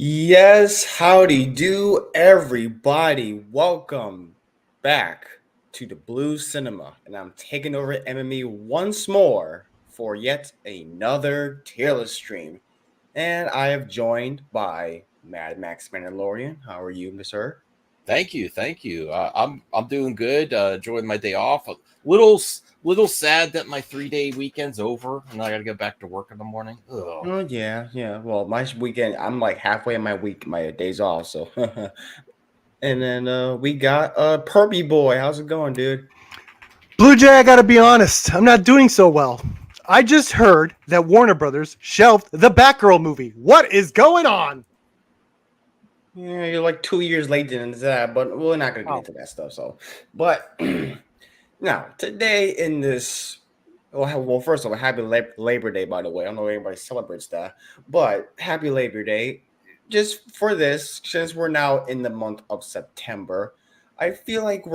Yes, howdy do everybody. Welcome back to the Blue Cinema. And I'm taking over MME once more for yet another tier stream. And I have joined by Mad Max Mandalorian. How are you, Sir? Thank you, thank you. I'm doing good. Enjoying my day off. A little sad that my 3 day weekend's over and I got to go back to work in the morning. Ugh. Oh yeah. Well, my weekend, I'm like halfway in my days off. So, and then we got Perby Boy. How's it going, dude? Blue Jay, I gotta be honest, I'm not doing so well. I just heard that Warner Brothers shelved the Batgirl movie. What is going on? Yeah, you're like 2 years late than that, but we're not gonna get into that stuff. So, but now today in this, well, first of all, happy Labor Day, by the way. I don't know if anybody celebrates that, but happy Labor Day. Just for this, since we're now in the month of September, I feel like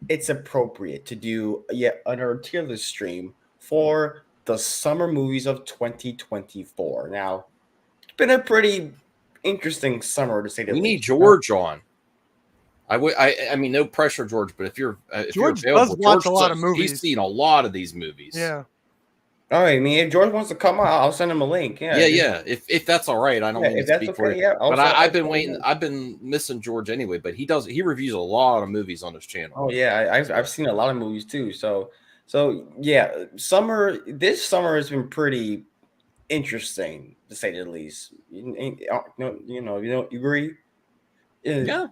it's appropriate to do yet another tier list stream for the summer movies of 2024. Now, it's been a pretty interesting summer to say the We least. need George on. I mean, no pressure, George. But if you're George available, does watch George a lot of He's movies. seen a lot of these movies. Yeah. All right, I mean, if George wants to come out, I'll send him a link. Yeah. If that's all right, I don't mean if to that's speak for okay, you. yeah. But I've been waiting. I've been missing George anyway. But he reviews a lot of movies on his channel. Oh yeah, I've seen a lot of movies too. So yeah, this summer has been pretty interesting to say the least. You agree? Yeah.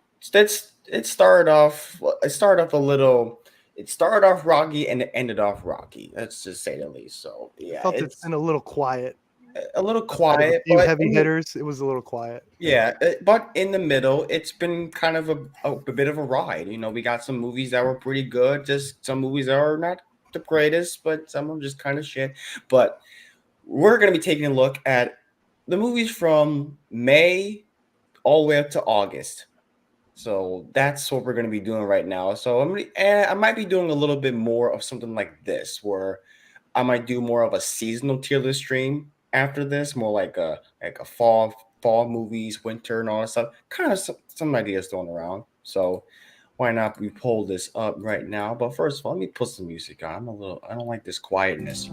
It started off. It started off a little. It started off rocky and it ended off rocky. Let's just say the least. So yeah, Felt it's been a little quiet. a little Outside of quiet, a few but heavy hitters, it was a little quiet. yeah, but in the middle, it's been kind of a bit of a ride. You know, we got some movies that were pretty good, just some movies that are not the greatest, but some of them just kind of shit. But we're going to be taking a look at the movies from May all the way up to August. So that's what we're going to be doing right now. So I might be doing a little bit more of something like this, where I might do more of a seasonal tier list stream after this, more like a fall movies, winter, and all that stuff. Kind of some ideas thrown around. So why not we pull this up right now? But first of all, let me put some music on. I don't like this quietness.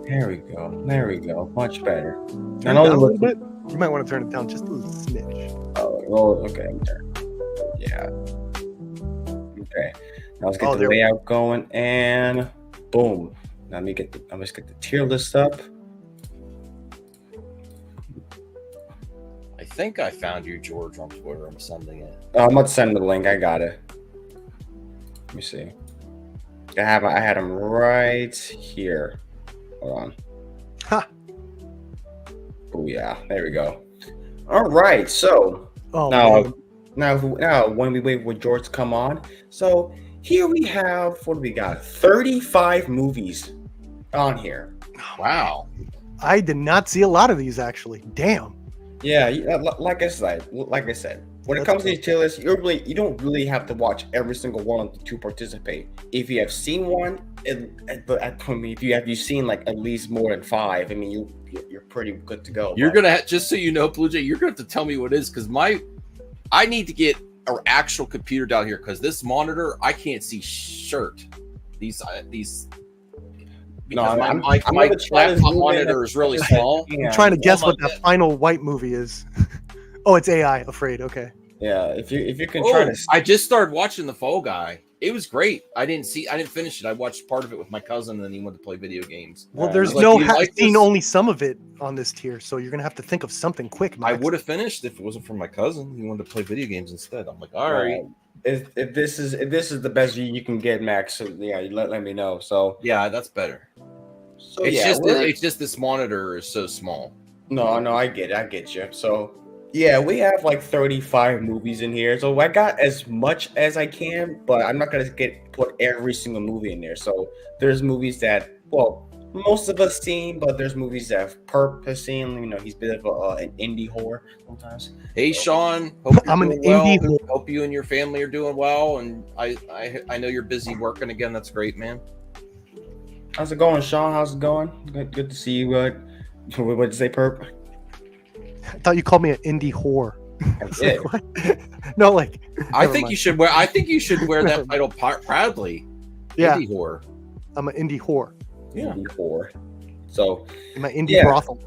There we go. There we go. Much better. Turn it down a little bit. You might want to turn it down just a little smidge. Oh, okay. Yeah. Okay. Now let's get the layout going, and boom. Now let's get the tier list up. I think I found you, George, on Twitter. I'm sending it. I'm about to send the link. I got it. Let me see. I had him right here. Hold on. Ha. Oh yeah, there we go. All right, so now when we wait for George to come on, so here we have, what do we got? 35 movies on here. Wow. I did not see a lot of these actually. Damn. Yeah, like I said, when it comes to these tier lists, you don't really have to watch every single one to participate. If you have seen one, if you have seen like at least more than 5, I mean you're pretty good to go. You're gonna just so you know, Blue Jay, you're gonna have to tell me what it is because I need to get an actual computer down here because this monitor I can't see shirt. These because my laptop monitor is really small. I'm trying to guess what that final white movie is. Oh, it's AI. Afraid. Okay. Yeah, if you can try to. I just started watching The Fall Guy. It was great. I didn't finish it. I watched part of it with my cousin, and then he wanted to play video games. Well, there's seen only some of it on this tier, so you're gonna have to think of something quick. Max. I would have finished if it wasn't for my cousin. He wanted to play video games instead. I'm like, all right. If this is the best you can get, Max, so yeah, you let me know. So yeah, that's better. So it's just this monitor is so small. No, I get you. So yeah, we have like 35 movies in here. So I got as much as I can, but I'm not gonna put every single movie in there. So there's movies that, well, most of us seen, but there's movies that Perp has seen. You know, he's a bit of an indie whore sometimes. Hey, Sean, hope I'm an indie whore. Hope you and your family are doing well, and I know you're busy working again. That's great, man. How's it going, Sean? How's it going? Good to see you. What did you say, Perp? I thought you called me an indie whore. I It's did. like, what? No, like I never think mind. you should wear. I think you should wear that title proudly. Yeah, Indie whore. I'm an indie whore Yeah. Before. So in my indie Yeah. brothel.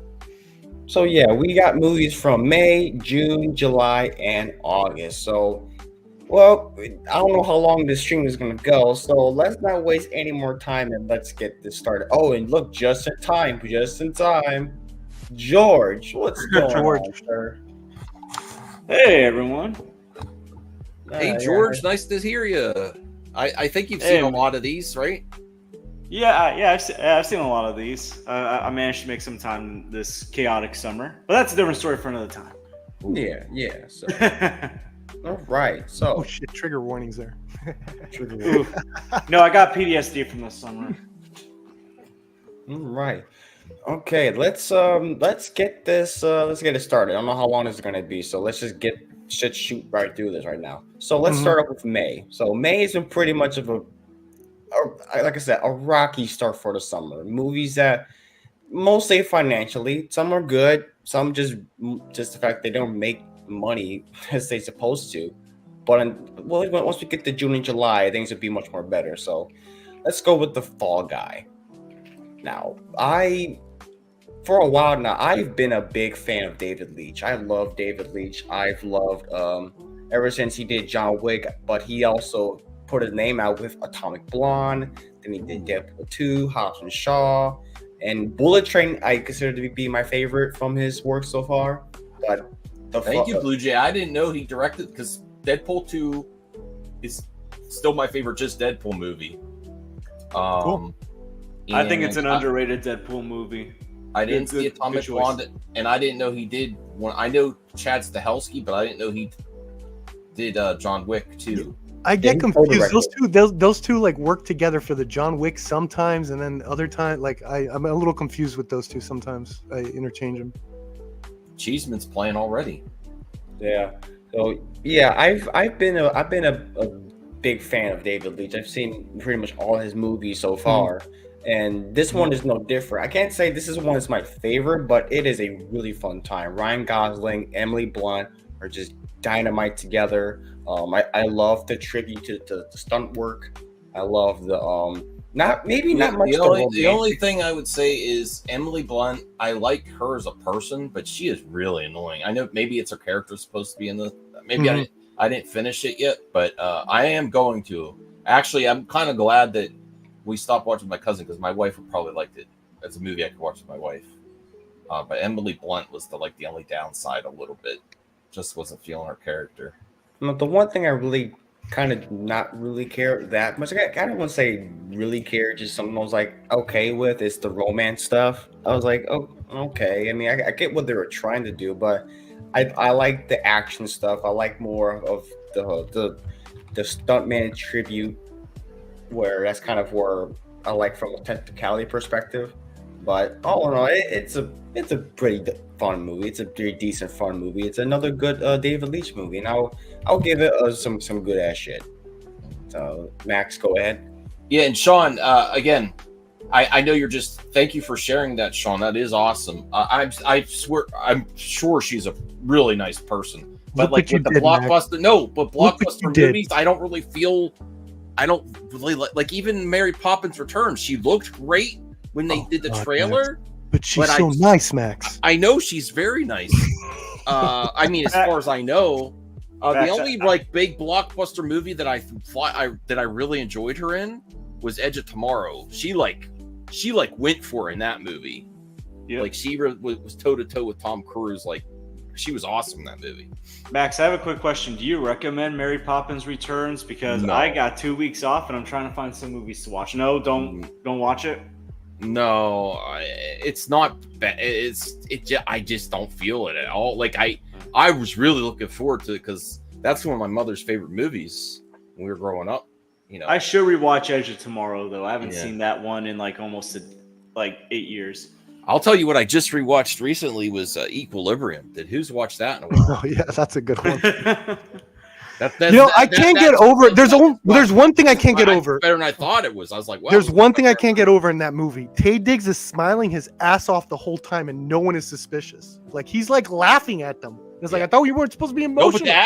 So yeah, we got movies from May, June, July, and August. So, well, I don't know how long this stream is gonna go. So let's not waste any more time and let's get this started. Oh, and look, just in time, George, what's going George. on, sir? Hey everyone. Hey Yeah, George, nice to hear you. I think you've Hey, seen a lot of these, right? I've seen a lot of these. I managed to make some time this chaotic summer, but that's a different story for another time. yeah. So, all right. Oh So, shit! Trigger warnings there. Ooh. No, I got PTSD from this summer. all right. Okay, let's get this let's get it started. I don't know how long this is gonna be, so let's just shoot right through this right now. So let's Mhm. start off with May. So May has been pretty much of a like I said, a rocky start for the summer. Movies that mostly financially, some are good, some just the fact they don't make money as they supposed to. But once we get to June and July, things will be much more better. So let's go with The Fall Guy. Now, for a while now, I've been a big fan of David Leitch. I love David Leitch. I've loved ever since he did John Wick, but he also put his name out with Atomic Blonde. Then he did Deadpool 2, Hobbs and Shaw, and Bullet Train. I consider to be my favorite from his work so far. But Thank you, Blue Jay. I didn't know he directed because Deadpool 2 is still my favorite just Deadpool movie. I think it's an and underrated Deadpool movie. I didn't see Good Atomic choice. Blonde, and I didn't know he did one. I know Chad Stahelski, but I didn't know he did John Wick too. I get he's confused. co-directed. Those two like work together for the John Wick sometimes, and then other time like I'm a little confused with those two sometimes. I interchange them. Cheeseman's playing already. Yeah. So yeah, I've been a big fan of David Leitch. I've seen pretty much all his movies so far, and this one is no different. I can't say this is one that's my favorite, but it is a really fun time. Ryan Gosling, Emily Blunt are just dynamite together. I love the tribute to the stunt work. I love the not much. The only thing I would say is Emily Blunt. I like her as a person, but she is really annoying. I know maybe it's her character supposed to be in the. Maybe I didn't finish it yet, but I am going to. Actually, I'm kind of glad that we stopped watching with my cousin because my wife would probably liked it as a movie I could watch with my wife. But Emily Blunt was the only downside a little bit. Just wasn't feeling her character. The one thing I really kind of not really care that much. I don't want to say really care, just something I was like okay with is the romance stuff. I was like, oh, okay. I mean, I get what they were trying to do, but I like the action stuff. I like more of the stuntman tribute, where that's kind of where I like from a technicality perspective. But all in all, it's a pretty fun movie. It's a pretty decent fun movie. It's another good David Leitch movie, and I'll give it some good ass shit. So Max, go ahead. Yeah, and Sean, again, I know you're just. Thank you for sharing that, Sean. That is awesome. I swear, I'm sure she's a really nice person. But Look what you with the did, blockbuster, Max. no, but Look what you blockbuster did. movies, I don't really like even Mary Poppins Returns. She looked great when they did the God, trailer. But she's But so nice, Max. I know she's very nice. I mean, as far as I know, the Max, only big blockbuster movie that I really enjoyed her in was Edge of Tomorrow. She went for it in that movie. Yep. Like she was toe to toe with Tom Cruise. Like she was awesome in that movie. Max, I have a quick question. Do you recommend Mary Poppins Returns? Because No. I got 2 weeks off and I'm trying to find some movies to watch. No, don't watch it. No, it's not bad. I just don't feel it at all. Like I was really looking forward to it because that's one of my mother's favorite movies when we were growing up. You know, I should rewatch Edge of Tomorrow though. I haven't Yeah. seen that one in almost 8 years. I'll tell you what I just rewatched recently was Equilibrium. Who's watched that in a while? Oh yeah, that's a good one. I can't get over. There's one thing I can't get over. Better than I thought it was. I was like, wow. There's one thing I can't get over in that movie. Taye Diggs is smiling his ass off the whole time, and no one is suspicious. Like he's like laughing at them. It's like I thought you weren't supposed to be emotional. No,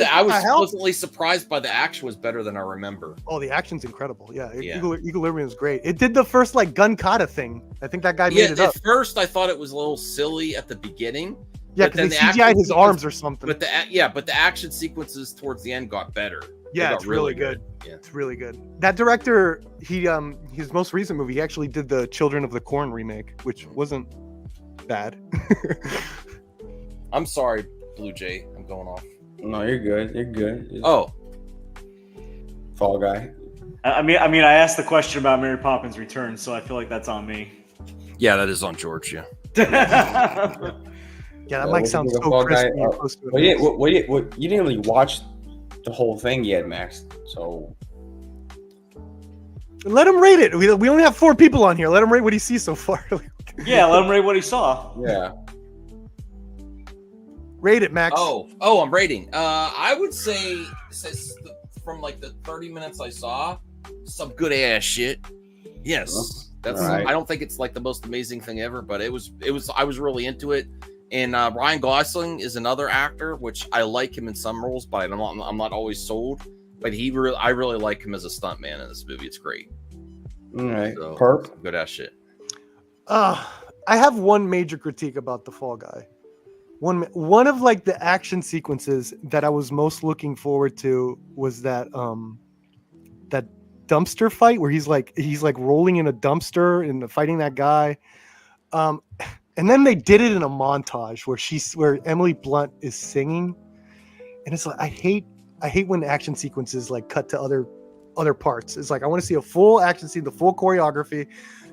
I was pleasantly surprised by the action was better than I remember. Oh, the action's incredible. Yeah. Equilibrium is great. It did the first like gun kata thing. I think that guy made it up. At first, I thought it was a little silly at the beginning. Yeah, because they CGI'd his arms or something. But the action sequences towards the end got better. Yeah, it's really good. Yeah. It's really good. That director, his most recent movie, he actually did the Children of the Corn remake, which wasn't bad. I'm sorry, Blue Jay. I'm going off. No, you're good. You're good. Oh, Fall Guy. I mean, I asked the question about Mary Poppins Returns, so I feel like that's on me. yeah, that is on George. Yeah. Yeah, that mic sounds so crispy. You didn't really watch the whole thing yet, Max. So let him rate it. We only have 4 people on here. Let him rate what he sees so far. Yeah, let him rate what he saw. yeah. Rate it, Max. Oh, I'm rating. I would say from like the 30 minutes I saw, some good ass shit. Yes, that's. Right. I don't think it's like the most amazing thing ever, but it was. I was really into it. And Ryan Gosling is another actor, which I like him in some roles, but I'm not always sold. But I really like him as a stuntman in this movie. It's great. All right. So, Perp. good ass shit. I have one major critique about the Fall Guy. One of like the action sequences that I was most looking forward to was that that dumpster fight where he's like rolling in a dumpster and fighting that guy. And then they did it in a montage where Emily Blunt is singing, and it's like I hate when action sequences like cut to other parts. It's like I want to see a full action scene, the full choreography,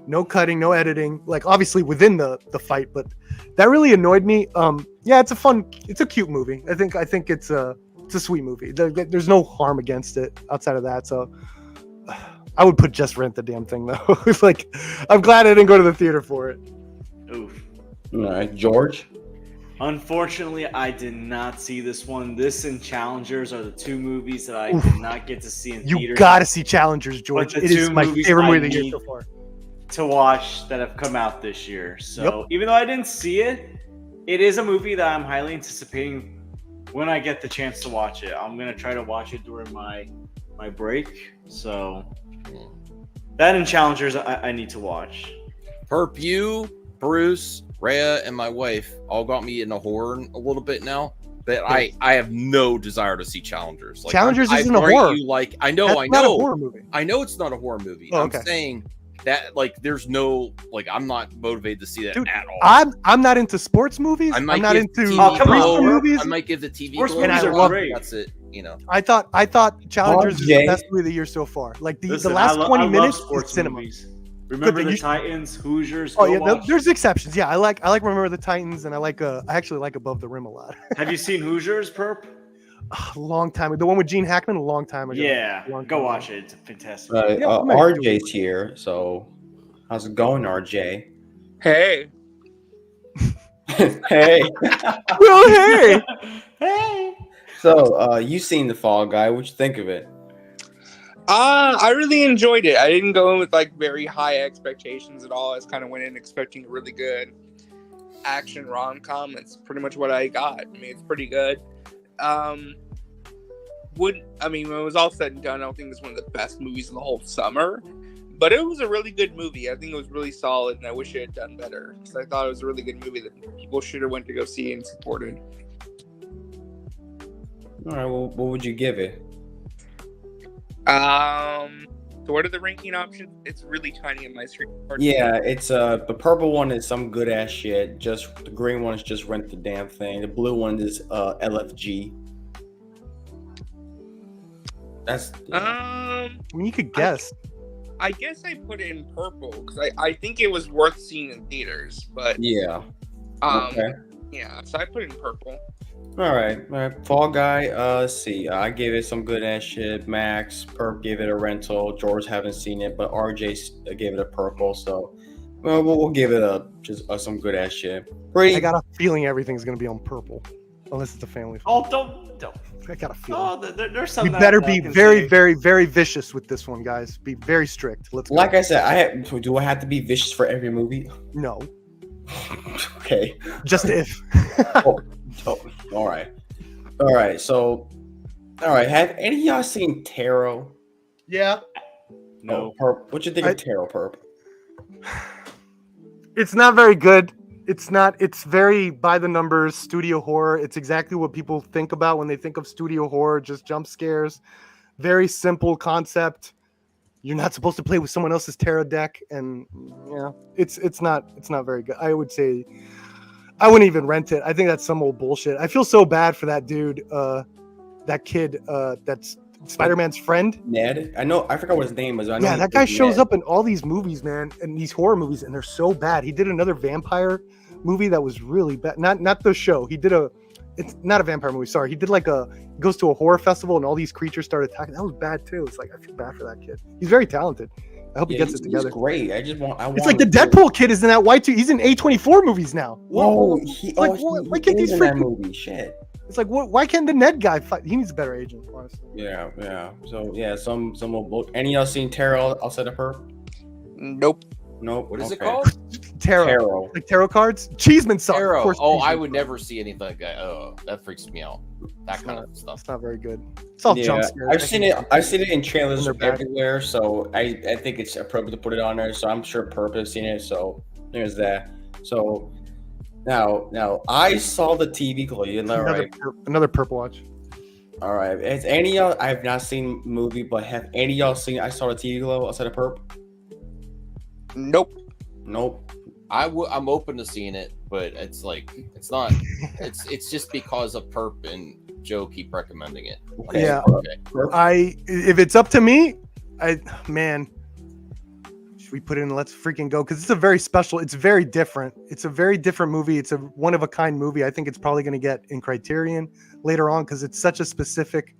no cutting, no editing. Like obviously within the fight, but that really annoyed me. Yeah, it's a cute movie. I think it's a sweet movie. There's no harm against it outside of that. So I would just rent the damn thing though. It's like I'm glad I didn't go to the theater for it. Oof. All right, George. Unfortunately, I did not see this one. This and Challengers are the 2 movies that I did not get to see in theaters. You gotta see Challengers, George. It is my favorite movie of the year so far. To watch that have come out this year. So even though I didn't see it, it is a movie that I'm highly anticipating when I get the chance to watch it. I'm gonna try to watch it during my break. So that and Challengers I need to watch. Perp, you, Bruce, Rhea, and my wife all got me in a horror a little bit now. But I have no desire to see Challengers. Like, Challengers isn't a horror. I know. Not a horror movie. I know it's not a horror movie. Oh, I'm saying that like there's no like I'm not motivated to see that at all. I'm not into sports movies. I'm not into TV movies. I might give the TV sports movies are great. That's it. You know. I thought Challengers is the best movie of the year so far. Like the last 20 minutes is cinema. Movies. Remember the Titans, Hoosiers. Oh yeah, there's exceptions. Yeah, I like Remember the Titans, and I actually like Above the Rim a lot. Have you seen Hoosiers, Perp? A long time ago. The one with Gene Hackman, a long time ago. Yeah, go watch it. It's fantastic. RJ's here, so how's it going, RJ? Hey. Hey. Well, hey. Hey. So, you seen The Fall Guy? What'd you think of it? I really enjoyed it. I didn't go in with like very high expectations at all. I just kind of went in expecting a really good action rom-com. It's pretty much what I got. I mean, it's pretty good. When it was all said and done, I don't think it's one of the best movies in the whole summer. But it was a really good movie. I think it was really solid, and I wish it had done better because I thought it was a really good movie that people should have went to go see and supported. All right, well, what would you give it? So what are the ranking options? It's really tiny in my screen. Yeah, it's the purple one is some good ass shit. Just the green one is just rent the damn thing. The blue one is LFG. That's You could guess. I guess I put it in purple because I think it was worth seeing in theaters. But yeah. Okay. Yeah, so I put it in purple. All right. Fall Guy. Let's see. I gave it some good ass shit. Max, Perp gave it a rental. George haven't seen it, but RJ gave it a purple. So, we'll give it just some good ass shit. I got a feeling everything's gonna be on purple. unless it's a family. Oh, don't. I got a feeling. Oh, there's some. We that- better that be can very, say- very, very vicious with this one, guys. Be very strict. Let's go. Like I said, do I have to be vicious for every movie? No, Okay. just if. Oh, all right. So, all right. Have any of y'all seen Tarot? Yeah. No. Oh, Perp. What you think of Tarot, Perp? It's not very good. It's not. It's very by the numbers studio horror. It's exactly what people think about when they think of studio horror, just jump scares. Very simple concept. You're not supposed to play with someone else's tarot deck, and yeah, it's not very good. I would say I wouldn't even rent it. I think that's some old bullshit. I feel so bad for that dude, that kid, that's Spider-Man's friend. Ned? I forgot what his name was. I know Yeah, he that guy was shows Ned. up in all these movies, man, and these horror movies, and they're so bad. He did another vampire movie that was really bad. Not the show. He did it's not a vampire movie. Sorry, he did like goes to a horror festival and all these creatures start attacking. That was bad too. It's like I feel bad for that kid. He's very talented. I hope he gets it He's together. great. It's like the Deadpool kid is in that Y2. He's in A24 movies now. Why can't these in that freaking? movie? Shit. It's like why can't the Ned guy fight? He needs a better agent, honestly. Yeah. So yeah, some will. Any of y'all seen Tarot? I'll set up her. Nope. Nope. What is it Okay. called? Tarot. Like tarot cards. Cheeseman sauce. Of Tarot. course, Oh, I Cheeseman. would never see anything like that. Oh, that freaks me out. That kind of stuff. It's not very good. It's all jump scares. I've seen it in trailers And they're bad. everywhere, so I think it's appropriate to put it on there. So I'm sure Perp has seen it. So there's that. So now I saw the TV Glow. You know, right? Another purple watch. All right. Has any of y'all? I have not seen the movie, but have any of y'all seen? I saw the TV Glow. I said a Perp. Nope. Nope. I'm open to seeing it, but it's like it's not. It's just because of Perp and Joe keep recommending it. Okay. Yeah. Okay. If it's up to me, should we put it in Let's Freaking Go? Because it's a very special. It's very different. It's a very different movie. It's a one of a kind movie. I think it's probably going to get in Criterion later on because it's such a specific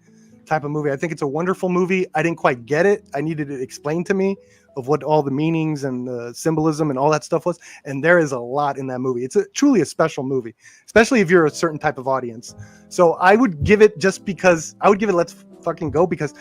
type of movie. I think it's a wonderful movie. I didn't quite get it. I needed it explained to me of what all the meanings and the symbolism and all that stuff was. And there is a lot in that movie. It's truly a special movie, especially if you're a certain type of audience. So I would give it Let's Fucking Go because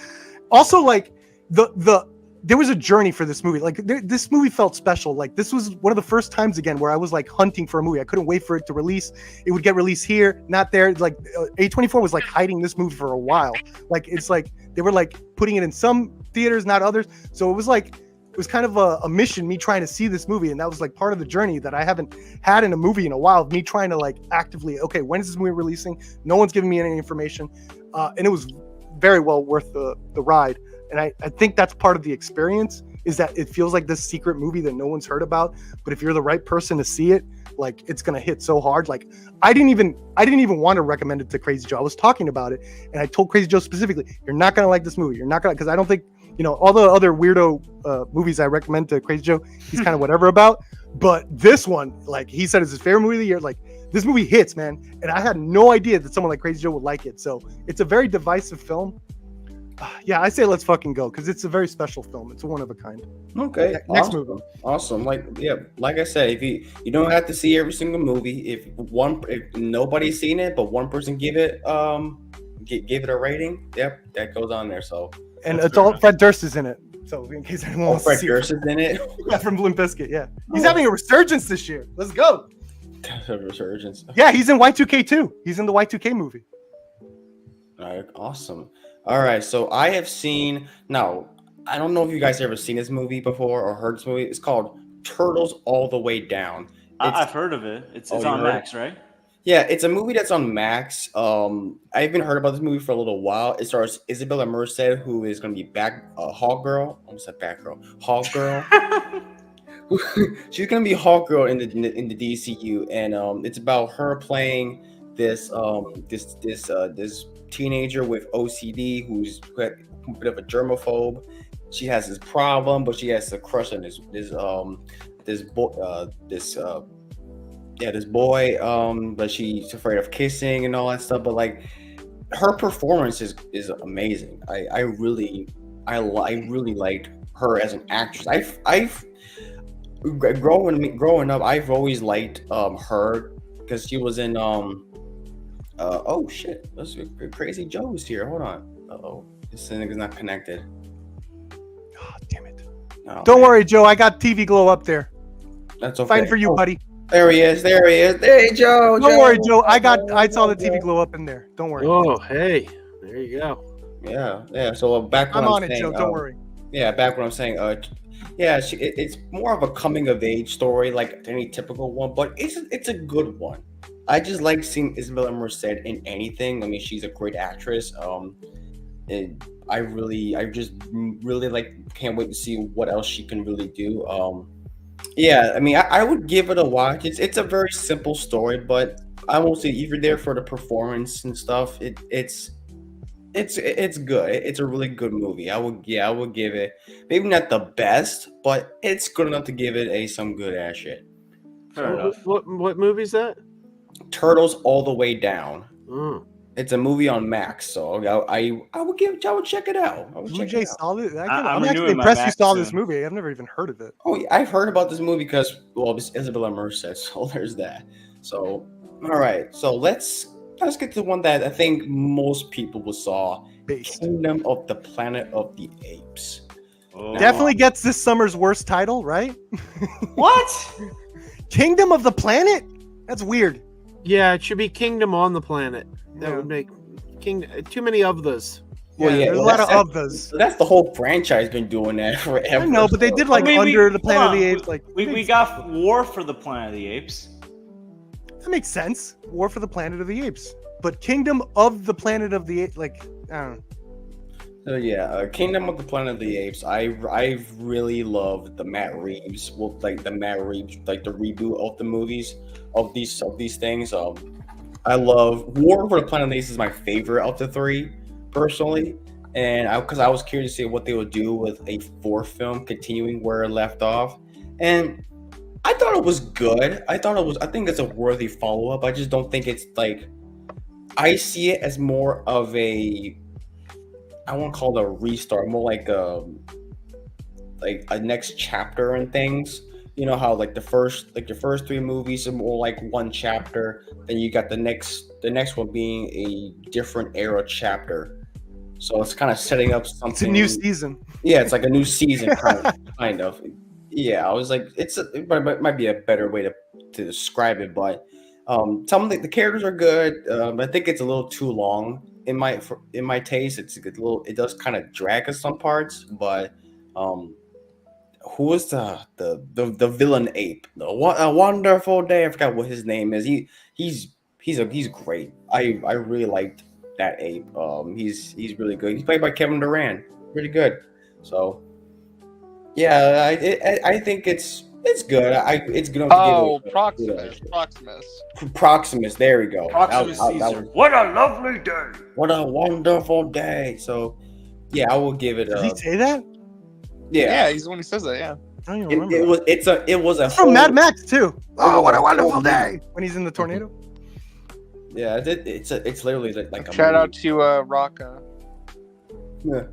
also like there was a journey for this movie. Like this movie felt special. Like this was one of the first times again where I was like hunting for a movie. I couldn't wait for it to release. It would get released here, not there. Like A24 was like hiding this movie for a while. Like it's like they were like putting it in some theaters, not others. So it was kind of a mission, me trying to see this movie. And that was like part of the journey that I haven't had in a movie in a while, me trying to like actively, okay, when is this movie releasing? No one's giving me any information. And it was very well worth the ride. And I think that's part of the experience is that it feels like this secret movie that no one's heard about. But if you're the right person to see it, like it's going to hit so hard. Like I didn't even want to recommend it to Crazy Joe. I was talking about it and I told Crazy Joe specifically, you're not going to like this movie. You're not going to, because I don't think, all the other weirdo movies I recommend to Crazy Joe, he's kind of whatever about. But this one, like he said, is his favorite movie of the year. Like this movie hits, man. And I had no idea that someone like Crazy Joe would like it. So it's a very divisive film. Yeah, I say Let's Fucking Go because it's a very special film. It's one of a kind. Okay. Next awesome. movie. Awesome. Like I said, if you don't have to see every single movie. If nobody's seen it, but one person give it a rating, yep, that goes on there. So and it's all Fred Durst is in it. So in case anyone wants to Fred see Durst is in it. Yeah, from Limp Bizkit. Yeah, he's having a resurgence this year. Let's go. A resurgence. Yeah, he's in Y2K too. He's in the Y2K movie. All right, awesome. All right, so I have seen. Now, I don't know if you guys ever seen this movie before or heard this movie. It's called Turtles All the Way Down. I've heard of it. It's you on heard Max, right? Yeah, it's a movie that's on Max. I haven't heard about this movie for a little while. It stars Isabella Merced, who is going to be Hawk Girl. I almost said Batgirl. Hawk Girl. She's going to be Hawk Girl in the DCU, and it's about her playing this teenager with OCD who's a bit of a germaphobe. She has this problem, but she has a crush on this boy, but she's afraid of kissing and all that stuff. But like her performance is amazing. I really liked her as an actress. I've growing up, I've always liked her because she was in Oh shit, that's Crazy Joe's here. Hold on. Oh, this nigga's not connected. Oh, damn it. Oh, Don't man. worry, Joe. I got TV Glow up there. That's okay. Fighting for you, Oh, buddy. there he is. There he is. Hey, Joe. Don't worry, Joe. I saw the TV Glow up in there. Don't worry. Oh, hey, there you go. Yeah. So back when I'm on saying, it, Joe. Don't worry. Yeah, back when I'm saying, yeah, it's more of a coming of age story, like any typical one, but it's a good one. I just like seeing Isabella Merced in anything. I mean, she's a great actress. I just really like, can't wait to see what else she can really do. Yeah, I mean, I would give it a watch. It's a very simple story, but I won't say if you're there for the performance and stuff, it's good. It's a really good movie. I would give it maybe not the best, but it's good enough to give it some good ass shit. Fair enough. What movie is that? Turtles All the Way Down. Oh. It's a movie on Max, so I would check it out. I would check Jay it out. saw it. I'm I'm actually renewing my impressed you Max saw this soon. movie. I've never even heard of it. Oh, yeah, I've heard about this movie because it's Isabella Merced, so there's that. So all right, so let's get to one that I think most people saw. Based. Kingdom of the Planet of the Apes. Oh. Definitely gets this summer's worst title, right? What? Kingdom of the Planet? That's weird. Yeah, it should be Kingdom on the Planet. That Yeah. would make too many of those. Well, yeah, there's a well, lot that's- of those. So that's the whole franchise been doing that forever. I know, but they did so- like I mean, Under the Planet hold of the on. Apes. Like We got War for the Planet of the Apes. that makes sense. War for the Planet of the Apes, but Kingdom of the Planet of the Apes, like I don't know. So yeah, Kingdom of the Planet of the Apes. I really loved the Matt Reeves, the reboot of the movies of these things. I love War for the Planet of the Apes is my favorite of the three, personally, and because I was curious to see what they would do with a fourth film, continuing where it left off, and I thought it was good. I think it's a worthy follow up. I just don't think it's like. I see it as more of a. I won't call it a restart, more like a next chapter and things. You know how your first three movies are more like one chapter, then you got the next one being a different era chapter. So it's kind of setting up something. It's a new season. Yeah, it's like a new season, kind of. Yeah, I was like, it might be a better way to describe it, but some of the characters are good. I think it's a little too long in my taste. It does kind of drag at some parts, but who was the villain ape? A Wonderful Day. I forgot what his name is. He's great. I really liked that ape. He's really good. He's played by Kevin Durant. Pretty good. So yeah, I think it's good. It's good enough Oh, to give it. Proximus. There we go. Proximus That Caesar. was- What a lovely day. what a wonderful day. So yeah, I will give it Did a he say that? Yeah, he's the one who says that. Yeah. I don't even remember. It was a It's from whole- Mad Max too. Oh, what a wonderful day! When he's in the tornado. Yeah, it's literally like a Shout out movie. to Rocca. Yeah.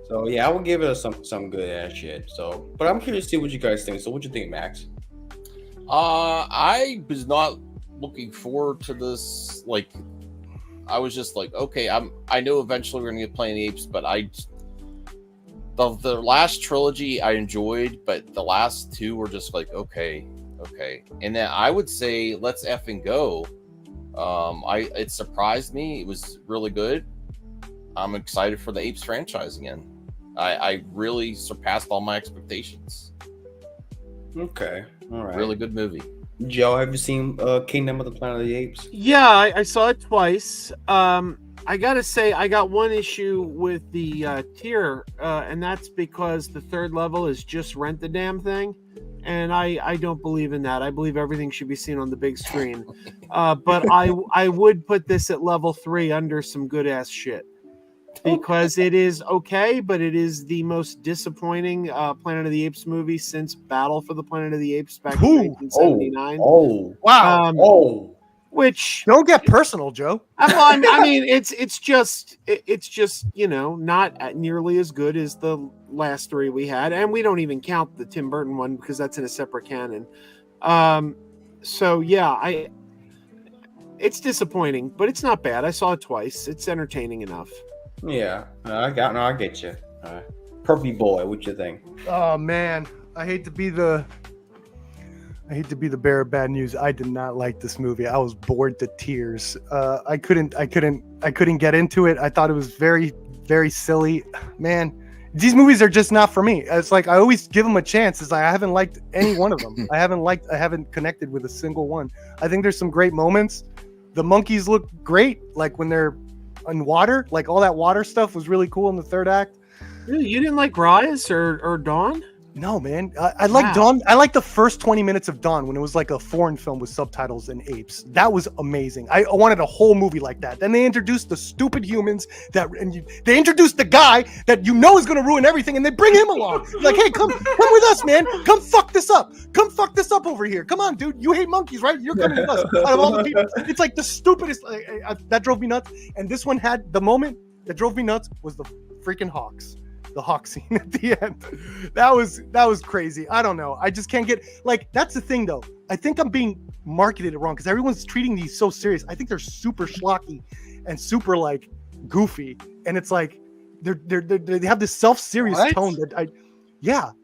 So yeah, I will give it some good ass shit. So, but I'm curious to see what you guys think. So, what you think, Max? I was not looking forward to this. Like, I was just like, okay, I know eventually we're gonna get Planet of the Apes, but the last trilogy I enjoyed, but the last two were just like, okay. And then I would say Let's Effing Go. It surprised me. It was really good. I'm excited for the Apes franchise again. I really surpassed all my expectations. Okay, all right. Really good movie. Joe, have you seen Kingdom of the Planet of the Apes? Yeah, I saw it twice. I gotta say, I got one issue with the tier, and that's because the third level is just rent the damn thing, and I don't believe in that. I believe everything should be seen on the big screen. But I would put this at level 3 under some good ass shit. Because it is okay, but it is the most disappointing Planet of the Apes movie since Battle for the Planet of the Apes back in Ooh. 1979. Oh, Wow. Which Don't get personal, Joe. I mean, it's just not nearly as good as the last three we had, and we don't even count the Tim Burton one because that's in a separate canon. So yeah, it's disappointing, but it's not bad. I saw it twice. It's entertaining enough. Yeah, I get you. Perpy boy, what you think? Oh man, I hate to be the bearer of bad news. I did not like this movie. I was bored to tears. I couldn't get into it. I thought it was very, very silly. Man, these movies are just not for me. It's like I always give them a chance. It's like I haven't liked any one of them. I haven't connected with a single one. I think there's some great moments. The monkeys look great, like when they're in water. Like all that water stuff was really cool in the third act. Really? You didn't like Rise or Dawn? No, man. I like Dawn. I like the first 20 minutes of Dawn when it was like a foreign film with subtitles and apes. That was amazing. I wanted a whole movie like that. Then they introduced the stupid humans they introduced the guy that you know is going to ruin everything, and they bring him along. Like, hey, come with us, man. Come fuck this up. Come fuck this up over here. Come on, dude. You hate monkeys, right? You're coming with us. Out of all the people, it's like the stupidest. That drove me nuts. And this one had the moment that drove me nuts was the freaking hawks. The hawk scene at the end. That was crazy. I don't know. I just can't get, like, that's the thing though. I think I'm being marketed wrong because everyone's treating these so serious. I think they're super schlocky and super like goofy. And it's like they have this self-serious tone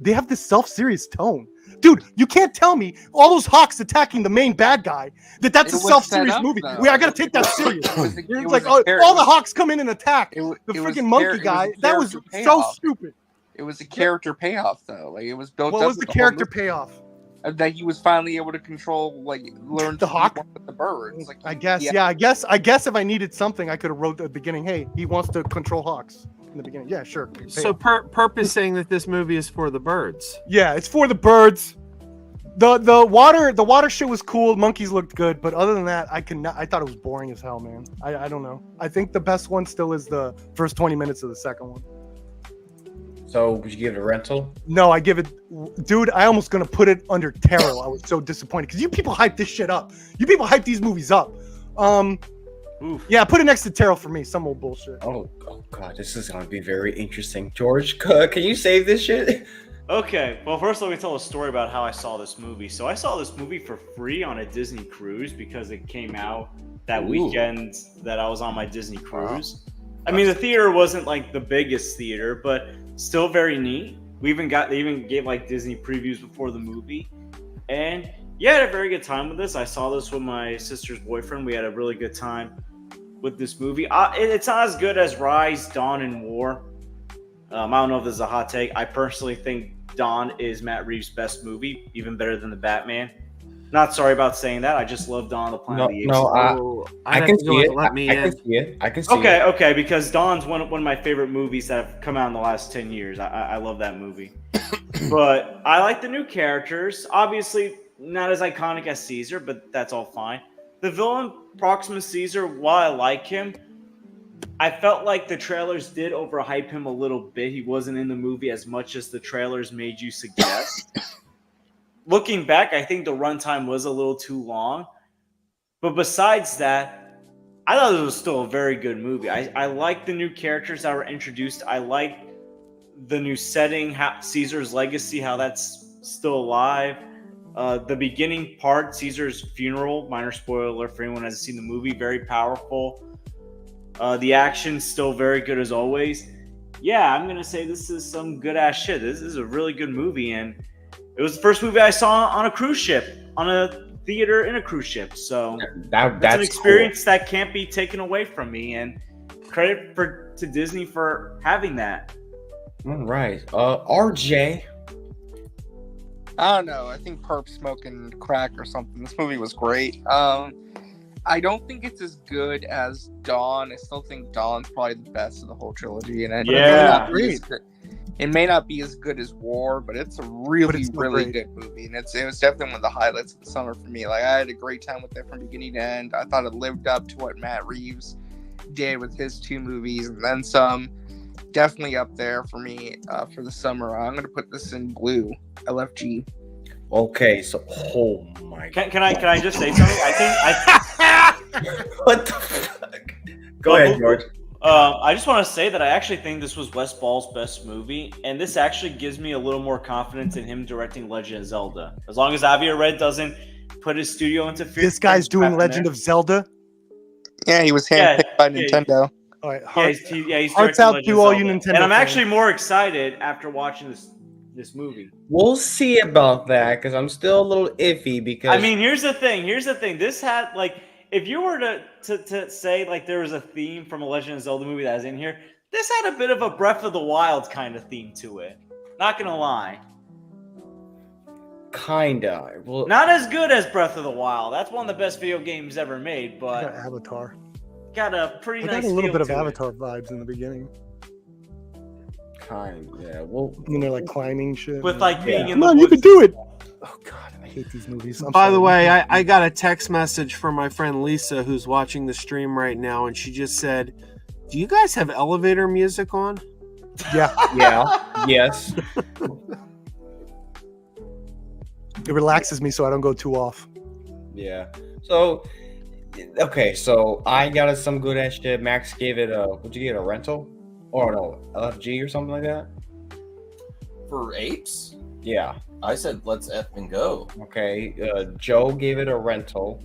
they have this self-serious tone. Dude, you can't tell me all those hawks attacking the main bad guy that's a self-serious movie. I gotta take that serious. It's like all the hawks come in and attack the freaking monkey guy. That was so stupid. It was a character payoff, though. Like it was built. What up was the with character payoff? That he was finally able to control, learn the hawk with the birds. I guess if I needed something, I could have wrote at the beginning. Hey, he wants to control hawks. In the beginning, yeah, sure. So Perp is saying that this movie is for the birds. Yeah, it's for the birds. The water shit was cool. Monkeys looked good, but other than that, I thought it was boring as hell, man. I don't know. I think the best one still is the first 20 minutes of the second one. So would you give it a rental? No, I give it, dude. I almost gonna put it under Terrell. I was so disappointed because you people hype this shit up. You people hype these movies up. Oof. Yeah, put it next to Terrell for me. Some old bullshit. Oh god, this is gonna be very interesting. George, can you save this shit? Okay, well, first let me tell a story about how I saw this movie. So I saw this movie for free on a Disney cruise because it came out that weekend that I was on my Disney cruise. Wow. I mean, the theater wasn't like the biggest theater, but still very neat. They even gave like Disney previews before the movie. And yeah, I had a very good time with this. I saw this with my sister's boyfriend. We had a really good time with this movie. It's not as good as Rise, Dawn, and War. I don't know if this is a hot take. I personally think Dawn is Matt Reeves' best movie, even better than the Batman. Not sorry about saying that. I just love Dawn of the Planet of the Apes. I can see it. I can see it. Okay, because Dawn's one of my favorite movies that have come out in the last 10 years. I love that movie. But I like the new characters. Obviously, not as iconic as Caesar, but that's all fine. The villain, Proxima Caesar, while I like him, I felt like the trailers did overhype him a little bit. He wasn't in the movie as much as the trailers made you suggest. Looking back, I think the runtime was a little too long. But besides that, I thought it was still a very good movie. I like the new characters that were introduced. I like the new setting, Caesar's legacy, how that's still alive. The beginning part, Caesar's funeral, minor spoiler for anyone who hasn't seen the movie, very powerful. The action's still very good as always. Yeah, I'm going to say this is some good-ass shit. This is a really good movie, and it was the first movie I saw on a cruise ship, on a theater in a cruise ship. So that's an experience that can't be taken away from me, and credit to Disney for having that. All right. RJ. I don't know. I think Perp smoking crack or something. This movie was great. I don't think it's as good as Dawn. I still think Dawn's probably the best of the whole trilogy. And it may not be as good as War, but it's a really good movie. And it was definitely one of the highlights of the summer for me. Like, I had a great time with it from beginning to end. I thought it lived up to what Matt Reeves did with his two movies and then some. Definitely up there for me for the summer. I'm going to put this in blue. LFG. Okay, so oh my. Can I just say something? I think what the fuck? Go ahead, George. I just want to say that I actually think this was Wes Ball's best movie, and this actually gives me a little more confidence in him directing Legend of Zelda. As long as Avi Arad doesn't put his studio into this guy's doing Legend of Zelda. Yeah, he was Yeah, handpicked by yeah. Nintendo. All right, Yeah, he's hearts directing out Legend to of all Zelda. you Nintendo And I'm fans. actually more excited after watching this movie. We'll see about that because I'm still a little iffy because I mean, here's the thing. This had like, if you were to say like there was a theme from a Legend of Zelda movie that was in here, this had a bit of a Breath of the Wild kind of theme to it. Not gonna lie, kinda. Well, not as good as Breath of the Wild. That's one of the best video games ever made, I but got Avatar. got a pretty I nice. got a little feel bit of to it. Avatar vibes in the beginning. yeah. Well, When they're like climbing shit. With like being in Come the on, you woods. can do it. Oh God, I hate these movies. I'm By sorry. the way, I got a text message from my friend Lisa who's watching the stream right now, and she just said, "Do you guys have elevator music on?" yeah, yeah, yes. it relaxes me so I don't go too off. Yeah. So, okay. So I got us some good ass shit. Max gave it a. Would you get a rental? Or no, LFG or something like that? For apes, Yeah. I said let's F and go. Okay. Joe gave it a rental.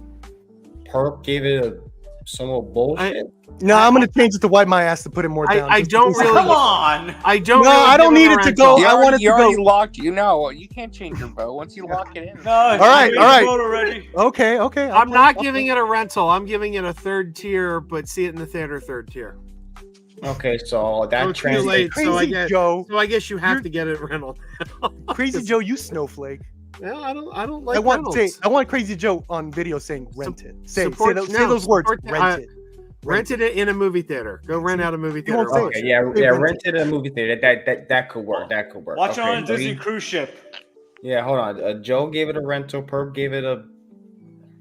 Perp gave it some old bullshit. No, I'm gonna change it to wipe my ass to put it more down. I just don't because- really- Come on. I don't. No, really I don't give need him it a to rental. go. You I already, want it you to already go. locked. You can't change your vote once you lock it in. No. All right. Already. Okay. I'm not giving it a rental. I'm giving it a third tier, but see it in the theater third tier. Okay. So that It's too translates. late. Crazy So I guess- Joe, So I guess you have You're- to get it rental. Crazy Joe, you snowflake. Well, I don't like. I want rentals. I want Crazy Joe on video saying rent it. Say support- say those words. support- Rent it. Rented it in a movie theater. Go rent out a movie You theater. won't say Watch Okay, it. yeah, Hey, rent rented a movie theater. That could work. That could work. Watch it Okay, on a so Disney cruise ship. Yeah, hold on. Joe gave it a rental. Perp gave it a.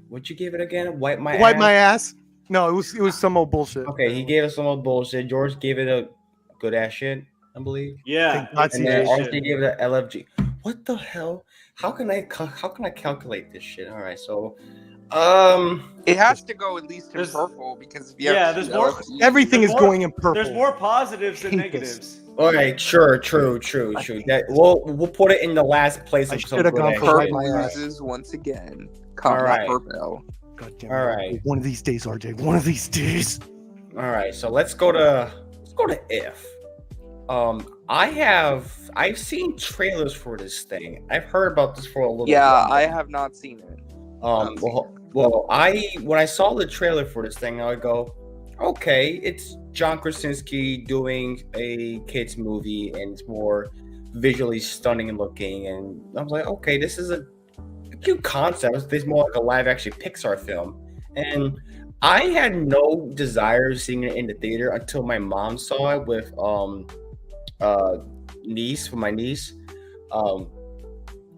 What'd you give it again? Wipe my Wipe ass? my ass. No, it was some old bullshit. Okay, he gave us some old bullshit. George gave it a good ass shit, I believe. Yeah. That's And then CJ RC gave it a LFG. What the hell? How can I calculate this shit? All right, so It has to go at least in There's- purple because if you have Yeah, two there's more- LFGs, Everything There's is more- going in purple. There's more positives than Hate this. negatives. all right, sure, true. That we'll put it in the last place. I of some should've good gone ass for shit. wipe purple my ass. loses once again. All Combat right. purple. God damn it. All right. One of these days, RJ. One of these days. All right, so let's go to If. I've seen trailers for this thing. I've heard about this for a little. Yeah, while. I have not seen it. When I saw the trailer for this thing, I would go, okay, it's John Krasinski doing a kids movie, and it's more visually stunning looking, and I was like, okay, this is a cute concept. It's more like a live action Pixar film, and I had no desire of seeing it in the theater until my mom saw it with my niece.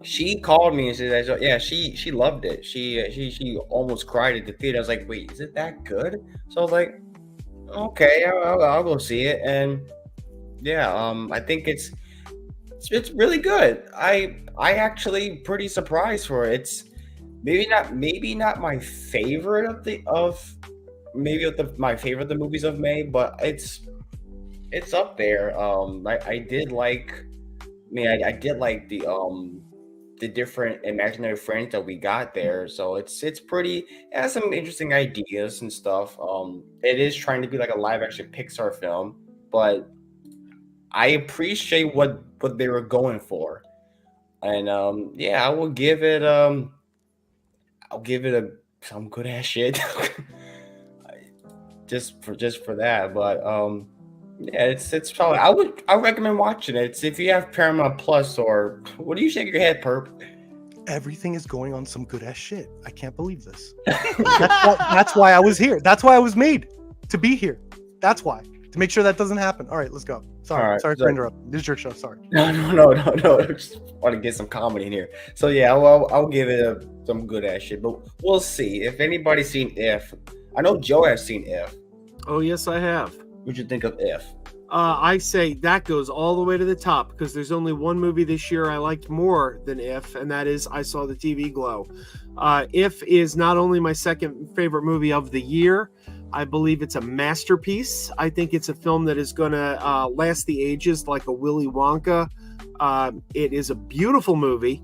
She called me and said that, yeah, she loved it. She almost cried at the theater. I was like, wait, is it that good? So I was like, okay, I'll go see it. And yeah, I think it's really good. I actually pretty surprised for it. It's maybe not my favorite my favorite of the movies I've made, but it's up there. I did like the different imaginary friends that we got there. So it's pretty. It has some interesting ideas and stuff. It is trying to be like a live action Pixar film, but I appreciate what they were going for. And yeah, I will give it some good ass shit. just for that. But yeah, it's probably I recommend watching it. It's if you have Paramount Plus, or what do you shake your head, Perp? Everything is going on some good ass shit. I can't believe this. That's why I was here. That's why I was made to be here. That's why, to make sure that doesn't happen. All right, let's go. Sorry, All right, sorry so- for interrupting. This is your show. Sorry. No. I just want to get some comedy in here. So yeah, I'll give it some good ass shit. But we'll see if anybody's seen If. I know Joe has seen If. Oh yes, I have. What'd you think of If? I say that goes all the way to the top because there's only one movie this year I liked more than If, and that is I Saw the TV Glow. If is not only my second favorite movie of the year, I believe it's a masterpiece. I think it's a film that is going to last the ages like a Willy Wonka. It is a beautiful movie.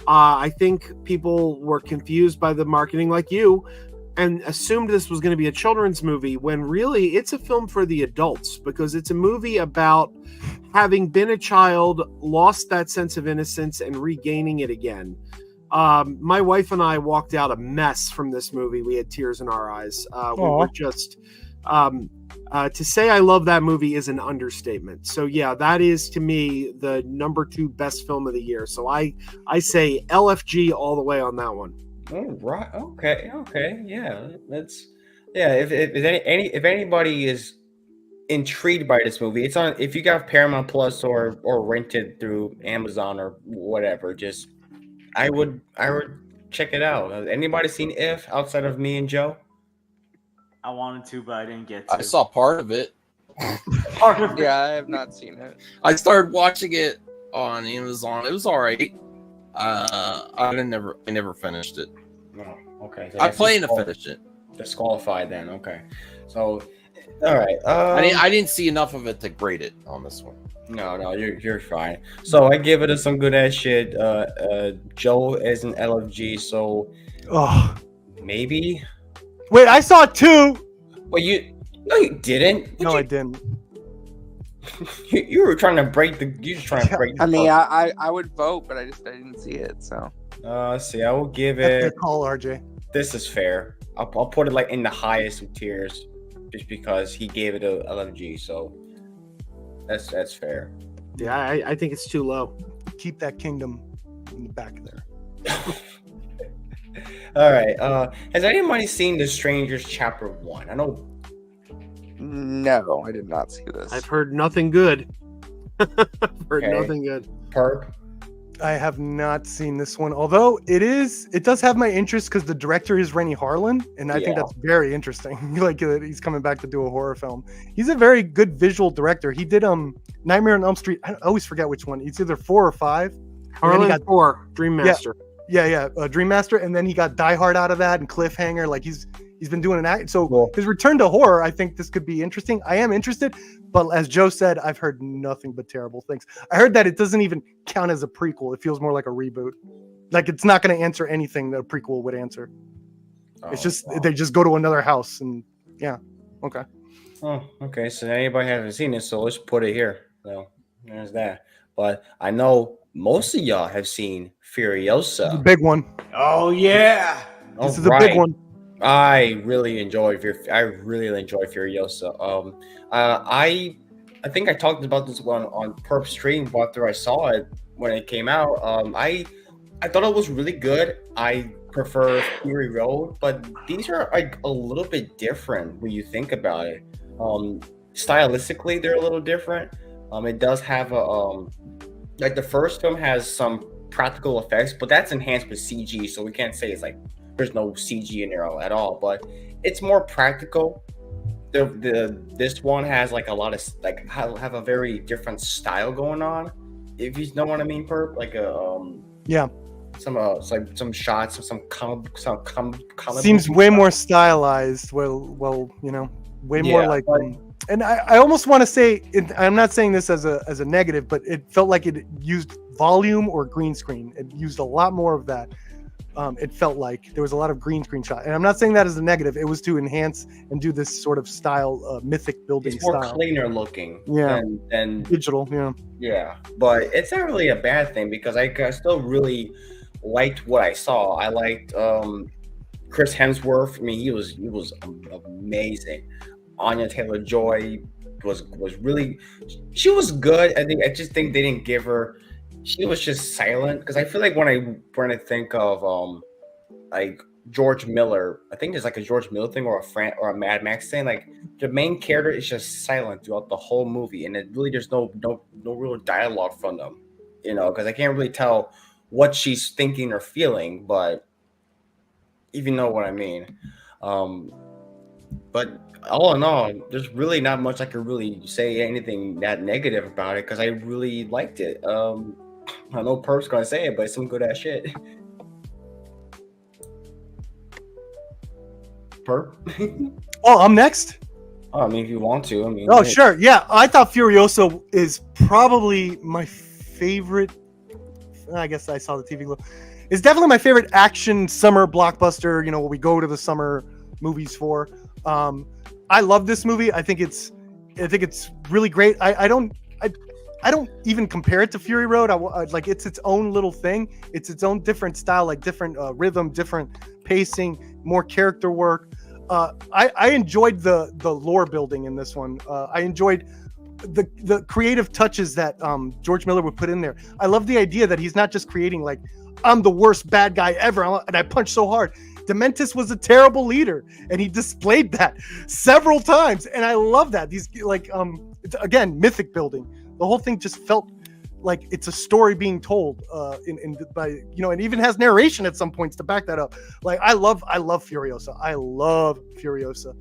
I think people were confused by the marketing like you. and assumed this was going to be a children's movie when really it's a film for the adults, because it's a movie about having been a child, lost that sense of innocence, and regaining it again. My wife and I walked out a mess from this movie. We had tears in our eyes. We were just to say I love that movie is an understatement. So yeah, that is to me the number 2 best film of the year. So I say LFG all the way on that one. Oh, right. Okay. Yeah. If anybody is intrigued by this movie, it's on. If you got Paramount Plus or rented through Amazon or whatever, just I would check it out. Has anybody seen If outside of me and Joe? I wanted to, but I didn't get to. I saw part of it. part of it. Yeah, I have not seen it. I started watching it on Amazon. It was all right. I never finished it. No. Okay. So I that's plan to finish it. disqualified then. Okay. So, all right. I didn't see enough of it to grade it on this one. No, you're fine. So I give it some good ass shit. Joe is an LFG, so Oh, maybe. wait, I saw 2. Well, you didn't. No, I didn't. You were trying to break the. You just trying to break. The I mean, fuck. I would vote, but I didn't see it. So Let's see. I will give That's it. the call, RJ. This is fair. I'll put it like in the highest of tiers, just because he gave it a LFG. So that's fair. Yeah, I think it's too low. Keep that kingdom in the back there. All right. Has anybody seen The Strangers Chapter 1? I know. no, I did not see this. I've heard nothing good. I've heard Okay. nothing good. Perp. I have not seen this one, although it does have my interest because the director is Rennie Harlan, and I think Yeah. that's very interesting. Like he's coming back to do a horror film. He's a very good visual director. He did Nightmare on Elm Street. I always forget which one. It's either 4 or 5. Harlan got- 4, Dream Master. Yeah, Dream Master, and then he got Die Hard out of that and Cliffhanger. Like he's been doing an act. So Cool. his return to horror, I think this could be interesting. I am interested, but as Joe said, I've heard nothing but terrible things. I heard that it doesn't even count as a prequel. It feels more like a reboot. Like it's not going to answer anything that a prequel would answer. It's just wow. they just go to another house and yeah. Okay. Oh, okay. So anybody hasn't seen it, so let's put it here. So there's that. But I know most of y'all have seen This is a Furiosa. big one. Oh yeah. This is a big one. I really enjoy Furiosa. I think I talked about this one on Perp Stream after I saw it when it came out. I thought it was really good. I prefer Fury Road, but these are like a little bit different when you think about it. Stylistically, they're a little different. It does have like the first film has some practical effects, but that's enhanced with CG, so we can't say it's like there's no CG in there at all. But it's more practical. This one has like a lot of like have a very different style going on. If you know what I mean, Perp, like Yeah. some shots of some comic Seems book way stuff. more stylized. Well, way more Yeah, like. but- And I almost want to say I'm not saying this as a negative, but it felt like it used volume or green screen. It used a lot more of that. It felt like there was a lot of green screen shot, and I'm not saying that as a negative. It was to enhance and do this sort of style, mythic building It's more style. cleaner looking. Yeah. And Digital, yeah. yeah, but it's not really a bad thing because I still really liked what I saw. I liked Chris Hemsworth. I mean, he was amazing. Anya Taylor-Joy was really, she was good. I just think they didn't give her. She was just silent because I feel like when I think of like George Miller, I think there's like a George Miller thing or a Mad Max thing. Like the main character is just silent throughout the whole movie, and it really there's no real dialogue from them, because I can't really tell what she's thinking or feeling, but if you know what I mean. But all in all, there's really not much I could really say anything that negative about it because I really liked it. I know Perp's gonna say it, but it's some good ass shit. Perp? Oh, I'm next. Oh, I mean, if you want to, I mean. Oh, hey. sure. Yeah, I thought Furiosa is probably my favorite. I guess I saw the TV. It's definitely my favorite action summer blockbuster. We go to the summer movies for. I love this movie. I think it's really great. I don't even compare it to Fury Road. Like it's its own little thing. It's its own different style, like different rhythm, different pacing, more character work. I enjoyed the lore building in this one. I enjoyed the creative touches that George Miller would put in there. I love the idea that he's not just creating like, I'm the worst bad guy ever and I punch so hard. Dementus was a terrible leader, and he displayed that several times, and I love that. These like it's, again, mythic building. The whole thing just felt like it's a story being told by, you know, and even has narration at some points to back that up. Like I love Furiosa. I love Furiosa.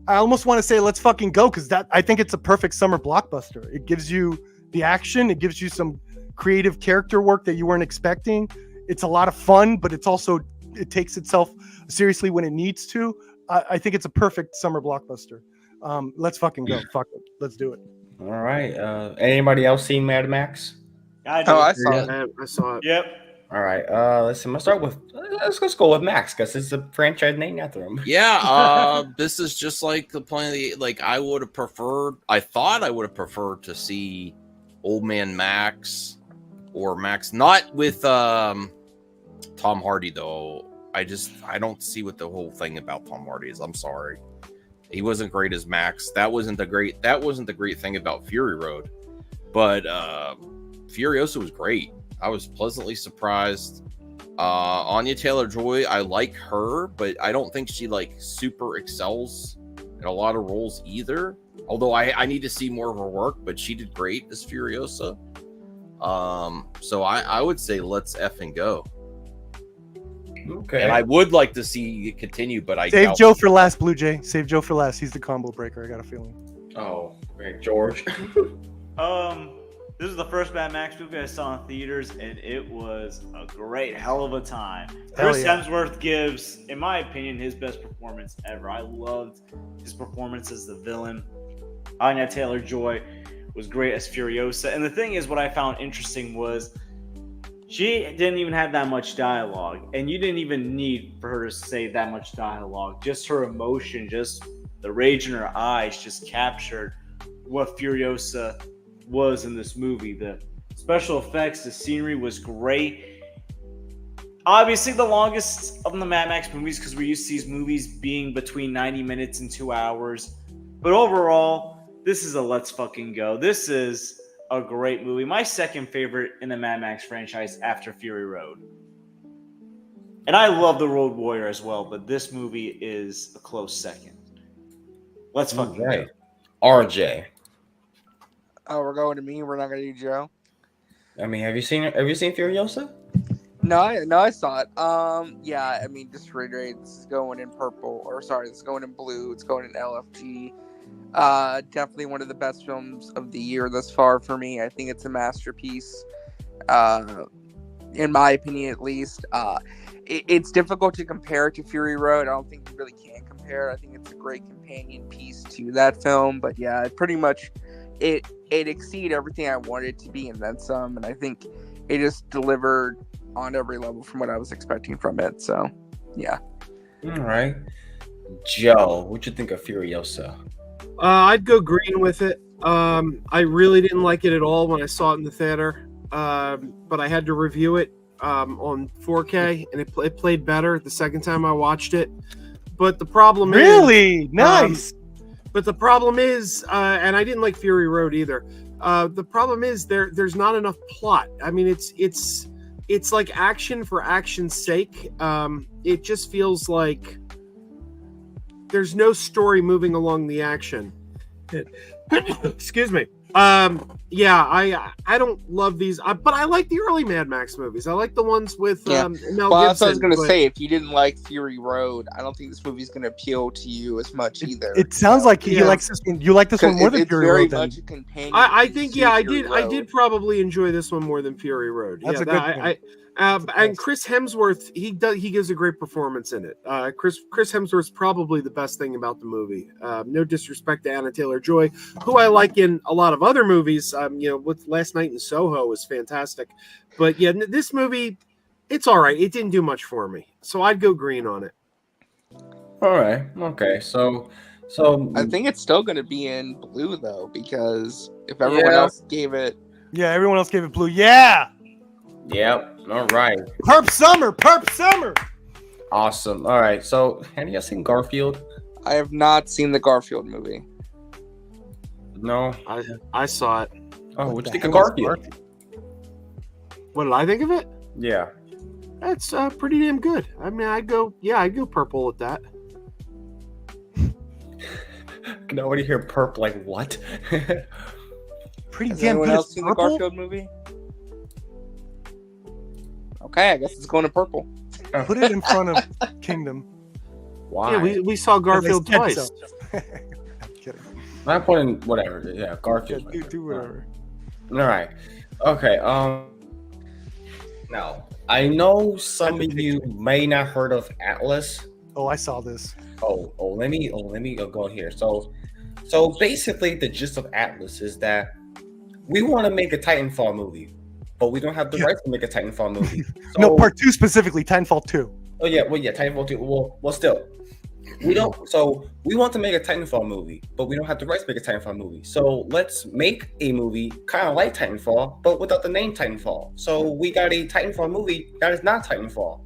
I almost want to say let's fucking go, because I think it's a perfect summer blockbuster. It gives you the action, it gives you some creative character work that you weren't expecting. It's a lot of fun, but it takes itself seriously when it needs to. I think it's a perfect summer blockbuster. Let's fucking go. Fuck it. Let's do it. All right. Anybody else seen Mad Max? I I saw it. I saw it. Yep. All right. Let's start with. Let's go with Max, because it's a franchise named after him. Yeah, this is just like the plan. Like I would have preferred. I thought I would have preferred to see Old Man Max or Max, not with Tom Hardy though. I don't see what the whole thing about Tom Hardy is. I'm sorry, he wasn't great as Max. That wasn't the great thing about Fury Road, but Furiosa was great. I was pleasantly surprised. Anya Taylor-Joy, I like her, but I don't think she like super excels in a lot of roles either. Although I need to see more of her work, but she did great as Furiosa. So I would say let's effing go. Okay. And I would like to see it continue, but I Save doubt Joe for last, Blue Jay. Save Joe for last. He's the combo breaker. I got a feeling. Oh, great, George. This is the first Mad Max movie I saw in theaters, and it was a great hell of a time. Hell Chris yeah. Hemsworth gives, in my opinion, his best performance ever. I loved his performance as the villain. Anya Taylor-Joy was great as Furiosa. And the thing is, what I found interesting was she didn't even have that much dialogue, and you didn't even need for her to say that much dialogue. Just her emotion, just the rage in her eyes just captured what Furiosa was in this movie. The special effects, the scenery was great. Obviously the longest of the Mad Max movies, because we're used to these movies being between 90 minutes and 2 hours. But overall, this is a let's fucking go. This is a great movie. My second favorite in the Mad Max franchise after Fury Road. And I love The Road Warrior as well, but this movie is a close second. Let's fucking go. RJ. Oh, we're going to me. We're not going to do Joe. I mean, have you seen Furiosa? No, I saw it. Yeah, I mean, just to reiterate, this is going in purple, this is going in blue. It's going in LFG. Definitely one of the best films of the year thus far for me. I think it's a masterpiece. In my opinion, at least. It's difficult to compare it to Fury Road. I don't think you really can compare. I think it's a great companion piece to that film. But yeah, pretty much it exceeded everything I wanted it to be and then some. And I think it just delivered on every level from what I was expecting from it. So, yeah. All right. Joe, what'd you think of Furiosa? I'd go green with it. I really didn't like it at all when I saw it in the theater, but I had to review it on 4K, and it played better the second time I watched it. But the problem Really? Nice. But the problem is, and I didn't like Fury Road either. The problem is there's not enough plot. I mean, it's like action for action's sake. It just feels like there's no story moving along the action. Excuse me. Yeah, I don't love these, but I like the early Mad Max movies. I like the ones with Mel Gibson. Well, that's what I was going to say. If you didn't like Fury Road, I don't think this movie's going to appeal to you as much either. It sounds like he likes this one. You like this one more than Fury Road. It's very much a companion. I think, yeah, I did. Road. I did probably enjoy this one more than Fury Road. That's yeah, a good point. And Chris Hemsworth, he gives a great performance in it. Chris Hemsworth's probably the best thing about the movie. No disrespect to Anya Taylor-Joy, who I like in a lot of other movies. With Last Night in Soho was fantastic, but yeah, this movie, it's all right. It didn't do much for me, so I'd go green on it. All right. Okay. So I think it's still going to be in blue though, because if everyone Yeah. else gave it, Yeah, everyone else gave it blue. Yeah, Yep. All right. Perp Summer. Awesome. All right. So have you guys seen Garfield? I have not seen the Garfield movie. No. I saw it. Oh, What what you the think of hell is Garfield? What did I think of it? Yeah. That's pretty damn good. I mean, I'd go purple with that. Can nobody hear perp like what? Pretty Has damn anyone good. else It's seen the purple? Garfield movie? Okay, I guess it's going to purple. Put it in front of Kingdom. Why? Yeah, we saw Garfield They said twice. so. I'm kidding. I'm putting whatever. Yeah, Yeah, Garfield. do whatever. All right. Okay. Now I know some of you may not heard of Atlas. Oh, I saw this. Let me go here. So basically, the gist of Atlas is that we want to make a Titanfall movie, but we don't have the Yeah. rights to make a Titanfall movie. No, So- part 2 specifically, Titanfall 2. Oh yeah, Titanfall 2. Well, still, we don't. So we want to make a Titanfall movie, but we don't have the rights to make a Titanfall movie. So let's make a movie kind of like Titanfall, but without the name Titanfall. So we got a Titanfall movie that is not Titanfall.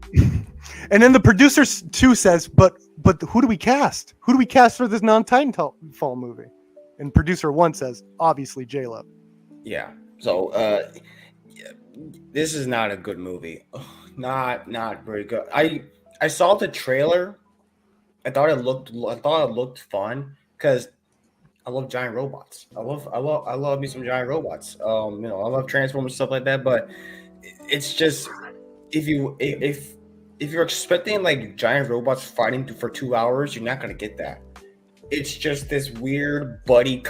And then the producer 2 says, but who do we cast? Who do we cast for this non-Titanfall movie? And producer 1 says, obviously J-Lo. Yeah. So yeah, this is not a good movie. Not very good. I saw the trailer. I thought it looked fun because I love giant robots. I love me some giant robots. I love Transformers, stuff like that. But it's just if you're expecting like giant robots fighting for 2 hours, you're not gonna get that. It's just this weird buddy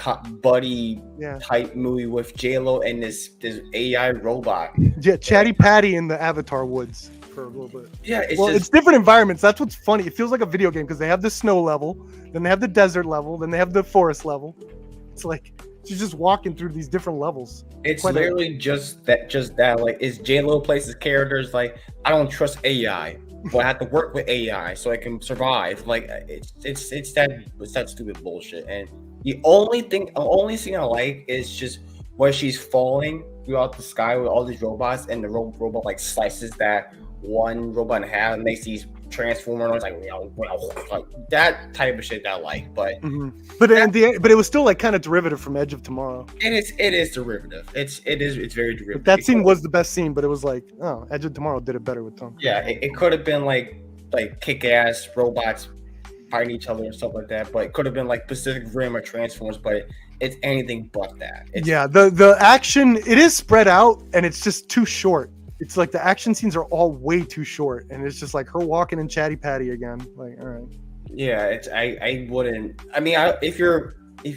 Yeah. type movie with J-Lo and this AI robot. Yeah, Chatty Patty in the Avatar woods for a little bit. Yeah, It's different environments. That's what's funny. It feels like a video game because they have the snow level, then they have the desert level, then they have the forest level. It's like she's just walking through these different levels. It's quite a- literally just that. Like, is J-Lo places characters like I don't trust AI, but I have to work with AI so I can survive. Like it's that stupid bullshit. And the only thing I like is just where she's falling throughout the sky with all these robots, and the robot like slices that one robot in half and makes these transformers like that type of shit that I like. But But it was still like kind of derivative from Edge of Tomorrow. it is derivative. It's very derivative. But that scene was the best scene, but it was like, oh, Edge of Tomorrow did it better with Tom. Yeah, it could have been like kick-ass robots fighting each other and stuff like that, but it could have been like Pacific Rim or Transformers, but it's anything but that. Yeah, the action, it is spread out and it's just too short. It's like the action scenes are all way too short, and it's just like her walking in Chatty Patty again. Like, all right. Yeah, it's I wouldn't. I mean, if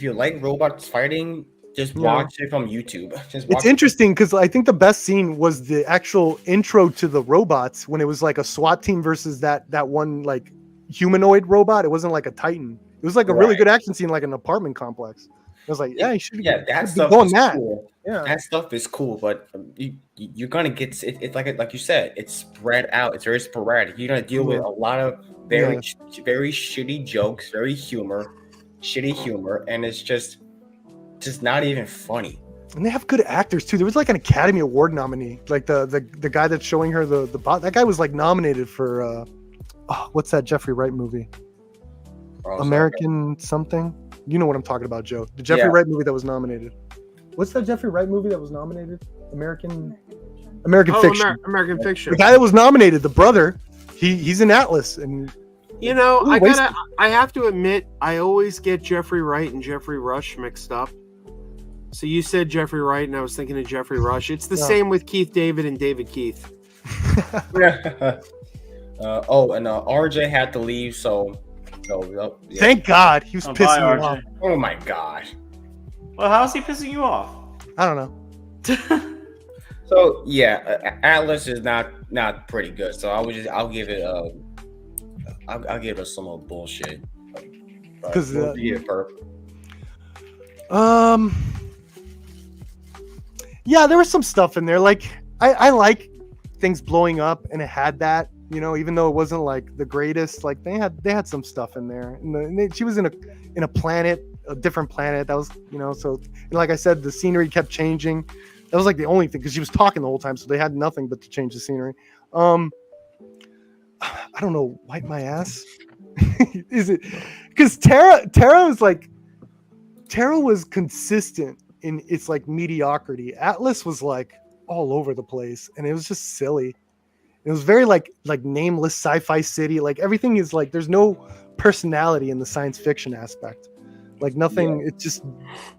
you like robots fighting, just Yeah. watch it from YouTube. Just watch It's interesting because I think the best scene was the actual intro to the robots when it was like a SWAT team versus that one like humanoid robot. It wasn't like a Titan. It was like a really Right. good action scene, like an apartment complex. I was like, yeah, you should. Yeah, that be stuff going is that. cool. Yeah. That stuff is cool, but you're gonna get it. It's like you said, it's spread out. It's very sporadic. You're gonna deal with a lot of very shitty jokes, shitty humor, and it's just not even funny. And they have good actors too. There was like an Academy Award nominee, like the guy that's showing her the bot. That guy was like nominated for what's that Jeffrey Wright movie? American something. You know what I'm talking about, Joe. The Jeffrey Wright movie that was nominated. What's that Jeffrey Wright movie that was nominated? American Fiction. American Fiction. The guy that was nominated, the brother, he's in Atlas, and You know, Ooh, I have to admit, I always get Jeffrey Wright and Jeffrey Rush mixed up. So you said Jeffrey Wright, and I was thinking of Jeffrey Rush. It's the Yeah. same with Keith David and David Keith. And RJ had to leave, so yeah. thank God he was Oh, pissing bye, me off. RJ. Oh my god. Well, how's he pissing you off? I don't know. So yeah, Atlas is not pretty good. So I'll give it I'll give it some more bullshit. 'Cause, We'll be it, Perp. Yeah, there was some stuff in there. Like I like things blowing up, and it had that. You know, even though it wasn't like the greatest, like they had some stuff in there. And she was in a planet, a different planet. That was, you know, so and like I said, the scenery kept changing. That was like the only thing because she was talking the whole time, so they had nothing but to change the scenery. I don't know, wipe my ass. Is it because Tara was consistent in its like mediocrity. Atlas was like all over the place, and it was just silly. It was very like nameless sci-fi city. Like everything is like there's no personality in the science fiction aspect. Like nothing. It's just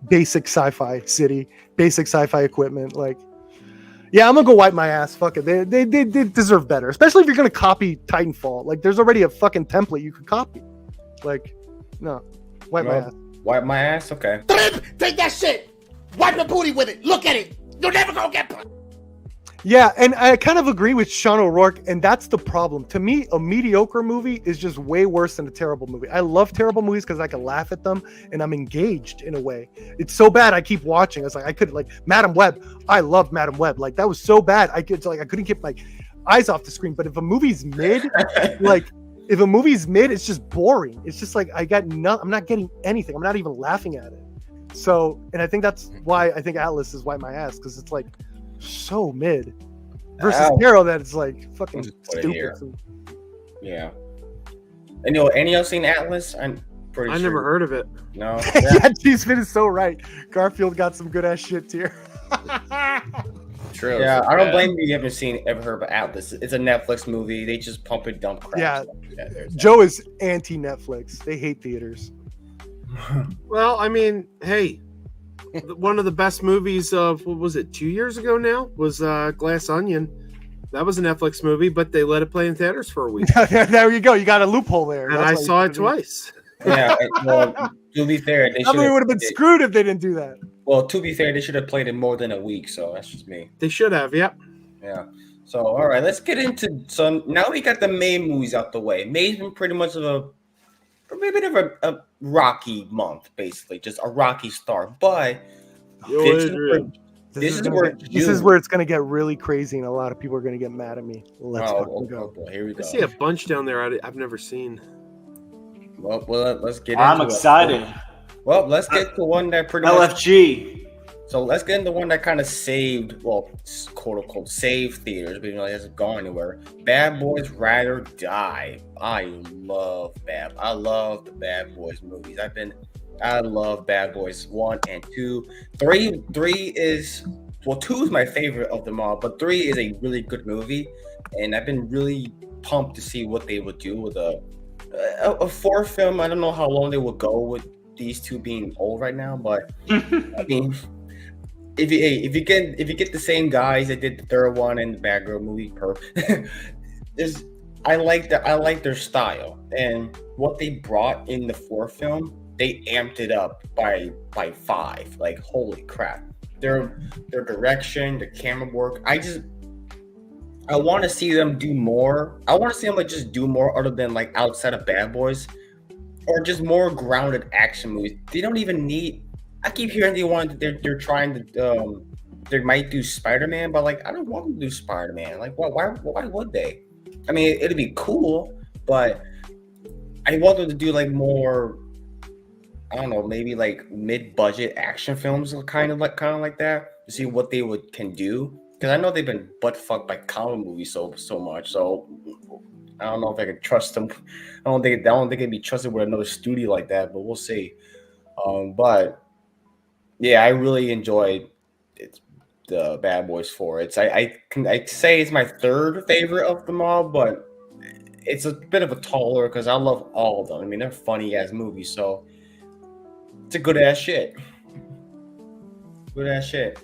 basic sci-fi city, basic sci-fi equipment. Like, yeah, I'm gonna go wipe my ass. Fuck it. They deserve better, especially if you're gonna copy Titanfall. Like, there's already a fucking template you could copy. Like, no, wipe my ass. Wipe my ass. Okay. Take that shit. Wipe the booty with it. Look at it. You're never gonna get. Yeah, and I kind of agree with Sean O'Rourke, and that's the problem. To me, a mediocre movie is just way worse than a terrible movie. I love terrible movies because I can laugh at them, and I'm engaged in a way. It's so bad I keep watching. It's like I could like Madam Web. I loved Madam Web. Like that was so bad I couldn't get my eyes off the screen. But if a movie's mid, it's just boring. It's just like I'm not getting anything. I'm not even laughing at it. So, and I think that's why I think Atlas is wipe my ass because it's like so mid versus Carol that it's like fucking stupid. Yeah. And any else seen Atlas? I'm pretty sure. I never heard of it. No. Yeah, G-Spin is so right. Garfield got some good ass shit here. True. Yeah, I don't blame you. You haven't ever heard of Atlas. It's a Netflix movie. They just pump and dump crap. Yeah. Joe is anti-Netflix. They hate theaters. Well, I mean, hey, one of the best movies of what was it 2 years ago now was Glass Onion. That was a Netflix movie, but they let it play in theaters for a week. There you go. You got a loophole there. And I saw it twice. Yeah. Well, to be fair, they would have been screwed if they didn't do that. Well, to be fair, they should have played it more than a week. So that's just me. They should have. Yep. Yeah. So all right, let's get into some. Now we got the May movies out the way. May's been pretty much of a bit of a rocky month, basically, just a rocky start. But this is where it's going to get really crazy, and a lot of people are going to get mad at me. Let's go. Boy, here we go. I see a bunch down there I've never seen. Well, let's get. I'm excited. Well, let's get to one that pretty much. LFG. So let's get into one that kind of saved, well, quote unquote, saved theaters, but it hasn't gone anywhere. Bad Boys Ride or Die. I love the Bad Boys movies. I love Bad Boys 1 and 2. 3 is, well, 2 is my favorite of them all, but 3 is a really good movie, and I've been really pumped to see what they would do with a 4th film. I don't know how long they will go with these two being old right now, but I mean, if you get the same guys that did the 3rd one and the Bad Girl movie, I like their style, and what they brought in the 4th film, they amped it up by 5. Like, holy crap, their direction, the camera work. I want to see them do more. I want to see them just do more other than like outside of Bad Boys, or just more grounded action movies. They don't even need. I keep hearing they're trying to they might do Spider-Man, but like I don't want them to do Spider-Man. Like why would they? I mean, it'd be cool, but I want them to do like more. I don't know, maybe like mid-budget action films, kind of like that, to see what they can do. Because I know they've been butt fucked by comic movies so much. So I don't know if I can trust them. I don't think they'd be trusted with another studio like that. But we'll see. But yeah, I really enjoyed the Bad Boys 4. I say it's my 3rd favorite of them all, but it's a bit of a taller because I love all of them. I mean, they're funny ass movies, so it's a good ass shit. Good ass shit.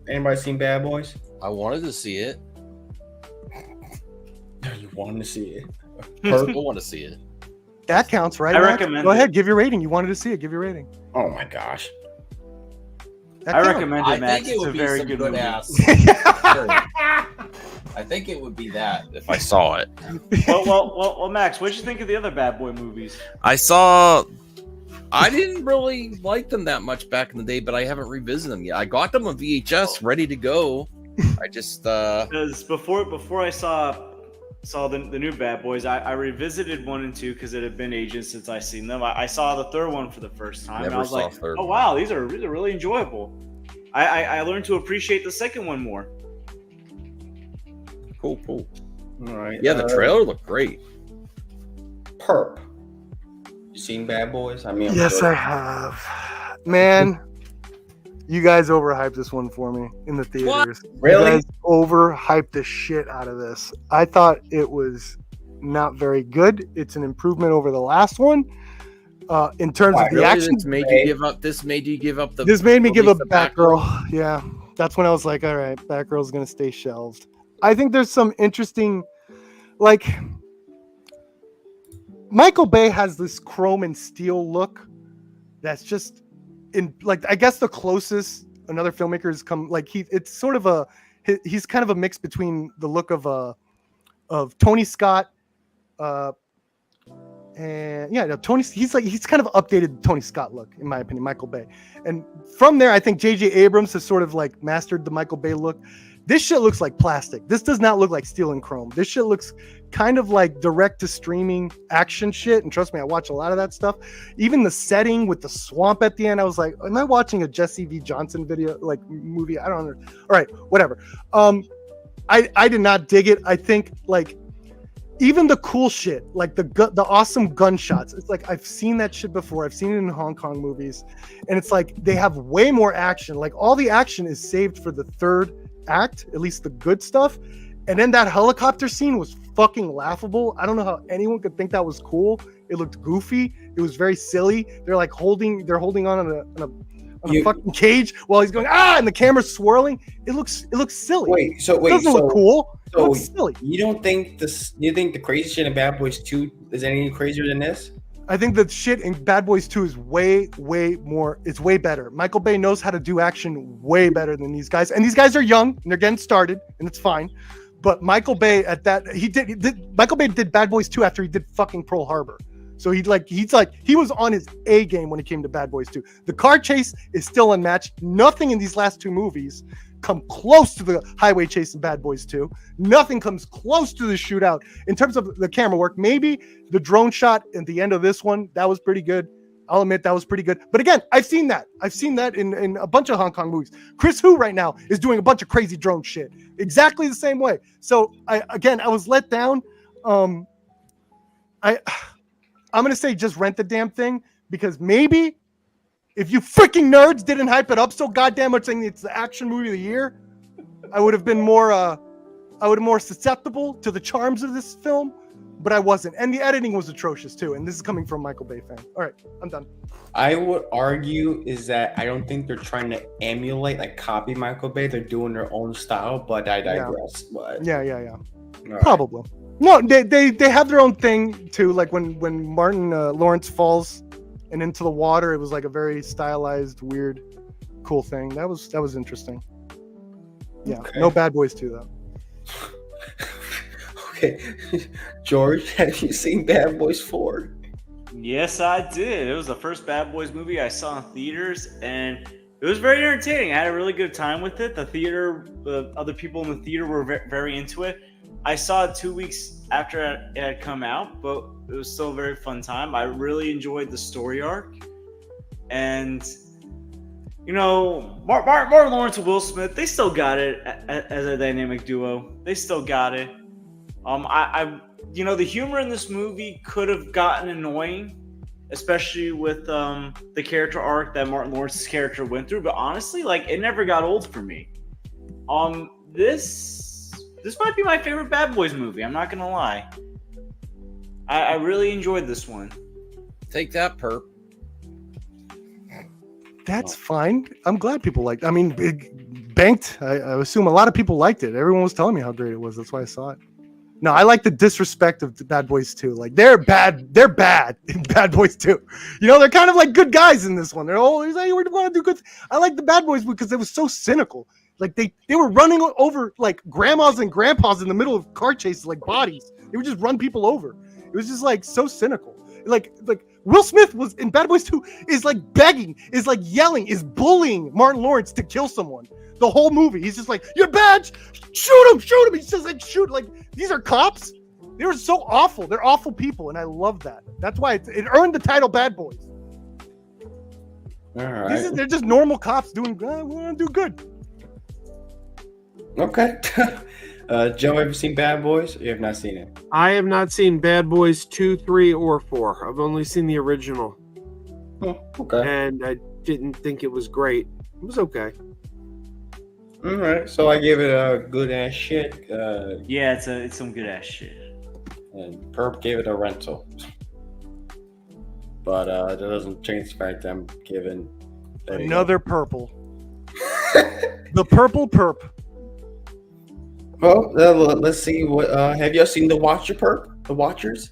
Anybody seen Bad Boys? I wanted to see it. You wanted to see it. I want to see it. That counts, right? I Max? recommend Go it. ahead, give your rating. You wanted to see it. Give your rating. Oh my gosh. That I counts. recommend it, I Max. think it It's a would be very some good good movie. ass. I think it would be that if I saw it. Well, Max, what'd you think of the other Bad Boy movies? I didn't really like them that much back in the day, but I haven't revisited them yet. I got them on VHS ready to go. I just Because before I saw saw the new Bad Boys. I revisited 1 and 2 because it had been ages since I seen them. I saw the third one for the first time, and I Never was saw like, third "Oh one. wow, these are really enjoyable." I learned to appreciate the second one more. Cool. All right. Yeah, the trailer looked great. Perp. You seen Bad Boys? I mean, I'm Yes, sure- I have. Man, you guys overhyped this one for me in the theaters. Really? You guys overhyped the shit out of this. I thought it was not very good. It's an improvement over the last one. In terms Why, of the Really, action, this made you give up. This made you give up the. this made me give release up of Batgirl. Yeah, that's when I was like, all right, Batgirl's gonna stay shelved. I think there's some interesting, like, Michael Bay has this chrome and steel look that's just in, like, I guess the closest another filmmaker has come, like, it's sort of he's kind of a mix between the look of Tony Scott, and yeah, no, he's kind of updated Tony Scott look, in my opinion, Michael Bay. And from there, I think J.J. Abrams has sort of like mastered the Michael Bay look. This shit looks like plastic. This does not look like steel and chrome. This shit looks kind of like direct to streaming action shit. And trust me, I watch a lot of that stuff. Even the setting with the swamp at the end, I was like, am I watching a Jesse V. Johnson video, like movie? I don't know. All right, whatever. I did not dig it. I think like even the cool shit, like the awesome gunshots. It's like I've seen that shit before. I've seen it in Hong Kong movies, and it's like they have way more action. Like all the action is saved for the third act, at least the good stuff. And then that helicopter scene was fucking laughable. I don't know how anyone could think that was cool. It looked goofy. It was very silly. They're holding on a fucking cage while he's going and the camera's swirling. It looks silly. Wait, it doesn't look cool. It So looks silly. you don't think this? You think the crazy shit in Bad Boys 2 is any crazier than this? I think the shit in Bad Boys 2 is way more. It's way better. Michael Bay knows how to do action way better than these guys. And these guys are young and they're getting started, and it's fine. But Michael Bay Michael Bay did Bad Boys 2 after he did fucking Pearl Harbor. So he was on his A game when it came to Bad Boys 2. The car chase is still unmatched. Nothing in these last two movies come close to the highway chase in Bad Boys 2. Nothing comes close to the shootout in terms of the camera work. Maybe the drone shot at the end of this one, that was pretty good. I'll admit that was pretty good. But again, I've seen that in a bunch of Hong Kong movies. Chris Hu right now is doing a bunch of crazy drone shit exactly the same way. So I was let down. I'm going to say just rent the damn thing, because maybe if you freaking nerds didn't hype it up so goddamn much saying it's the action movie of the year, I would have been more susceptible to the charms of this film, but I wasn't. And the editing was atrocious too. And this is coming from a Michael Bay fan. All right, I'm done. I would argue is that I don't think they're trying to emulate, like copy Michael Bay. They're doing their own style, but I digress. But Yeah. all right. Probably. No, they have their own thing too. Like when Martin Lawrence falls and into the water, it was like a very stylized, weird, cool thing. That was interesting. Yeah. Okay. No Bad Boys 2 though. Okay, George, have you seen Bad Boys 4? Yes, I did. It was the first Bad Boys movie I saw in theaters, and it was very entertaining. I had a really good time with it. The other people in the theater were very into it. I saw it 2 weeks after it had come out, but it was still a very fun time. I really enjoyed the story arc, and Martin Lawrence and Will Smith, they still got it as a dynamic duo. They still got it. The humor in this movie could have gotten annoying, especially with the character arc that Martin Lawrence's character went through. But honestly, it never got old for me. This might be my favorite Bad Boys movie. I'm not gonna lie. I really enjoyed this one. Take that, perp. That's fine. I'm glad people liked it. I mean, it banked. I assume a lot of people liked it. Everyone was telling me how great it was. That's why I saw it. No, I like the disrespect of Bad Boys 2. Like they're bad in Bad Boys 2. They're kind of like good guys in this one. They're always like, we want to do good. I like the Bad Boys because it was so cynical. Like they were running over like grandmas and grandpas in the middle of car chases like bodies. They would just run people over. It was just like so cynical. Like Will Smith was in Bad Boys 2 is like begging, is like yelling, is bullying Martin Lawrence to kill someone. The whole movie, he's just like, "You're bad, shoot him!" He's just like, "Shoot!" Like these are cops. They were so awful. They're awful people, and I love that. That's why it earned the title Bad Boys. All right. They're just normal cops doing. We want to do good. Okay. Joe, have you seen Bad Boys? You have not seen it. I have not seen Bad Boys 2, 3, or 4. I've only seen the original, Oh, okay. and I didn't think it was great. It was okay. All right. So I gave it a good ass shit. Yeah, it's some good ass shit. And Perp gave it a rental. But that doesn't change the fact that I'm giving Another purple. The purple perp. Well, let's see. What have you seen the Watcher Perp? The Watchers?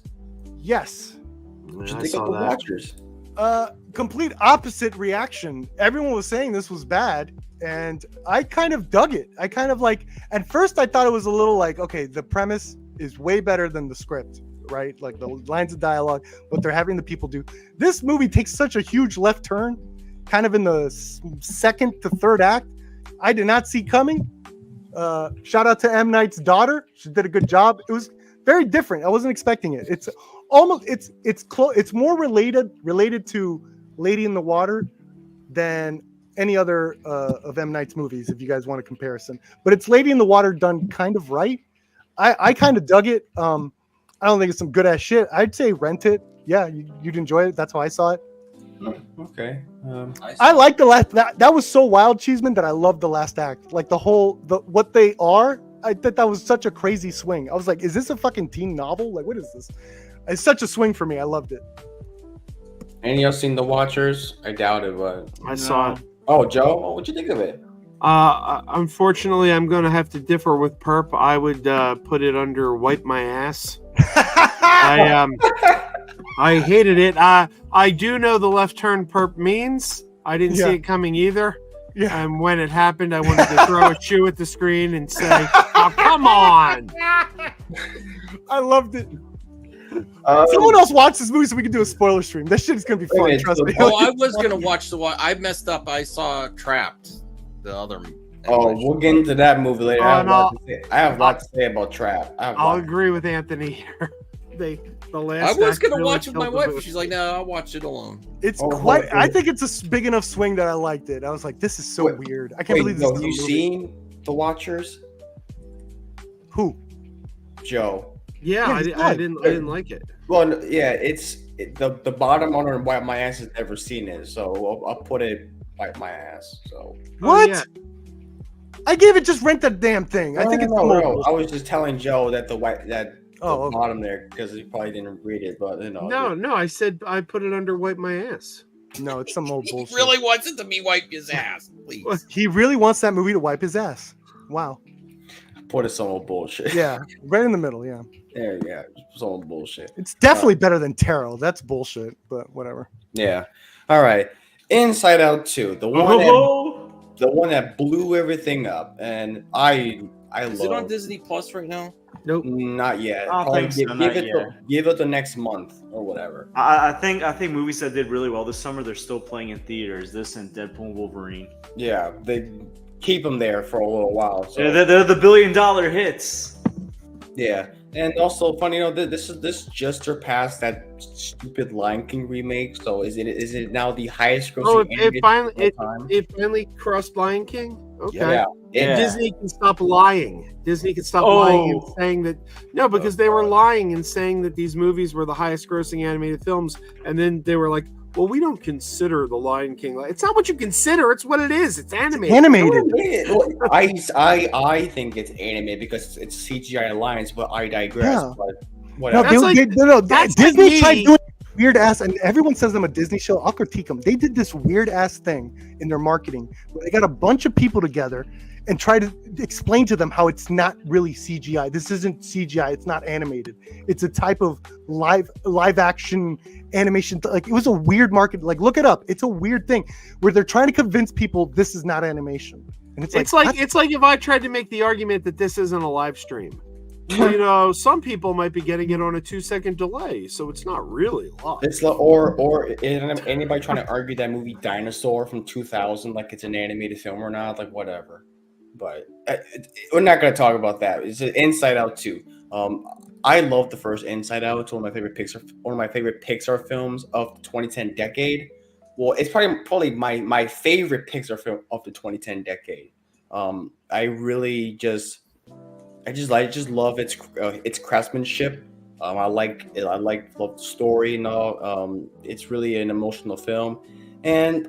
Yes. What you I think saw of the that. Watchers? Complete opposite reaction. Everyone was saying this was bad, and I kind of dug it. I kind of like. At first, I thought it was a little like, okay, the premise is way better than the script, right? Like the lines of dialogue, what they're having the people do. This movie takes such a huge left turn, kind of in the second to third act. I did not see coming. Shout out to M. Night's daughter. She did a good job. It was very different. I wasn't expecting it. It's almost it's more related to Lady in the Water than any other of M. Night's movies, if you guys want a comparison. But it's Lady in the Water done kind of right. I kind of dug it. I don't think it's some good ass shit. I'd say rent it. Yeah, you'd enjoy it. That's how I saw it. Okay. I like the last. That was so wild, Cheeseman, that I loved the last act. Like what they are. I thought that was such a crazy swing. I was like, is this a fucking teen novel? Like, what is this? It's such a swing for me. I loved it. Any of y'all seen the Watchers? I doubt it, but I saw it. oh, Joe, what'd you think of it? Unfortunately, I'm going to have to differ with Perp. I would put it under Wipe My Ass. I hated it. I do know the left turn Perp means. I didn't see it coming either. Yeah. And when it happened, I wanted to throw a shoe at the screen and say, "Oh, come on!" I loved it. Someone else watch this movie so we can do a spoiler stream. That shit is gonna be fun. Wait, Trust me. Oh, I was gonna watch the one. I messed up. I saw Trapped. The other. Oh, we'll get into that movie later. Oh, I have a lot to say about Trap. I'll agree with Anthony here. The last. I was act gonna really watch with my killed the wife. movie. She's like, "No, I'll watch it alone." It's Oh, quite. wait. I think it's a big enough swing that I liked it. I was like, this is so Wait, weird. I can't believe this. No, is a you movie. seen the Watchers? Who? Joe. Yeah, Yeah, I he's didn't like it. Well, yeah, the bottom under Wipe My Ass has never seen it, so I'll put it Wipe My Ass. So What? yeah. I gave it just rent the damn thing. I think it's no. I was just telling Joe that the okay. bottom there because he probably didn't read it, but you know. No, I said I put it under Wipe My Ass. No, it's some old He bullshit. really wants it to be wipe his ass, please. He really wants that movie to wipe his ass. Wow. Put it some old bullshit. Yeah, right in the middle. Yeah, Yeah, some old bullshit. it's definitely better than Tarot. That's bullshit, but whatever. Yeah. All right. Inside Out 2, the one that blew everything up, and I Is it on love. Disney Plus right now? Nope. Not yet. I don't Probably think so, give not it yet. give it the next month or whatever. I think movies that did really well this summer, they're still playing in theaters. This and Deadpool and Wolverine. Yeah, they keep them there for a little while. So Yeah, they're the $1 billion hits. yeah, and also funny, this just surpassed that stupid Lion King remake. So is it now the highest grossing? Oh, it animated finally film of all time? it finally crossed Lion King. Okay. Yeah. Yeah. Disney can stop lying. Disney can stop Oh. lying and saying that no, because they were lying and saying that these movies were the highest grossing animated films, and then they were like, "Well, we don't consider the Lion King." It's not what you consider; it's what it is. It's animated. Animated. Well, I think it's animated because it's CGI lines, but I digress. Yeah. But No, whatever. That's like- that's like Disney me. tried doing weird ass, and everyone says I'm a Disney show. I'll critique them. They did this weird ass thing in their marketing where they got a bunch of people together and try to explain to them how it's not really CGI. This isn't CGI. It's not animated. It's a type of live action animation. Like, it was a weird market. Like, look it up. It's a weird thing where they're trying to convince people this is not animation. And it's like It's like if I tried to make the argument that this isn't a live stream. Well, some people might be getting it on a 2-second delay, so it's not really live. It's like, or anybody trying to argue that movie Dinosaur from 2000 like it's an animated film or not, like whatever. But we're not going to talk about that. It's Inside Out 2. I love the first Inside Out. It's one of my favorite Pixar films of the 2010 decade. Well, it's probably my favorite Pixar film of the 2010 decade. I really just love its craftsmanship. I love the story and all. It's really an emotional film, and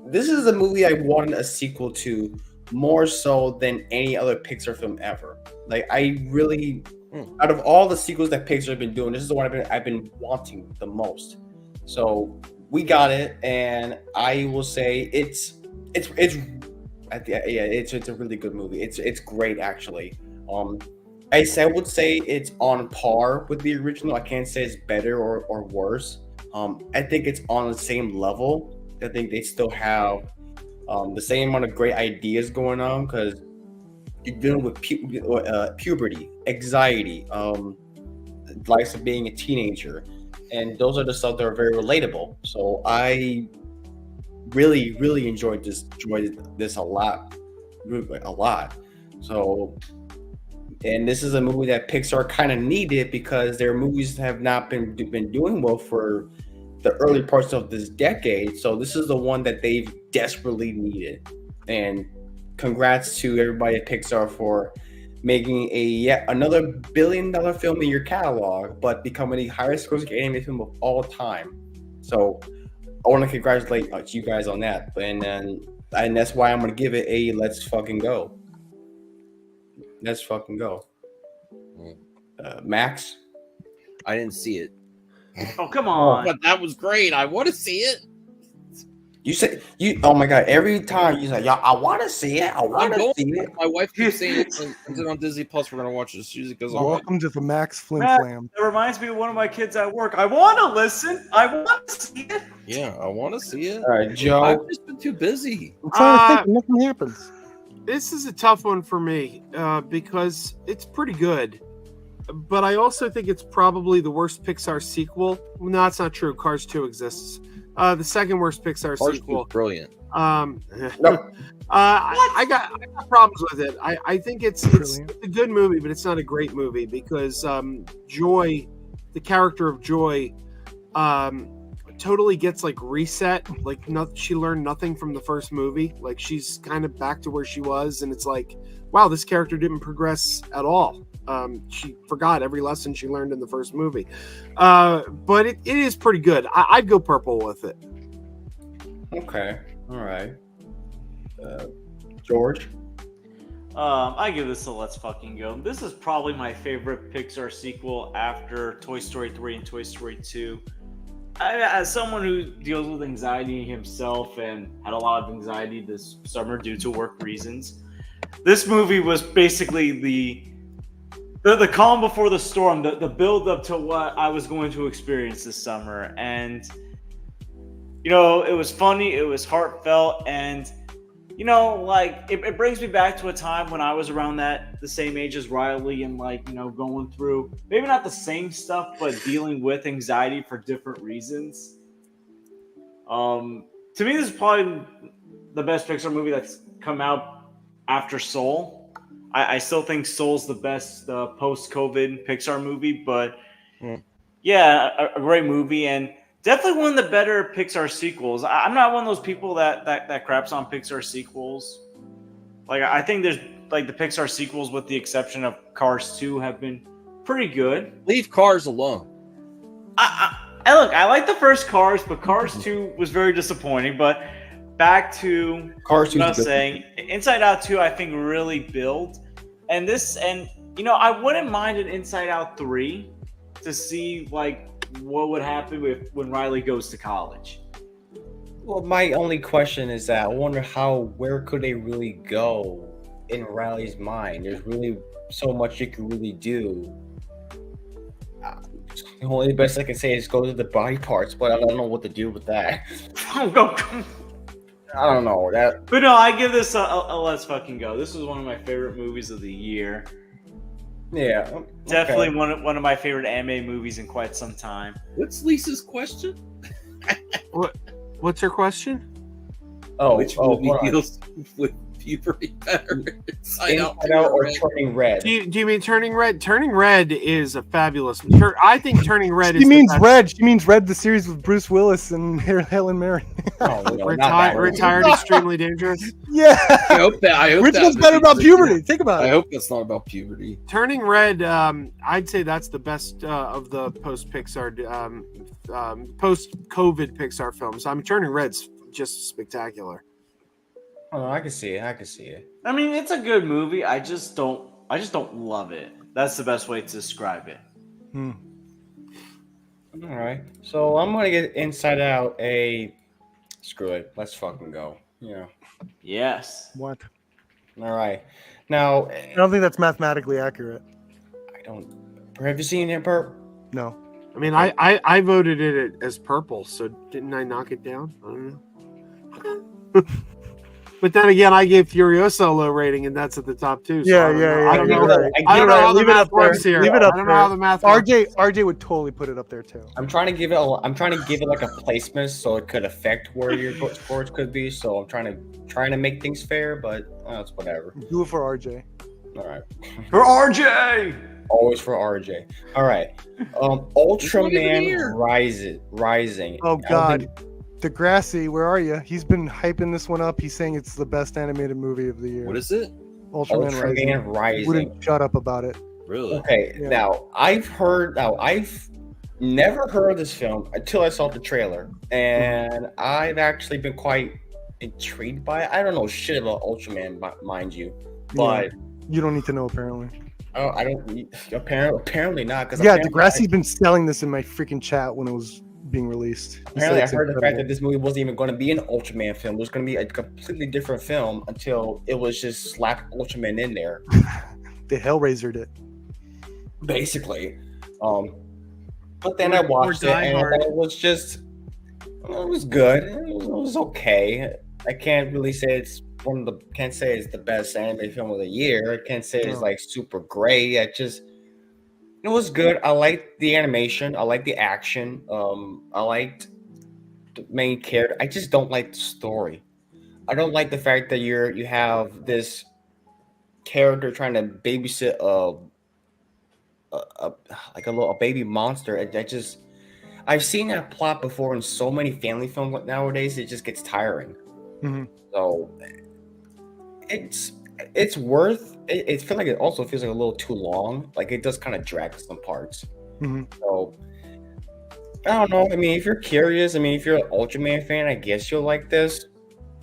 this is a movie I wanted a sequel to more so than any other Pixar film ever. Like I really, out of all the sequels that Pixar have been doing, this is the one I've been wanting the most. So we got it, and I will say it's a really good movie. It's great actually. I would say it's on par with the original. I can't say it's better or worse. I think it's on the same level. I think they still have the same amount of great ideas going on because you're dealing with puberty, anxiety, life of being a teenager, and those are the stuff that are very relatable. So I really, really enjoyed this a lot. So, and this is a movie that Pixar kind of needed because their movies have not been doing well for the early parts of this decade. So this is the one that they've desperately needed. And congrats to everybody at Pixar for making yet another $1 billion film in your catalog, but becoming the highest grossing animated film of all time. So I want to congratulate you guys on that. And that's why I'm going to give it a let's fucking go. Let's fucking go. Max? I didn't see it. Oh, come on. But that was great. I want to see it. You say oh my god, every time you say, "Yeah, I want to see it. I want to see it." My wife keeps saying it's on Disney Plus. We're gonna watch it as soon as it goes on. Welcome to the Max Flim Matt, Flam. That reminds me of one of my kids at work. I want to listen. I want to see it. Yeah, I want to see it. All right, Joe. I've just been too busy. I'm trying to think, nothing happens. This is a tough one for me because it's pretty good. But I also think it's probably the worst Pixar sequel. No, that's not true. Cars 2 exists. The second worst Pixar Cars sequel. Brilliant. No. I got problems with it. I think it's Brilliant. a good movie, but it's not a great movie because Joy, the character of Joy, totally gets like reset. Like she learned nothing from the first movie. Like she's kind of back to where she was, and it's like, wow, this character didn't progress at all. She forgot every lesson she learned in the first movie. But it is pretty good. I'd go purple with it. Okay. All right. George? I give this a let's fucking go. This is probably my favorite Pixar sequel after Toy Story 3 and Toy Story 2. As someone who deals with anxiety himself and had a lot of anxiety this summer due to work reasons, this movie was basically the calm before the storm, the build up to what I was going to experience this summer. And, you know, it was funny, it was heartfelt, and, you know, like, it brings me back to a time when I was around the same age as Riley and, like, you know, going through, maybe not the same stuff, but dealing with anxiety for different reasons. To me, this is probably the best Pixar movie that's come out after Soul. I still think Soul's the best post-COVID Pixar movie, but yeah, a great movie and definitely one of the better Pixar sequels. I'm not one of those people that craps on Pixar sequels. Like I think there's like the Pixar sequels, with the exception of Cars 2, have been pretty good. Leave Cars alone. Look, I like the first Cars, but Cars 2 was very disappointing. But back to Cars 2 what I was saying, Inside Out 2, I think really built. And you know, I wouldn't mind an Inside Out 3 to see like what would happen when Riley goes to college. Well, my only question is that I wonder where could they really go in Riley's mind? There's really so much you can really do. The only best I can say is go to the body parts, but I don't know what to do with that. I don't know that. But no, I give this a let's fucking go. This was one of my favorite movies of the year. Yeah, okay. Definitely one of my favorite anime movies in quite some time. What's Lisa's question? What's her question? Which movie hold on. deals with puberty better? Inside Inside Out or Red. Turning Red? Do you mean Turning Red? Turning Red is a fabulous. I think Turning Red is. She means the best. Red. She means Red, the series with Bruce Willis and Helen Mirren. Oh, no, not that one. Retired, extremely dangerous. Yeah. I hope that. Which one's better about puberty? Think about I it. hope that's not about puberty. Turning Red, I'd say that's the best of the post Pixar, post COVID Pixar films. I mean, Turning Red's just spectacular. Oh, I can see it. I can see it. I mean, it's a good movie. I just don't love it. That's the best way to describe it. All right. So I'm gonna get Inside Out a. Screw it. Let's fucking go. Yeah. Yes. What? All right. Now I don't think that's mathematically accurate. I don't. Have you seen it, Perp? No. I mean, I voted it as purple, so didn't I knock it down? I don't know. But then again, I gave Furiosa a low rating, and that's at the top too. So Yeah, I don't yeah, know. yeah. I don't know. You're right. I don't know how the Leave it math up there. works here. Leave it up I don't know there. how the math works. RJ would totally put it up there too. I'm trying to give it. I'm trying to give it like a placement so it could affect where your scores could be. So I'm trying to make things fair, but it's whatever. Do it for RJ. All right. For RJ. Always for RJ. All right. Ultraman Rising. Oh I don't God. think- Degrassi, where are you? He's been hyping this one up. He's saying it's the best animated movie of the year. What is it? Ultraman Rising. Ultraman Rising. Wouldn't shut up about it. Really? Okay. Yeah. Now I've never heard of this film until I saw the trailer, and I've actually been quite intrigued by it. I don't know shit about Ultraman, mind you, but You don't need to know apparently. I don't. Apparently not. Because Yeah, Degrassi's been selling this in my freaking chat when it was being released. He said Apparently, I it's heard the fact incredible. that this movie wasn't even going to be an Ultraman film. It was going to be a completely different film until it was just slapped Ultraman in there, They Hellraisered it. basically. But then I watched it and it was just, it was good. It was okay. I can't really say it's can't say it's the best animated film of the year. I can't say it's like super great. It was good. I liked the animation. I liked the action. I liked the main character. I just don't like the story. I don't like the fact that you have this character trying to babysit a baby monster. I've seen that plot before in so many family films nowadays. It just gets tiring. Mhm. So it's worth. It feels like it also feels like a little too long. Like it does kind of drag some parts. Mhm. So I don't know. I mean, if you're curious, if you're an Ultraman fan, I guess you'll like this.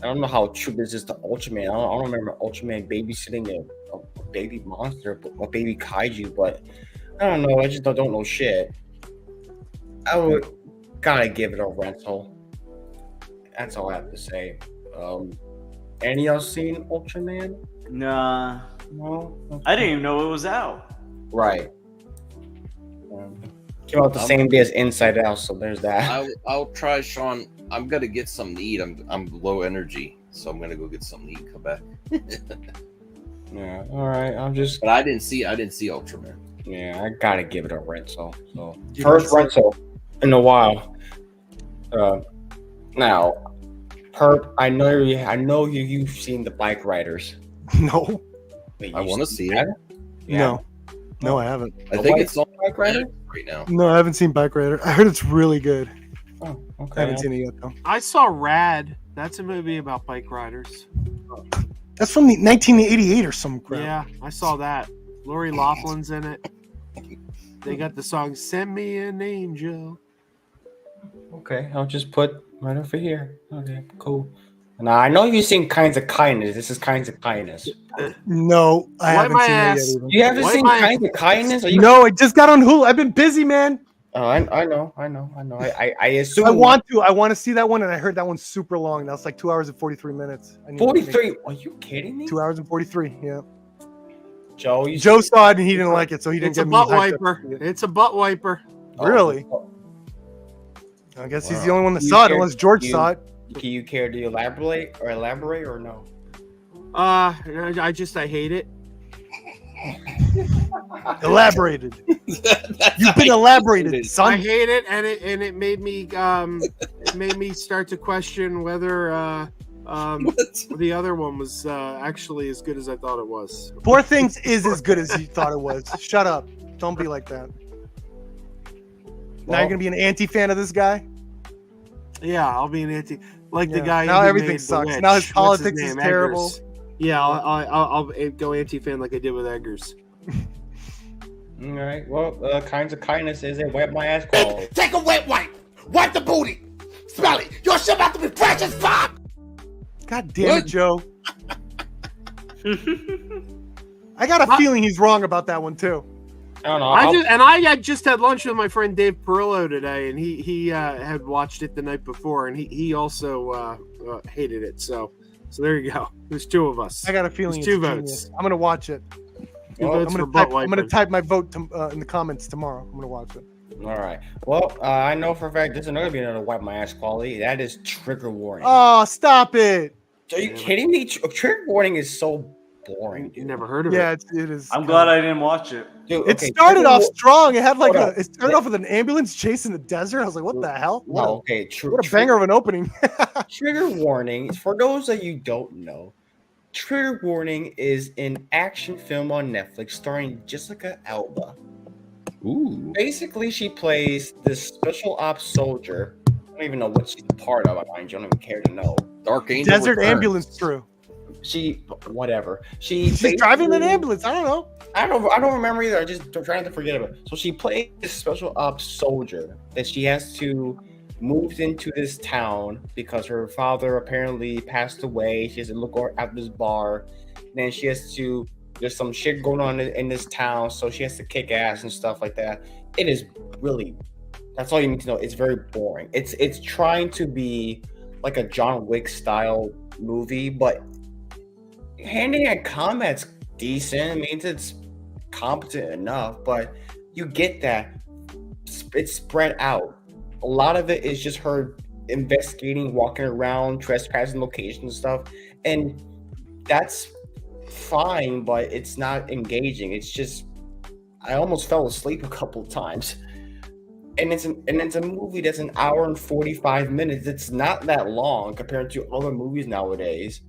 I don't know how true this is to Ultraman. I don't remember Ultraman babysitting a baby monster, a baby kaiju, but I don't know. I just don't know shit. I would gotta give it a rental. That's all I have to say. Any else seen Ultraman? Nah. No. I didn't even know it was out. Right. Came out the same day as Inside Out, so there's that. I'll try, Sean. I'm gonna get something to eat. I'm low energy, so I'm gonna go get something to eat. Come back. Yeah. All right. But I didn't see Ultraman. Yeah, I gotta give it a rental. So You first can say- rental in a while. Now, Perp, I know you've seen the Bike Riders. No. Wait, I you've want to seen see that? it. Yeah. No, I haven't. I The think White it's on Bike Rider. right now. No, I haven't seen Bike Rider. I heard it's really good. Oh, I okay. haven't seen it yet though. I saw Rad. That's a movie about bike riders. That's from the 1988 or some crap. Yeah, I saw that. Lori Laughlin's in it. They got the song "Send Me an Angel." Okay, I'll just put right over here. Okay, cool. Now I know you've seen Kinds of Kindness. This is Kinds of Kindness. No, I Wipe haven't my seen ass. it yet. Either. You haven't Why seen am I- Kinds of Kindness? Are you? No, I just got on Hulu. I've been busy, man. Oh, I know. I assume. I want to see that one, and I heard that one's super long. That's like 2 hours and 43 minutes. I need to make 43. Are you kidding me? 2 hours and 43. Yeah. Joe, Joe saw it and he didn't like it, so he didn't It's a get me butt hyped up wiper. to see it. It's a butt wiper. Really? Oh, I guess he's Wow. the only one that You saw it, care- unless George you- saw it. Do you care to elaborate or no? I hate it. Elaborated. That's You've how been I elaborated, it. I son. hate it, and it made me it made me start to question whether What? The other one was actually as good as I thought it was. Poor Things is as good as you thought it was. Shut up. Don't be like that. Now you're gonna be an anti-fan of this guy. Yeah, I'll be an anti. Like the Yeah. guy. Now who everything made The sucks. Witch. Now his What's politics is name? terrible. Eggers. Yeah, I'll go anti-fan like I did with Eggers. All right. Well, kinds of kindness is a wipe my ass call. Take a wet wipe. Wipe the booty. Smell it. Your shit about to be fresh as fuck. God damn What? it, Joe. I got a feeling he's wrong about that one too. I don't know. I just had lunch with my friend Dave Perillo today, and he had watched it the night before, and he also hated it. So there you go. There's two of us. I got a feeling It's it's two genius. votes. I'm gonna watch it. Two Well, votes for I'm butt gonna wiping. type my vote in the comments tomorrow. I'm gonna watch it. All right. Well, I know for a fact there's another be another wipe my ass quality. That is trigger warning. Oh, stop it! Are you kidding me? Trigger warning is so boring, You dude. never heard of Yeah, it? it is. I'm glad I didn't watch it. Dude, It okay, started trigger off wa- strong. It had like Hold on. it started off with an ambulance chase in the desert. I was like, what the hell? No, okay. What a banger of an opening. Trigger warning. For those that you don't know, trigger warning is an action film on Netflix starring Jessica Alba. Ooh. Basically, she plays this special ops soldier. I don't even know what she's part of. I don't even care to know. Dark Angel. Desert Returns. ambulance crew. She, whatever. She's She's driving an basically- ambulance. I don't know. I don't remember either. I'm trying to forget about it. So she plays this special ops soldier that she has to move into this town because her father apparently passed away. She has to look at this bar. Then she has to. There's some shit going on in this town, so she has to kick ass and stuff like that. It is really. That's all you need to know. It's very boring. It's trying to be like a John Wick style movie, but hand-to-hand combat's decent. It means it's competent enough, but you get that it's spread out. A lot of it is just her investigating, walking around, trespassing locations and stuff, and that's fine, but it's not engaging. It's just I almost fell asleep a couple times. And it's a movie that's an hour and 45 minutes. It's not that long compared to other movies nowadays.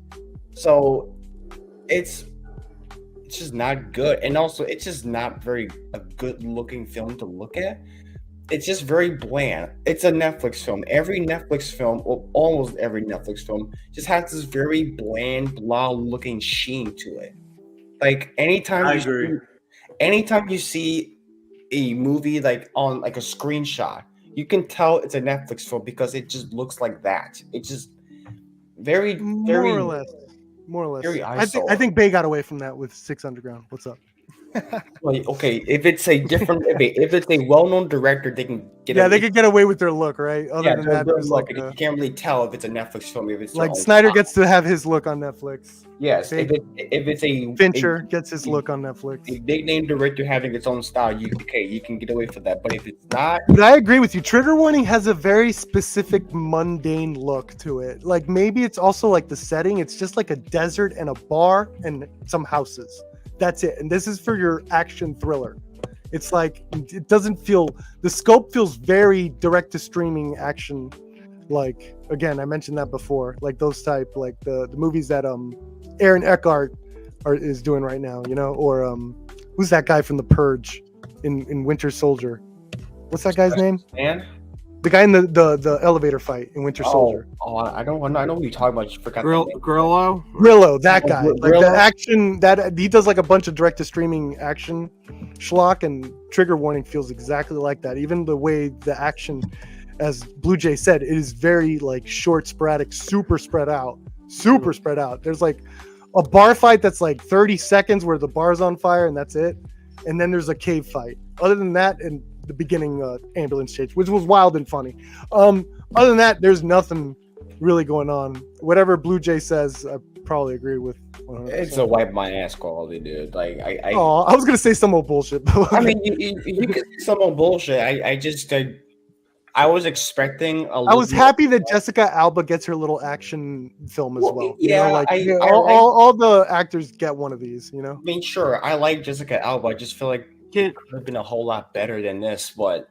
So it's just not good. And also it's just not very a good looking film to look at. It's just very bland. It's a Netflix film. Every Netflix film, or almost every Netflix film, just has this very bland, blah looking sheen to it. Like anytime you see a movie like on like a screenshot, you can tell it's a Netflix film because it just looks like that. It's just very More or less. very I think Bay got away from that with Six Underground. What's up? Well, okay, if it's a different, if it's a well-known director, they can get. Yeah, they could get away with their look, right? Other than that, there's look, like you can't really tell if it's a Netflix film. If it's their like own Snyder style. gets to have his look on Netflix. Yes, Big- if it's a Fincher gets his look on a Netflix. big name director having its own style, you can get away from that. But if it's not, But I agree with you. Trigger Warning has a very specific mundane look to it. Like maybe it's also like the setting. It's just like a desert and a bar and some houses. That's it. And this is for your action thriller. It's like it doesn't feel the scope feels very direct to streaming action. Like again, I mentioned that before. Like those type, like the movies that Aaron Eckhart is doing right now, you know, or who's that guy from The Purge in Winter Soldier? What's that guy's name? man. The guy in the elevator fight in Winter Soldier. I know what you're talking about. I forgot. the name. Grillo. Grillo, that guy. Like Grillo? the action that he does like a bunch of direct to streaming action schlock, and Trigger Warning feels exactly like that. Even the way the action, as Blue Jay said, it is very like short, sporadic, super spread out. There's like a bar fight that's like 30 seconds where the bar's on fire and that's it. And then there's a cave fight. Other than that, and the beginning ambulance chase, which was wild and funny. Other than that, there's nothing really going on. Whatever Blue Jay says, I probably agree with 100%. It's a wipe my ass quality, dude. Like I was gonna say some old bullshit, but I mean, you can say some old bullshit. I was expecting a. I was happy that Jessica Alba gets her little action film as well. Yeah, all the actors get one of these. You know. I mean, sure, I like Jessica Alba. I just feel like it could have been a whole lot better than this, but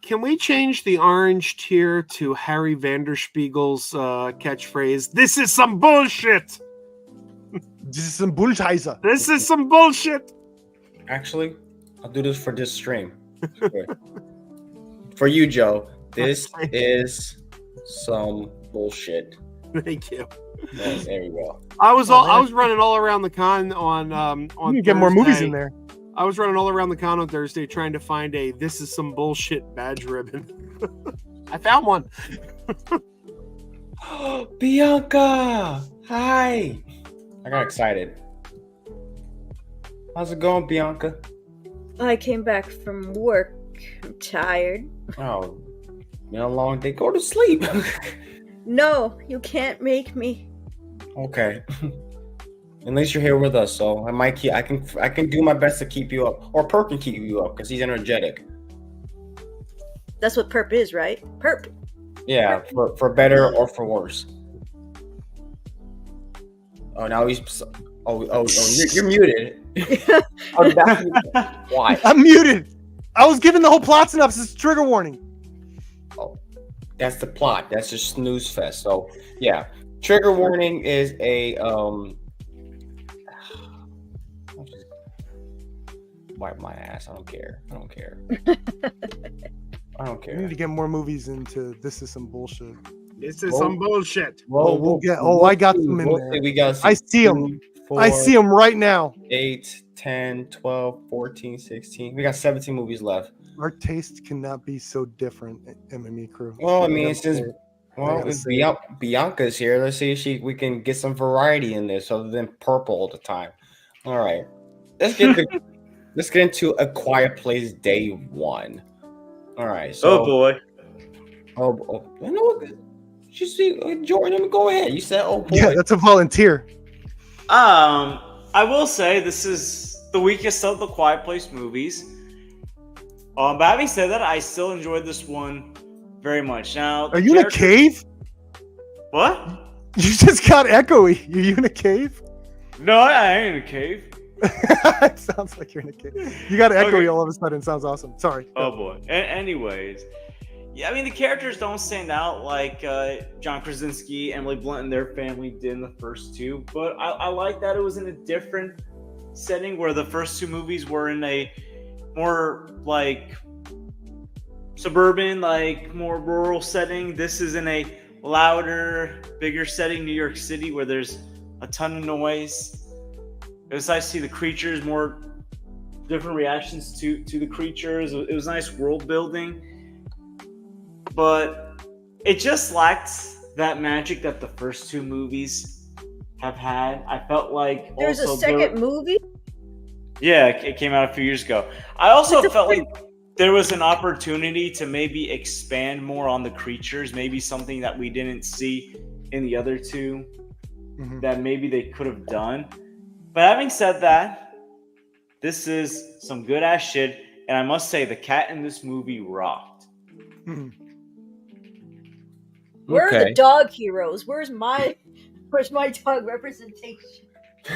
Can we change the orange tier to Harry Vanderspiegel's catchphrase? This is some bullshit. This is some bullshit. This is some bullshit. Actually, I'll do this for this stream. For you, Joe, this is some bullshit. Thank you. Yes, there you go. I was running all around the con on You get more movies Thursday. in there. I was running all around the con on Thursday trying to find a "This is some bullshit" badge ribbon. I found one. Bianca, hi. I got excited. How's it going, Bianca? I came back from work. I'm tired. Oh, been a long day. Go to sleep. No, you can't make me. Okay. At least you're here with us, so I might keep. I can do my best to keep you up, or Perp can keep you up because he's energetic. That's what perp is, right? Perp. Yeah, for better or for worse. Oh, now he's. Oh, you're muted. Oh, that's why. I'm muted. I was giving the whole plot synopsis. Trigger warning. Oh, that's the plot. That's just snooze fest. So yeah, trigger warning is a Wipe my ass. I don't care. I don't care. I don't We need care. to get more movies into This Is Some Bullshit. This is Whoa. some bullshit. we'll get- I got them in there. We got I see 'em. I see them right now. 8, 10, 12, 14, 16. We got 17 movies left. Our taste cannot be so different, MME crew. Well, I mean, gotta since say it. well, gotta if say it. Bianca's here, let's see if we can get some variety in this other than purple all the time. All right, let's get into A Quiet Place Day 1. All right, so Oh boy. you know what? You see, Jordan, go ahead. You said, oh boy. Yeah, that's a volunteer. I will say this is the weakest of the Quiet Place movies. But having said that, I still enjoyed this one very much. Now, Are you in a cave? What? You just got echoey. Are you in a cave? No, I ain't in a cave. It sounds like you're in a cave. You got echoey Okay. all of a sudden. It sounds awesome. Sorry. Oh boy. Anyways, yeah, I mean the characters don't stand out like John Krasinski, Emily Blunt, and their family did in the first two. But I like that it was in a different setting where the first two movies were in a more like suburban, like more rural setting. This is in a louder, bigger setting, New York City, where there's a ton of noise. It was nice to see the creatures, more different reactions to the creatures. It was nice world building, but it just lacked that magic that the first two movies have had. I felt like There's also a second movie. yeah, it came out a few years ago. I also It's a felt like there was an opportunity to maybe expand more on the creatures, maybe something that we didn't see in the other two Mhm. that maybe they could have done. But having said that, this is some good ass shit, and I must say the cat in this movie rocked. Mhm. Where are Okay. the dog heroes? Where's my dog representation?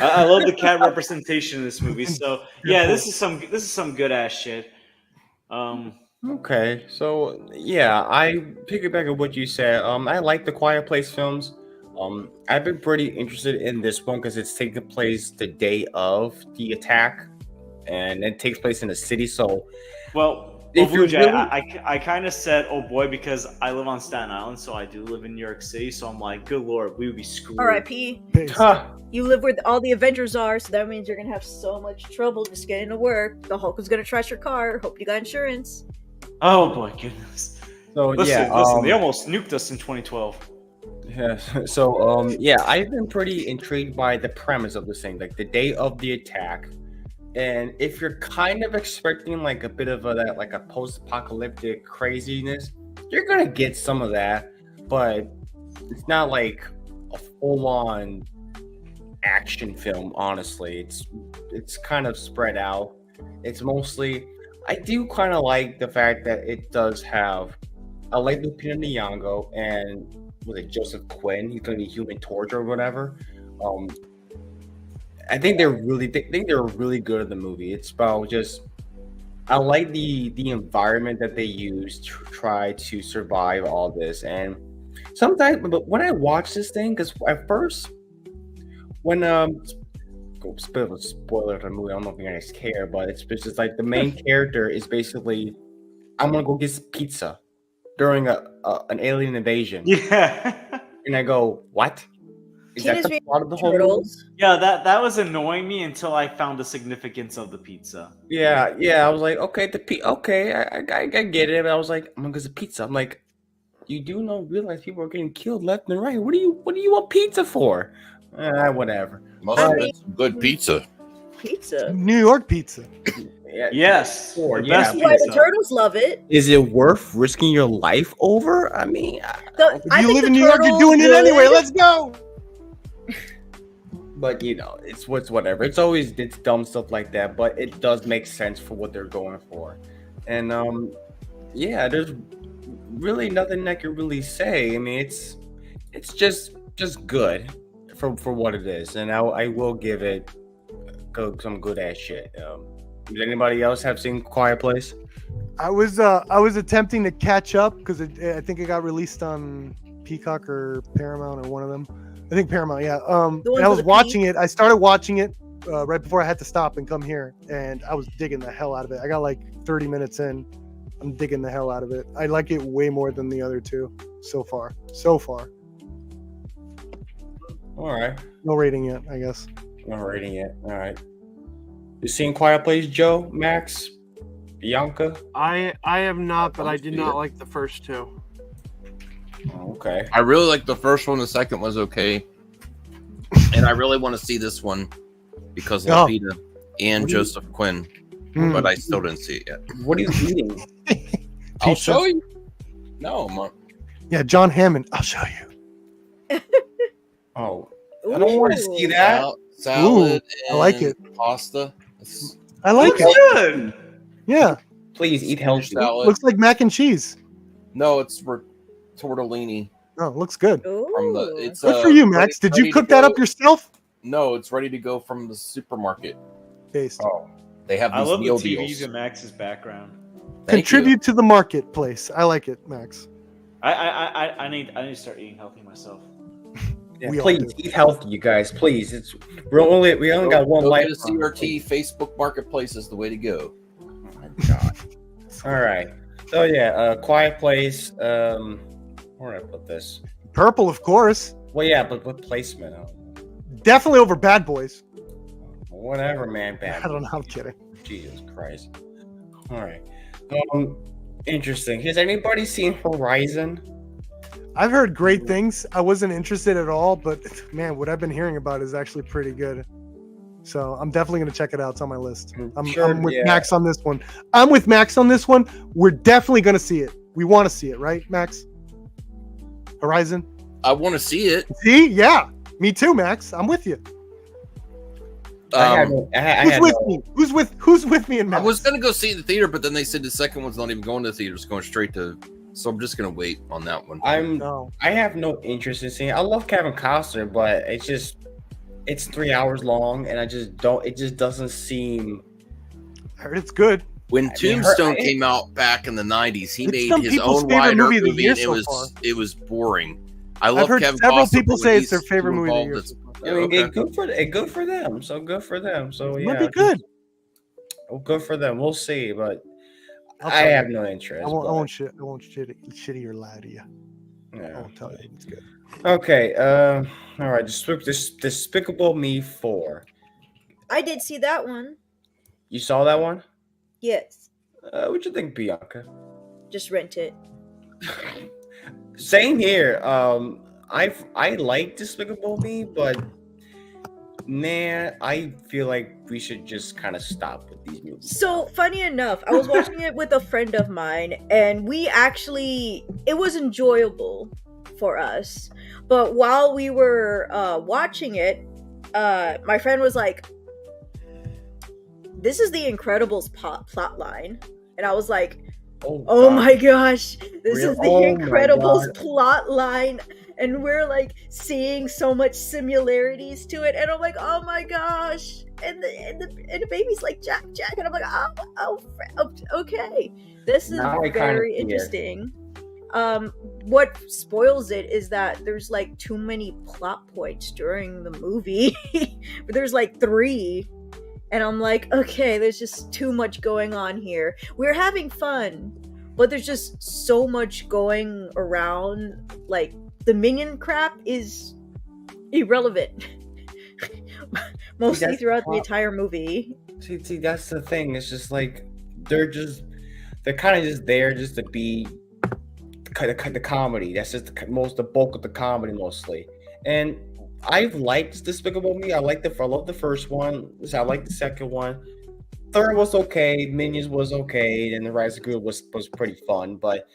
I love the cat representation in this movie. So yeah, this is some good ass shit. Okay, so yeah, I piggyback on what you said. I like the Quiet Place films. I've been pretty interested in this one because it's taking place the day of the attack, and it takes place in a city. So Well, If Blue you're Jay, really- I kind of said, oh boy, because I live on Staten Island, so I do live in New York City. So I'm like, good lord, we would be screwed. R.I.P. Based. huh, You live where all the Avengers are, so that means you're gonna have so much trouble just getting to work. The Hulk is gonna trash your car. Hope you got insurance. Oh boy, goodness. so Listen, yeah, listen, they almost nuked us in 2012. yeah. So yeah, I've been pretty intrigued by the premise of this thing, like the day of the attack. And if you're kind of expecting like a bit of that, like a post-apocalyptic craziness, you're gonna get some of that, but it's not like a full-on action film. Honestly, it's kind of spread out. It's mostly. I do kind of like the fact that it does have. I like Lupita Nyong'o and was it Joseph Quinn? He's gonna be Human Torch or whatever. I think they're really good in the movie. It's about just I like the environment that they use to try to survive all this. And sometimes, but when I watch this thing, because at first, when spoiler of the movie, I don't know if you guys care, but it's just like the main character is basically, I'm gonna go get some pizza during an alien invasion, Yeah. and I go, what? Is that Teenage the Mutant plot of the whole movie? Turtles. Yeah, that was annoying me until I found the significance of the pizza. Yeah, yeah. I was like, okay, okay, I get it. But I was like, I'm gonna get some pizza. I'm like, you do not realize people are getting killed left and right. What do you want pizza for? Whatever. Must I have mean- been some good pizza. Pizza. New York pizza. Yeah. Yes. Sure, the yeah. best That's why the pizza. turtles love it. Is it worth risking your life over? I mean, If I you think live the in New York, you're turtles doing it good. anyway. Let's go. but it's whatever. It's dumb stuff like that, but it does make sense for what they're going for. And yeah, there's really nothing I can really say. I mean, it's just good for what it is, and I will give it some good ass shit. Does anybody else have seen Quiet Place? I was attempting to catch up because I think it got released on Peacock or Paramount or one of them. I think Paramount, yeah. ones And I was with the watching it. I started watching it right before I had to stop and come here, and I was digging the hell out of it. I got like 30 minutes in. I'm digging the hell out of it. I like it way more than the other two so far. So far, All right, no rating yet, I guess. not rating it. All right. You seen Quiet Place, Joe, Max, Bianca? I have not, but I did see not it. like the first two. Oh, okay. I really like the first one. The second was okay, and I really want to see this one because Oh. Lupita and Joseph Quinn, Hmm. but I still didn't see it yet. What are you eating? I'll Pizza. show you. No, Yeah, John Hammond. I'll show you. Oh, I don't want to see that. salad. I like and it. Pasta. It's I like Looks it. good. Yeah, Please eat healthy. salad. looks like mac and cheese. No, it's tortellini Oh, it looks good. from the. Ooh. It's Good for you, ready- Max. Did ready you to cook that up go- yourself? No, it's ready to go from the supermarket. Based. Oh, They have I these love the meal TVs deals. in Max's background. Thank Contribute to the marketplace. I like it, Max. I need to start eating healthy myself. yeah, We all please do. eat healthy, you guys. Please, we only you. got one Go life. to CRT. Facebook Marketplace is the way to go. Oh my god. All right. So yeah, Quiet Place. Where did I put this? Purple, of course. Well, yeah, but what placement? Definitely over Bad Boys. Whatever, man. I Bad. don't know. I'm kidding. Jesus Christ. All right. Interesting. Has anybody seen Horizon? I've heard great things. I wasn't interested at all, but man, what I've been hearing about is actually pretty good. So I'm definitely going to check it out. It's on my list. I'm with yeah. Max on this one. I'm with Max on this one. We're definitely going to see it. We want to see it, right, Max? Horizon? I want to see it. See? Yeah. Me too, Max. I'm with you. I had, Um, I Who's had with no- me? Who's with me and I Max? was gonna go see it in the theater, but then they said the second one's not even going to the theater; it's going straight to. So I'm just gonna wait on that one. No. I have no interest in seeing it. I love Kevin Costner, but it's 3 hours long, and it just doesn't seem. I heard it's good. When I mean, Tombstone her- came out back in the '90s, he It's made some his people's own favorite wider movie of the movie, year and so it was boring. I I've love heard Kevin several Costner, people but say when it's their he's favorite too movie of the involved, year. it's- I mean, okay. good for them. So good for them. So It yeah, might be good. Well, good for them. We'll see, but I'll I tell you. have no interest. I won't but, shitty or lie to you. I yeah. won't tell you. It's good. Okay. All right. Despicable Me 4. I did see that one. You saw that one? Yes. What'd you think, Bianca? Just rent it. Same here. I like Despicable Me, but man, I feel like we should just kind of stop with these movies. So funny enough, I was watching it with a friend of mine, and it was enjoyable for us. But while we were watching it, my friend was like, "This is the Incredibles plot line," and I was like, "Oh God. my gosh, this is the Oh my Incredibles God. plot line." and we're like seeing so much similarities to it, and I'm like, oh my gosh, and the baby's like Jack, and I'm like, okay, this is Now I kinda very see it. interesting. What spoils it is that there's like too many plot points during the movie. But there's like 3, and I'm like, okay, there's just too much going on here. We're having fun, but there's just so much going around. Like, the minion crap is irrelevant. Mostly that's the throughout the problem. entire movie. See, that's the thing. It's just like they're kind of just there just to be the comedy. That's just the bulk of the comedy mostly. And I've liked Despicable Me. I love the first one. I like the second one. Third was okay. Minions was okay, and the Rise of Gru was pretty fun. But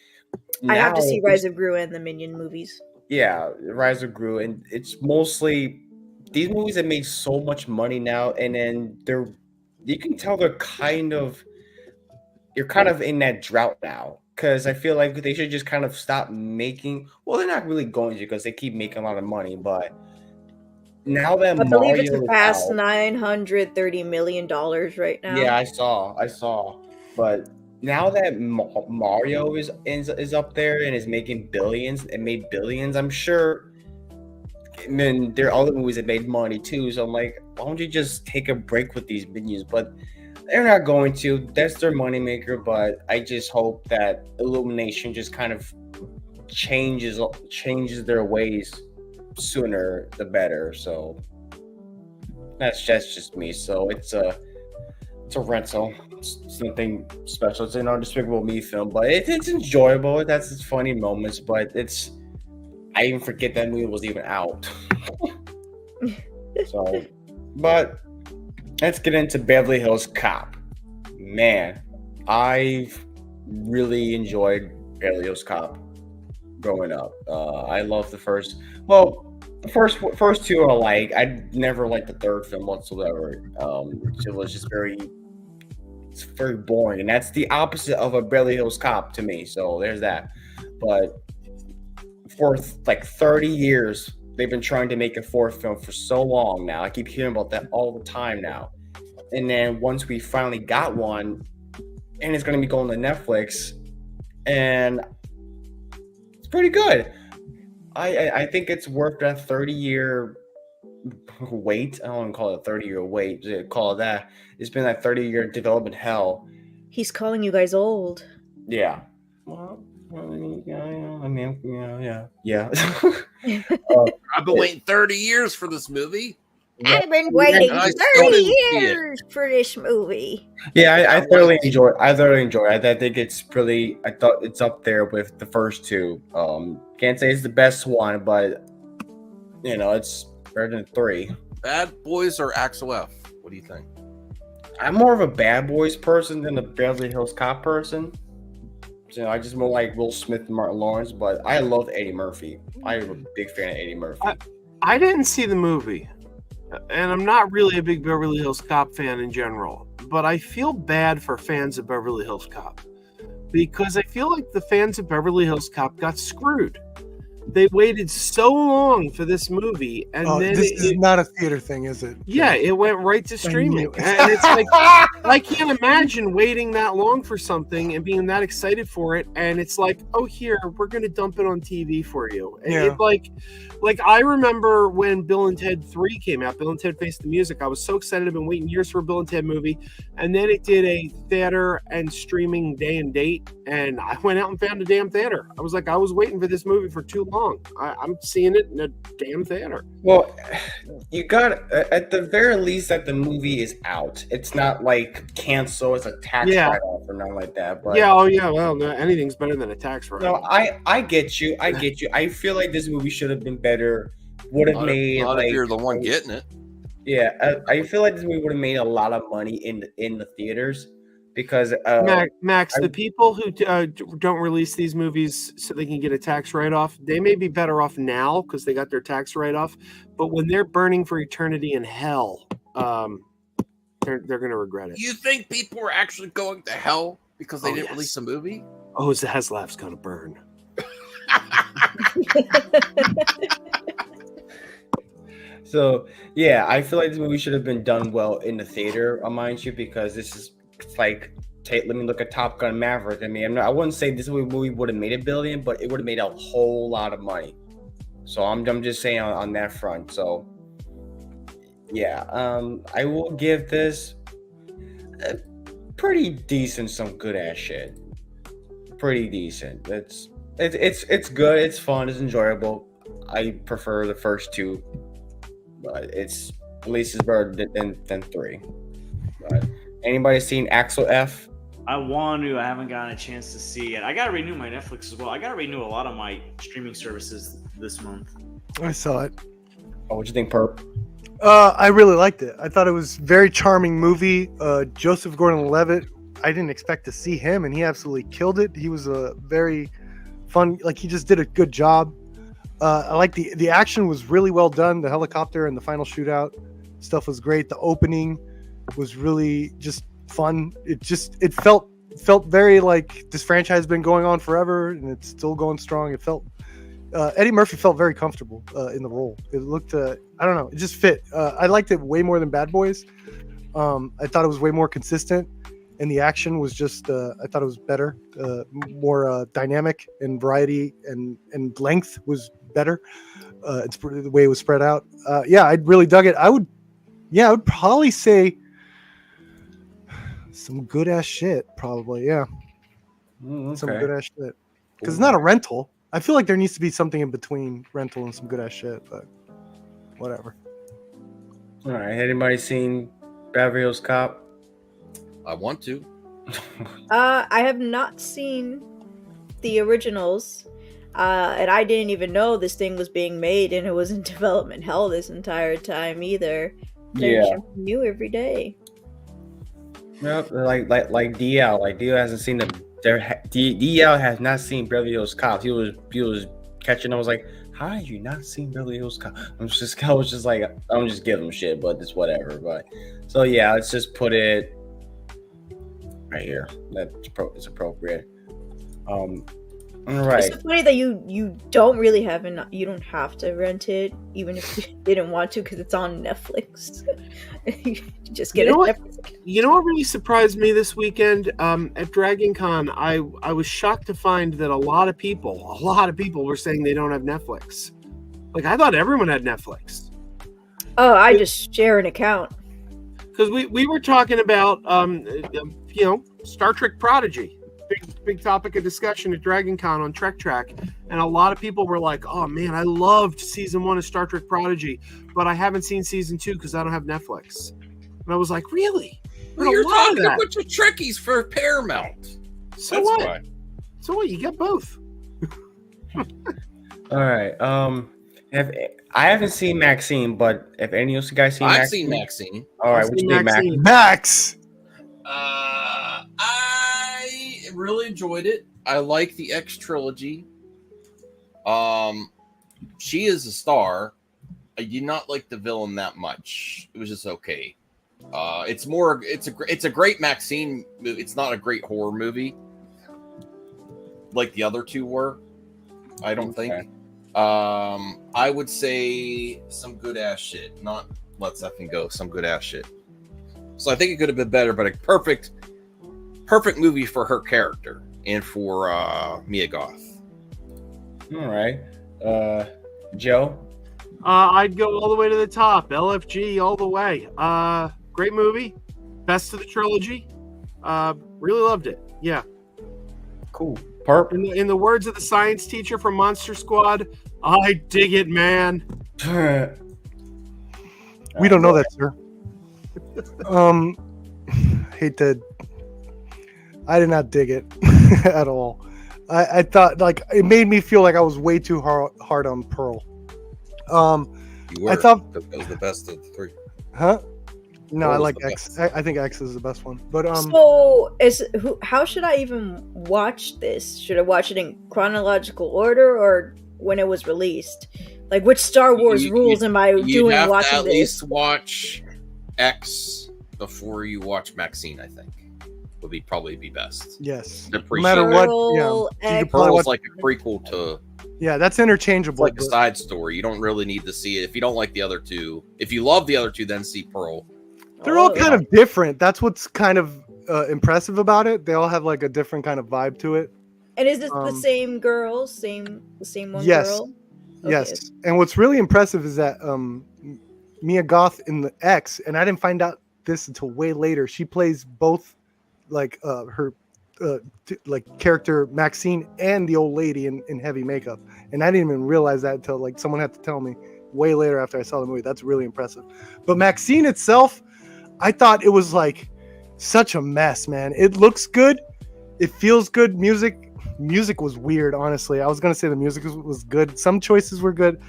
I have to now see Rise of Gru and the Minion movies. yeah, Rise of Gru, and it's mostly these movies that made so much money now, and then you can tell you're kind of in that drought now, because I feel like they should just kind of stop making. Well, they're not really going to, because they keep making a lot of money, but now that I believe it's Mario is past out, $930 million right now. yeah, I saw, but now that Mario is up there and is making billions and made billions, I'm sure. And then there are other movies that made money too. So I'm like, why don't you just take a break with these Minions? But they're not going to. That's their moneymaker. But I just hope that Illumination just kind of changes their ways sooner the better. So that's just me. So it's a rental. It's nothing special. It's an Despicable Me film, but it's enjoyable. That's its funny moments, but I even forget that movie was even out. So, but let's get into Beverly Hills Cop. Man, I've really enjoyed Beverly Hills Cop growing up. I love the first. Well, the first two I like. I never liked the third film whatsoever. It was just it's very boring, and that's the opposite of a Beverly Hills Cop to me. So there's that. But for like 30 years, they've been trying to make a fourth film for so long now. I keep hearing about that all the time now. And then once we finally got one, and it's going to be going to Netflix, and it's pretty good. I think it's worth that 30-year wait. I don't want to call it a 30-year wait. Call it that. It's been that 30-year development hell. He's calling you guys old. Yeah. Well, yeah. I've been waiting 30 years for this movie. I've been waiting I 30 still didn't see it. years for this movie. Yeah, I thoroughly enjoy it. I think it's really. I thought it's up there with the first two. Can't say it's the best one, but it's better than 3. Bad Boys or Axel F? What do you think? I'm more of a Bad Boys person than a Beverly Hills Cop person. So I just more like Will Smith and Martin Lawrence, but I love Eddie Murphy. I'm a big fan of Eddie Murphy. I didn't see the movie, and I'm not really a big Beverly Hills Cop fan in general, but I feel bad for fans of Beverly Hills Cop because I feel like the fans of Beverly Hills Cop got screwed. They waited so long for this movie, and then this is not a theater thing, is it? Yeah, it went right to streaming, and it's like I can't imagine waiting that long for something and being that excited for it, and it's like, oh, here, we're gonna dump it on TV for you. And Yeah. like I remember when Bill and Ted 3 came out, Bill and Ted Face the Music. I was so excited. I've been waiting years for a Bill and Ted movie, and then it did a theater and streaming day and date, and I went out and found a damn theater. I was like, I was waiting for this movie for too long. I'm seeing it in a damn theater. Well, you got at the very least that the movie is out. It's not like cancel. It's a tax write-off or nothing like that. But yeah, well, no, anything's better than a tax write-off. no, I get you. I feel like this movie should have been better. Would have made Not like if you're the one getting it. yeah. I feel like this movie would have made a lot of money in the theaters because Max, the people who don't release these movies so they can get a tax write-off, they may be better off now because they got their tax write-off. But when they're burning for eternity in hell, they're going to regret it. You think people are actually going to hell because they didn't yes. release a movie? Oh, Zaslav's going to burn. So yeah, I feel like this movie should have been done well in the theater, mind you, because this is it's like let me look at Top Gun Maverick. I mean, I wouldn't say this movie would have made $1 billion, but it would have made a whole lot of money. So I'm just saying on that front. So yeah, I will give this a pretty decent, some good ass shit. Pretty decent. It's good. It's fun. It's enjoyable. I prefer the first two, but it's at least it's better than 3. But anybody seen Axel F? I want to. I haven't gotten a chance to see it. I gotta renew my Netflix as well. I gotta renew a lot of my streaming services this month. I saw it. Oh, what you think, Perp? I really liked it. I thought it was a very charming movie. Joseph Gordon-Levitt, I didn't expect to see him, and he absolutely killed it. He was a very fun, like he just did a good job. I like the action was really well done. The helicopter and the final shootout stuff was great. The opening was really just fun. It felt very like this franchise has been going on forever, and it's still going strong. It felt Eddie Murphy felt very comfortable in the role. It looked, I don't know, it just fit. I liked it way more than Bad Boys. I thought it was way more consistent, and the action was just, I thought it was better, more dynamic, and variety and length was better. It's the way it was spread out. Yeah, I really dug it. I would probably say some good ass shit. Probably, yeah, some good ass shit. Because it's not a rental. I feel like there needs to be something in between rental and some good ass shit, but whatever. All right. Anybody seen Beverly Hills Cop? I want to. I have not seen the originals, and I didn't even know this thing was being made, and it was in development hell this entire time either. Learn something new every day. Yep, like DL. Like DL hasn't seen DL has not seen Beverly Hills Cop. He was catching. I was like, how have you not seen Beverly Hills Cop? I was just like, I'm just giving him shit, but it's whatever. But so yeah, let's just put it right here. It's appropriate. All right. It's so funny that you don't really you don't have to rent it, even if you didn't want to, because it's on Netflix. You just get it. You know what really surprised me this weekend at Dragon Con? I was shocked to find that a lot of people were saying they don't have Netflix. Like, I thought everyone had Netflix. Oh, I just share an account. Because we were talking about Star Trek Prodigy. Big topic of discussion at Dragon Con on Trek Track, and a lot of people were like, oh man, I loved season 1 of Star Trek Prodigy, but I haven't seen season 2 because I don't have Netflix. And I was like, really? Well, you're talking a bunch of Trekkies for Paramount. So That's what? why. So what? You get both. All right. I haven't seen Maxine, but if any of you guys seen I've Maxine? seen Maxine. All right, what you think, Max? Max. I really enjoyed it. I like the X trilogy. She is a star. I did not like the villain that much. It was just okay. It's a great Maxine movie. It's not a great horror movie like the other two were. I don't think. I would say some good ass shit. Not let's effing go. Some good ass shit. So I think it could have been better, but a perfect movie for her character and for Mia Goth. All right, Joe. I'd go all the way to the top. LFG all the way. Great movie. Best of the trilogy. Really loved it. Yeah. Cool. Perp. In the words of the science teacher from Monster Squad, I dig it, man. We don't know that, sir. I did not dig it at all. I thought, like, it made me feel like I was way too hard on Pearl. You were. I thought that was the best of the three. Huh? No, Pearl I was like the X. I think X is the best one. But So how should I even watch this? Should I watch it in chronological order or when it was released? Like, which Star Wars rules am I doing have watching to at this? least watch X before you watch Maxine, I think. would probably be best. Yes. To No appreciate matter it. what, yeah. Pearl, You X, could probably Pearl watch- is like a prequel to. Yeah, that's It's interchangeable. like a but- side story. You don't really need to see it if you don't like the other two. If you love the other two, then see Pearl. They're all Oh, kind of different. That's what's kind of impressive about it. They all have like a different kind of vibe to it. And is this the um, same girl? Same one Yes. girl? Okay. Yes. And what's really impressive is that Mia Goth in the X, and I didn't find out this until way later. She plays both like her like character Maxine and the old lady in heavy makeup. And I didn't even realize that until like someone had to tell me way later after I saw the movie. That's really impressive. But Maxine itself, I thought it was like such a mess, man. It looks good. It feels good. Music was weird, honestly. I was gonna say the music was good. Some choices were good.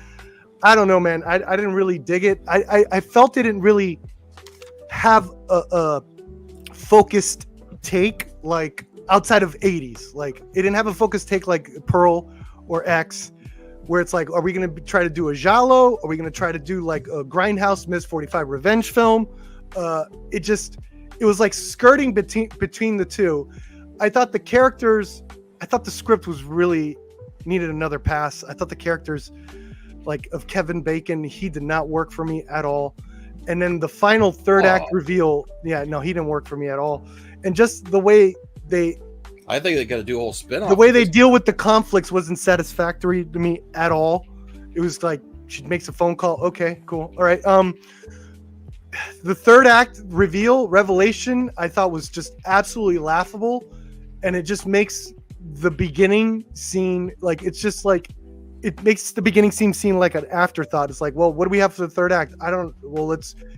I don't know, man. I didn't really dig it. I felt it didn't really have a focused take like outside of 80s. Like it didn't have a focused take like Pearl or X, where it's like, are we gonna try to do a giallo? Are we gonna try to do like a Grindhouse Miss 45 revenge film? It was like skirting between the two. I thought the script was really needed another pass. I thought the characters like of Kevin Bacon, he did not work for me at all. And then the final third act reveal, yeah, no, he didn't work for me at all. And just the way I think they got to do a whole spin-off. the way they deal with the conflicts wasn't satisfactory to me at all. It was like she makes a phone call. Okay, cool. All right. The third act revelation, I thought was just absolutely laughable. And it just makes the beginning scene like it's just like it makes the beginning seem like an afterthought. It's like, well, what do we have for the third act?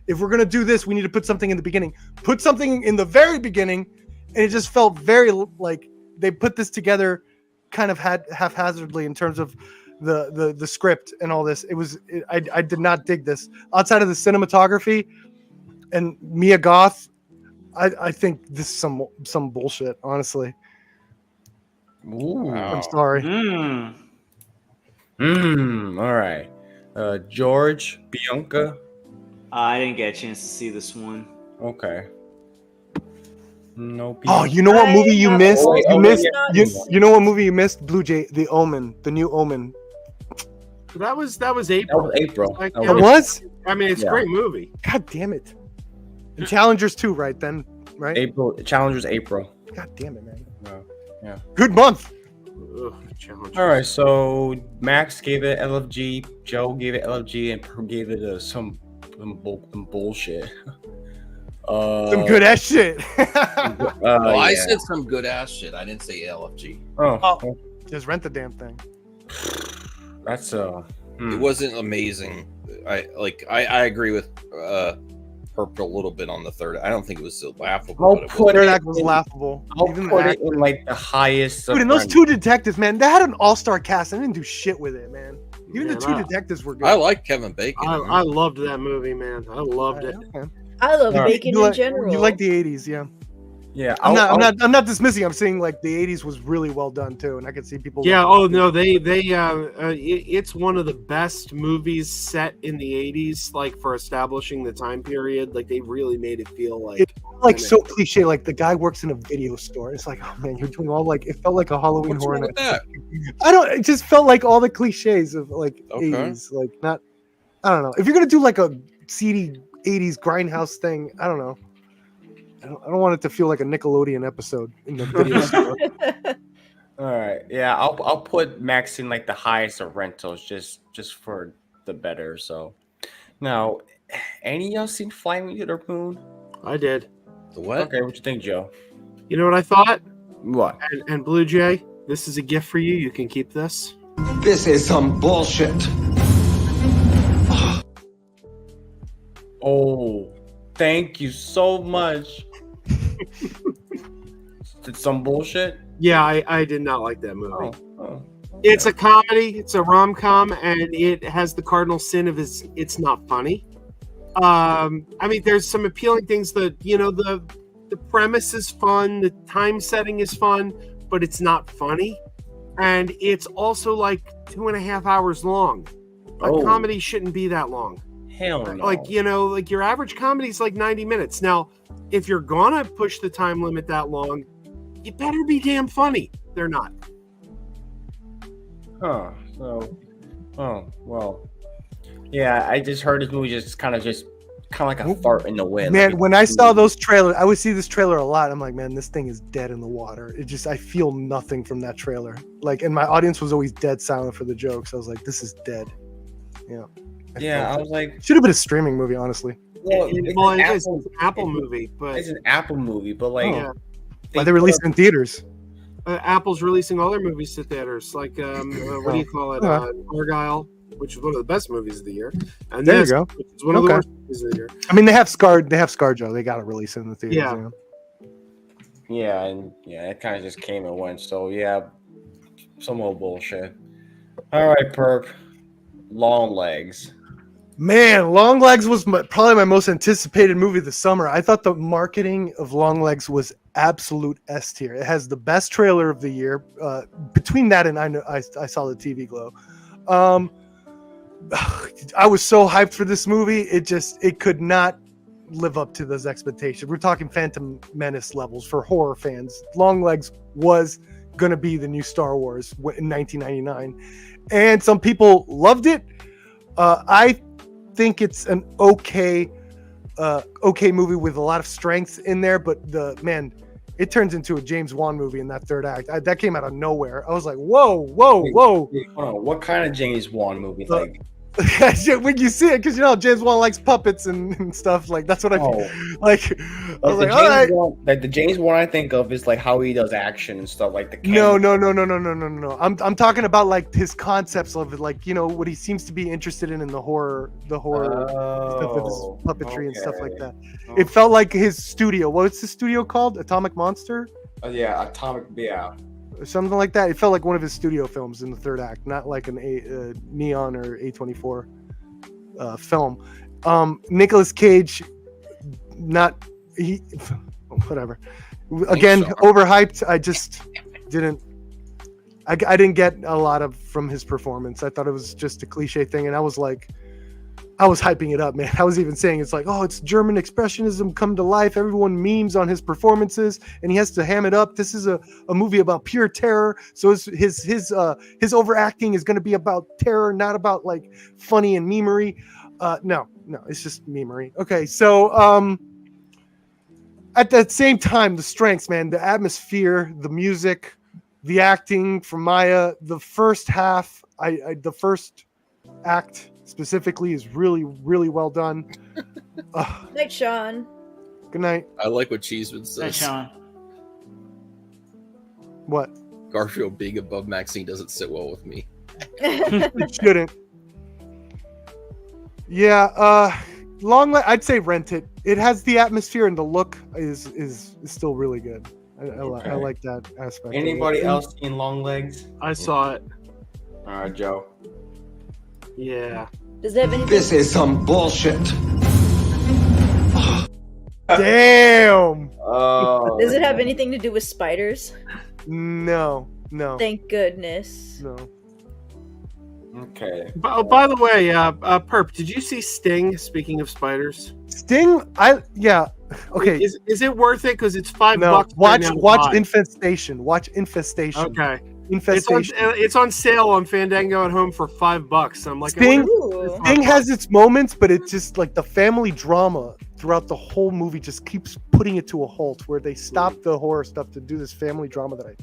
If we're gonna do this, we need to put something in the beginning. Put something in the very beginning, and it just felt very like they put this together kind of haphazardly in terms of the script and all this. I did not dig this. Outside of the cinematography and Mia Goth, I think this is some bullshit, honestly. Ooh. I'm sorry. All right. George, Bianca. I didn't get a chance to see this one. Okay. No. Oh, you know what I movie you have missed? also You missed. not You know what movie you missed? Blue Jay, The Omen, the new Omen. That was That April. was April. Like, That you know, It was? I mean, it's a Yeah. great movie. God damn it! And Challengers too, right then? Right? April. Challengers April. God damn it, man! Yeah. Good month. Ugh, challenge. All right. So Max gave it LFG. Joe gave it LFG, and Per gave it some bullshit. Some good ass shit. I yeah. said some good ass shit. I didn't say LFG. Oh, Just rent the damn thing. that's It wasn't amazing. I agree with Herp a little bit on the third. I don't think it was so laughable. I'll but it put was. Third it act was in- laughable. I'll Even put the it act- in like the highest. Dude, and those two detectives, man, they had an all-star cast. I didn't do shit with it, man. Even the Man, two I- detectives were good. I like Kevin Bacon. I loved that movie, man. I loved it. Okay. I love All right. bacon You in like, general. you like the 80s, yeah. Yeah. I'm not dismissing. I'm saying like the 80s was really well done too, and I could see people. Yeah. like- Oh no, it's one of the best movies set in the '80s, like for establishing the time period. Like they really made it feel like so cliche. Like the guy works in a video store. It's like, oh man, you're doing all like it felt like a Halloween What's horror wrong night. with that? I don't. It just felt like all the cliches of like Okay. 80s. Like not. I don't know. If you're gonna do like a seedy 80s grindhouse thing, I don't know. I don't want it to feel like a Nickelodeon episode in the video store. All right. Yeah. I'll put Max in like the highest of rentals just for the better. So now, any of y'all seen Flying Me to the Moon? I did. The what? Okay. What you think, Joe? You know what I thought? What? And Blue Jay, this is a gift for you. You can keep this. This is some bullshit. Oh, thank you so much. It's some bullshit. Yeah, I did not like that movie. Oh. It's a comedy. It's a rom com, and it has the cardinal sin of it's not funny. I mean, there's some appealing things that the premise is fun, the time setting is fun, but it's not funny, and it's also like 2.5 hours long. A Oh. comedy shouldn't be that long. Hell no. Like, you know, like your average comedy is like 90 minutes. Now, if you're gonna push the time limit that long, you better be damn funny. They're not. Huh. So, oh well. Yeah, I just heard this movie just kind of like a fart in the wind. Man, Like, when I saw those trailers, I would see this trailer a lot. I'm like, man, this thing is dead in the water. I feel nothing from that trailer. Like, and my audience was always dead silent for the jokes. I was like, this is dead. Yeah. yeah, I was like, Should have been a streaming movie, honestly. well, Well, it's an Apple movie, but It's an Apple movie, but like, yeah. Why they released it in theaters? Apple's releasing all their movies to theaters. Like, what do you call it? Argyle, which is one of the best movies of the year. And There you this, go. which is one of the Okay. worst movies of the year. I mean, they have ScarJo. They got to release it in the theaters. Yeah. You know? yeah, and yeah, it kind of just came and went. So yeah, some old bullshit. All right, Perp. Long Legs. Man, Longlegs was probably my most anticipated movie this summer. I thought the marketing of Longlegs was absolute S tier. It has the best trailer of the year. Between that and I saw the TV Glow. I was so hyped for this movie. It could not live up to those expectations. We're talking Phantom Menace levels for horror fans. Longlegs was going to be the new Star Wars in 1999. And some people loved it. I think it's an okay movie with a lot of strengths in there, but it turns into a James Wan movie in that third act. That came out of nowhere. I was like, whoa. Wait, hold on. What kind of James Wan movie? Like, When you see it, because James Wan likes puppets and stuff. Like, that's what I feel. Like, I was like, all right. Like the James Wan I think of is like how he does action and stuff. Like the No. I'm talking about like his concepts of it, like what he seems to be interested in the horror stuff with his puppetry and stuff like that. It felt like his studio. What's the studio called? Atomic Monster? Yeah, Atomic. Yeah. Or something like that. It felt like one of his studio films in the third act, not like an Neon or A24 film. Nicolas Cage, whatever. Again, overhyped. I just didn't. I didn't get a lot from his performance. I thought it was just a cliche thing, and I was hyping it up, man. I was even saying it's like, oh, it's German expressionism come to life. Everyone memes on his performances, and he has to ham it up. This is a movie about pure terror, so his overacting is going to be about terror, not about like funny and memery. No, it's just memery. Okay, so at the same time, the strengths, man, the atmosphere, the music, the acting from Maya, the first half, the first act specifically is really, really well done. Night, Sean. Good night. I like what Cheeseman says. Hey, Sean. What? Garfield being above Maxine doesn't sit well with me. It shouldn't. Yeah, I'd say rent it. It has the atmosphere and the look is still really good. I like that aspect. Anybody else seen Long Legs? I saw it. All right, Joe. Yeah. Does it have anything? This is some bullshit. Damn. Oh. Does it have anything to do with spiders? No. Thank goodness. No. Okay. By the way, Perp, did you see Sting? Speaking of spiders, Sting. Okay. Is it worth it? Because it's $5. No. Right Watch now to watch buy. Infestation. Watch Infestation. Okay. Infestation. It's on sale on Fandango at home for $5. I'm like, Sting- Ooh. Sting has its moments, but it's just like the family drama throughout the whole movie just keeps putting it to a halt, where they stop the horror stuff to do this family drama that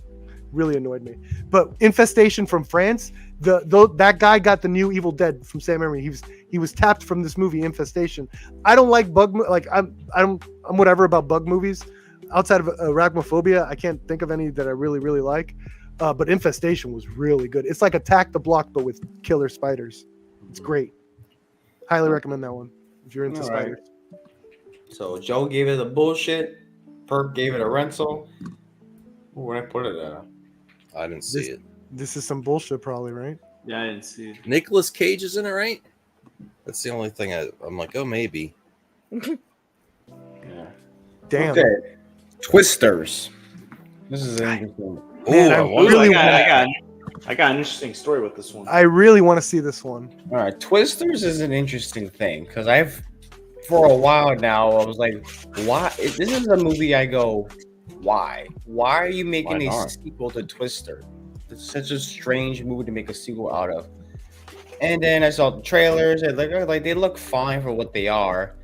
really annoyed me. But Infestation from France, that guy got the new Evil Dead from Sam Raimi. He was tapped from this movie Infestation. I don't like I'm whatever about bug movies. Outside of Arachnophobia, I can't think of any that I really, really like. But Infestation was really good. It's like Attack the Block, but with killer spiders. It's great. Highly recommend that one if you're into All right. spiders. So Joe gave it a bullshit. Perp gave it a rental. Where'd I put it at? I didn't see it. This is some bullshit, probably, right? Yeah, I didn't see it. Nicolas Cage is in it, right? That's the only thing I'm like, oh, maybe. Yeah. Damn. Okay. Twisters. This is interesting. Oh, Man, I I wonder- really I got I got an interesting story with this one. I really want to see this one. All right, Twisters is an interesting thing because for a while now, I was like, why? This is a movie I go, why? Why are you making a sequel to Twister? It's such a strange movie to make a sequel out of. And then I saw the trailers, and like they look fine for what they are.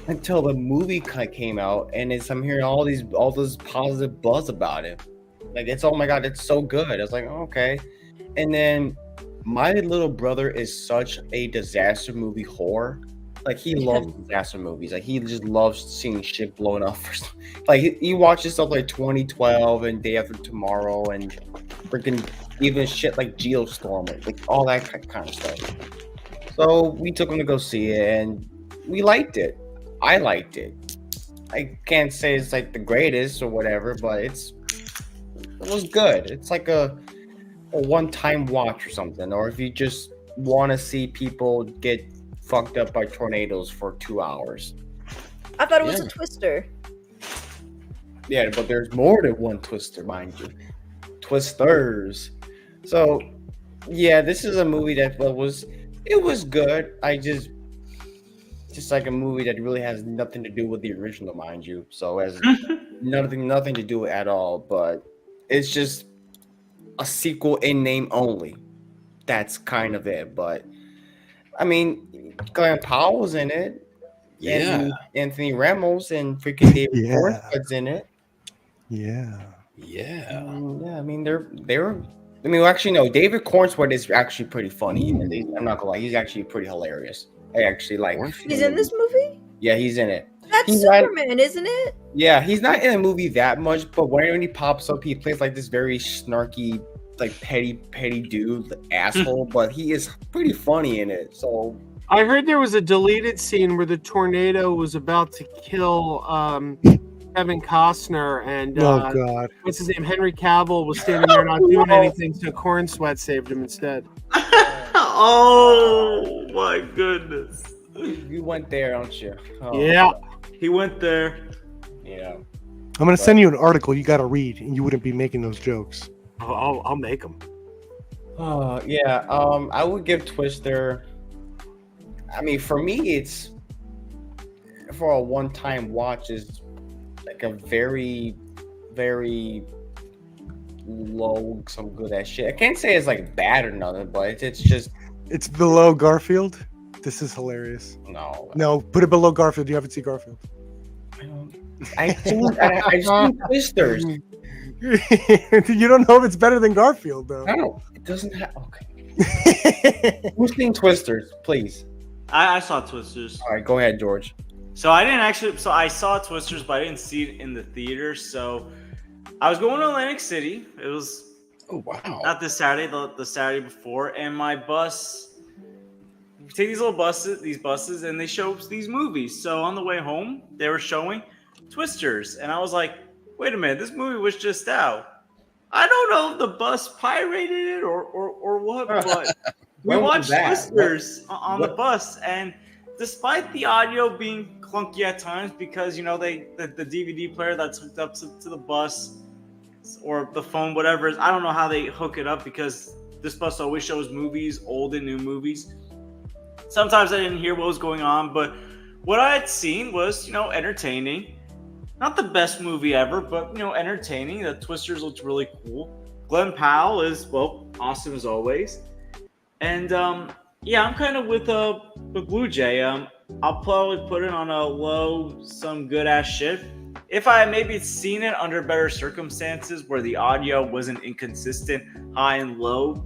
Until the movie came out, and I'm hearing all this positive buzz about it. Like it's, oh my god, it's so good. I was like, oh, okay. And then my little brother is such a disaster movie whore. Like he loves disaster movies. Like he just loves seeing shit blowing up. Like he watches stuff like 2012 and Day After Tomorrow and freaking even shit like Geostorm, like all that kind of stuff. So we took him to go see it, and we liked it. I liked it. I can't say it's like the greatest or whatever, but it was good. It's like a one-time watch or something. Or if you just want to see people get fucked up by tornadoes for 2 hours. I thought it was a Twister. Yeah, but there's more than one Twister, mind you. Twisters. So, yeah, this is a movie that was good. Just like a movie that really has nothing to do with the original, mind you. So it has nothing to do at all. But it's just a sequel in name only. That's kind of it. But I mean, Glenn Powell's in it. Yeah. Anthony Ramos and freaking David Yeah. Cornswell's in it. Yeah. Yeah. Yeah, I mean they're. I mean, actually, no. David Cornswell is actually pretty funny. I'm not gonna lie, he's actually pretty hilarious. I actually like. He's in this movie? Yeah, he's in it. That's He's Superman, isn't it? Yeah, he's not in the movie that much, but when he pops up, he plays like this very snarky, like petty dude, asshole. But he is pretty funny in it. So I heard there was a deleted scene where the tornado was about to kill Kevin Costner, and Oh god. what's his name? Henry Cavill was standing there not doing anything, so Corn Sweat saved him instead. Oh my goodness. you went there, don't you? Oh, Yeah. He went there. yeah. I'm gonna send you an article you gotta read, and you wouldn't be making those jokes. I'll make them. Yeah. I would give Twister. I mean, for me, it's for a one-time watch is like a very, very low, some good ass shit. I can't say it's like bad or nothing, but it's just It's below Garfield. This is hilarious. no. No, put it below Garfield. You haven't seen Garfield. I've seen Twisters. You don't know if it's better than Garfield, though. I don't. It doesn't have. Okay. Who's seen Twisters? Please. I saw Twisters. All right, go ahead, George. So I didn't actually. So I saw Twisters, but I didn't see it in the theater. So I was going to Atlantic City. It was not this Saturday, the Saturday before, and my bus. We take these buses, and they show these movies. So on the way home, they were showing Twisters, and I was like, "Wait a minute, this movie was just out." I don't know if the bus pirated it or what, but we When was watched that? Twisters on the bus, and despite the audio being clunky at times, because you know the DVD player that's hooked up to the bus or the phone, whatever it is, I don't know how they hook it up because this bus always shows movies, old and new movies. Sometimes I didn't hear what was going on, but what I had seen was, entertaining. Not the best movie ever, but, entertaining. The Twisters looked really cool. Glenn Powell is, awesome as always. And, yeah, I'm kind of with Blue Jay. I'll probably put it on a low, some good-ass shit. If I had maybe seen it under better circumstances where the audio wasn't inconsistent, high and low,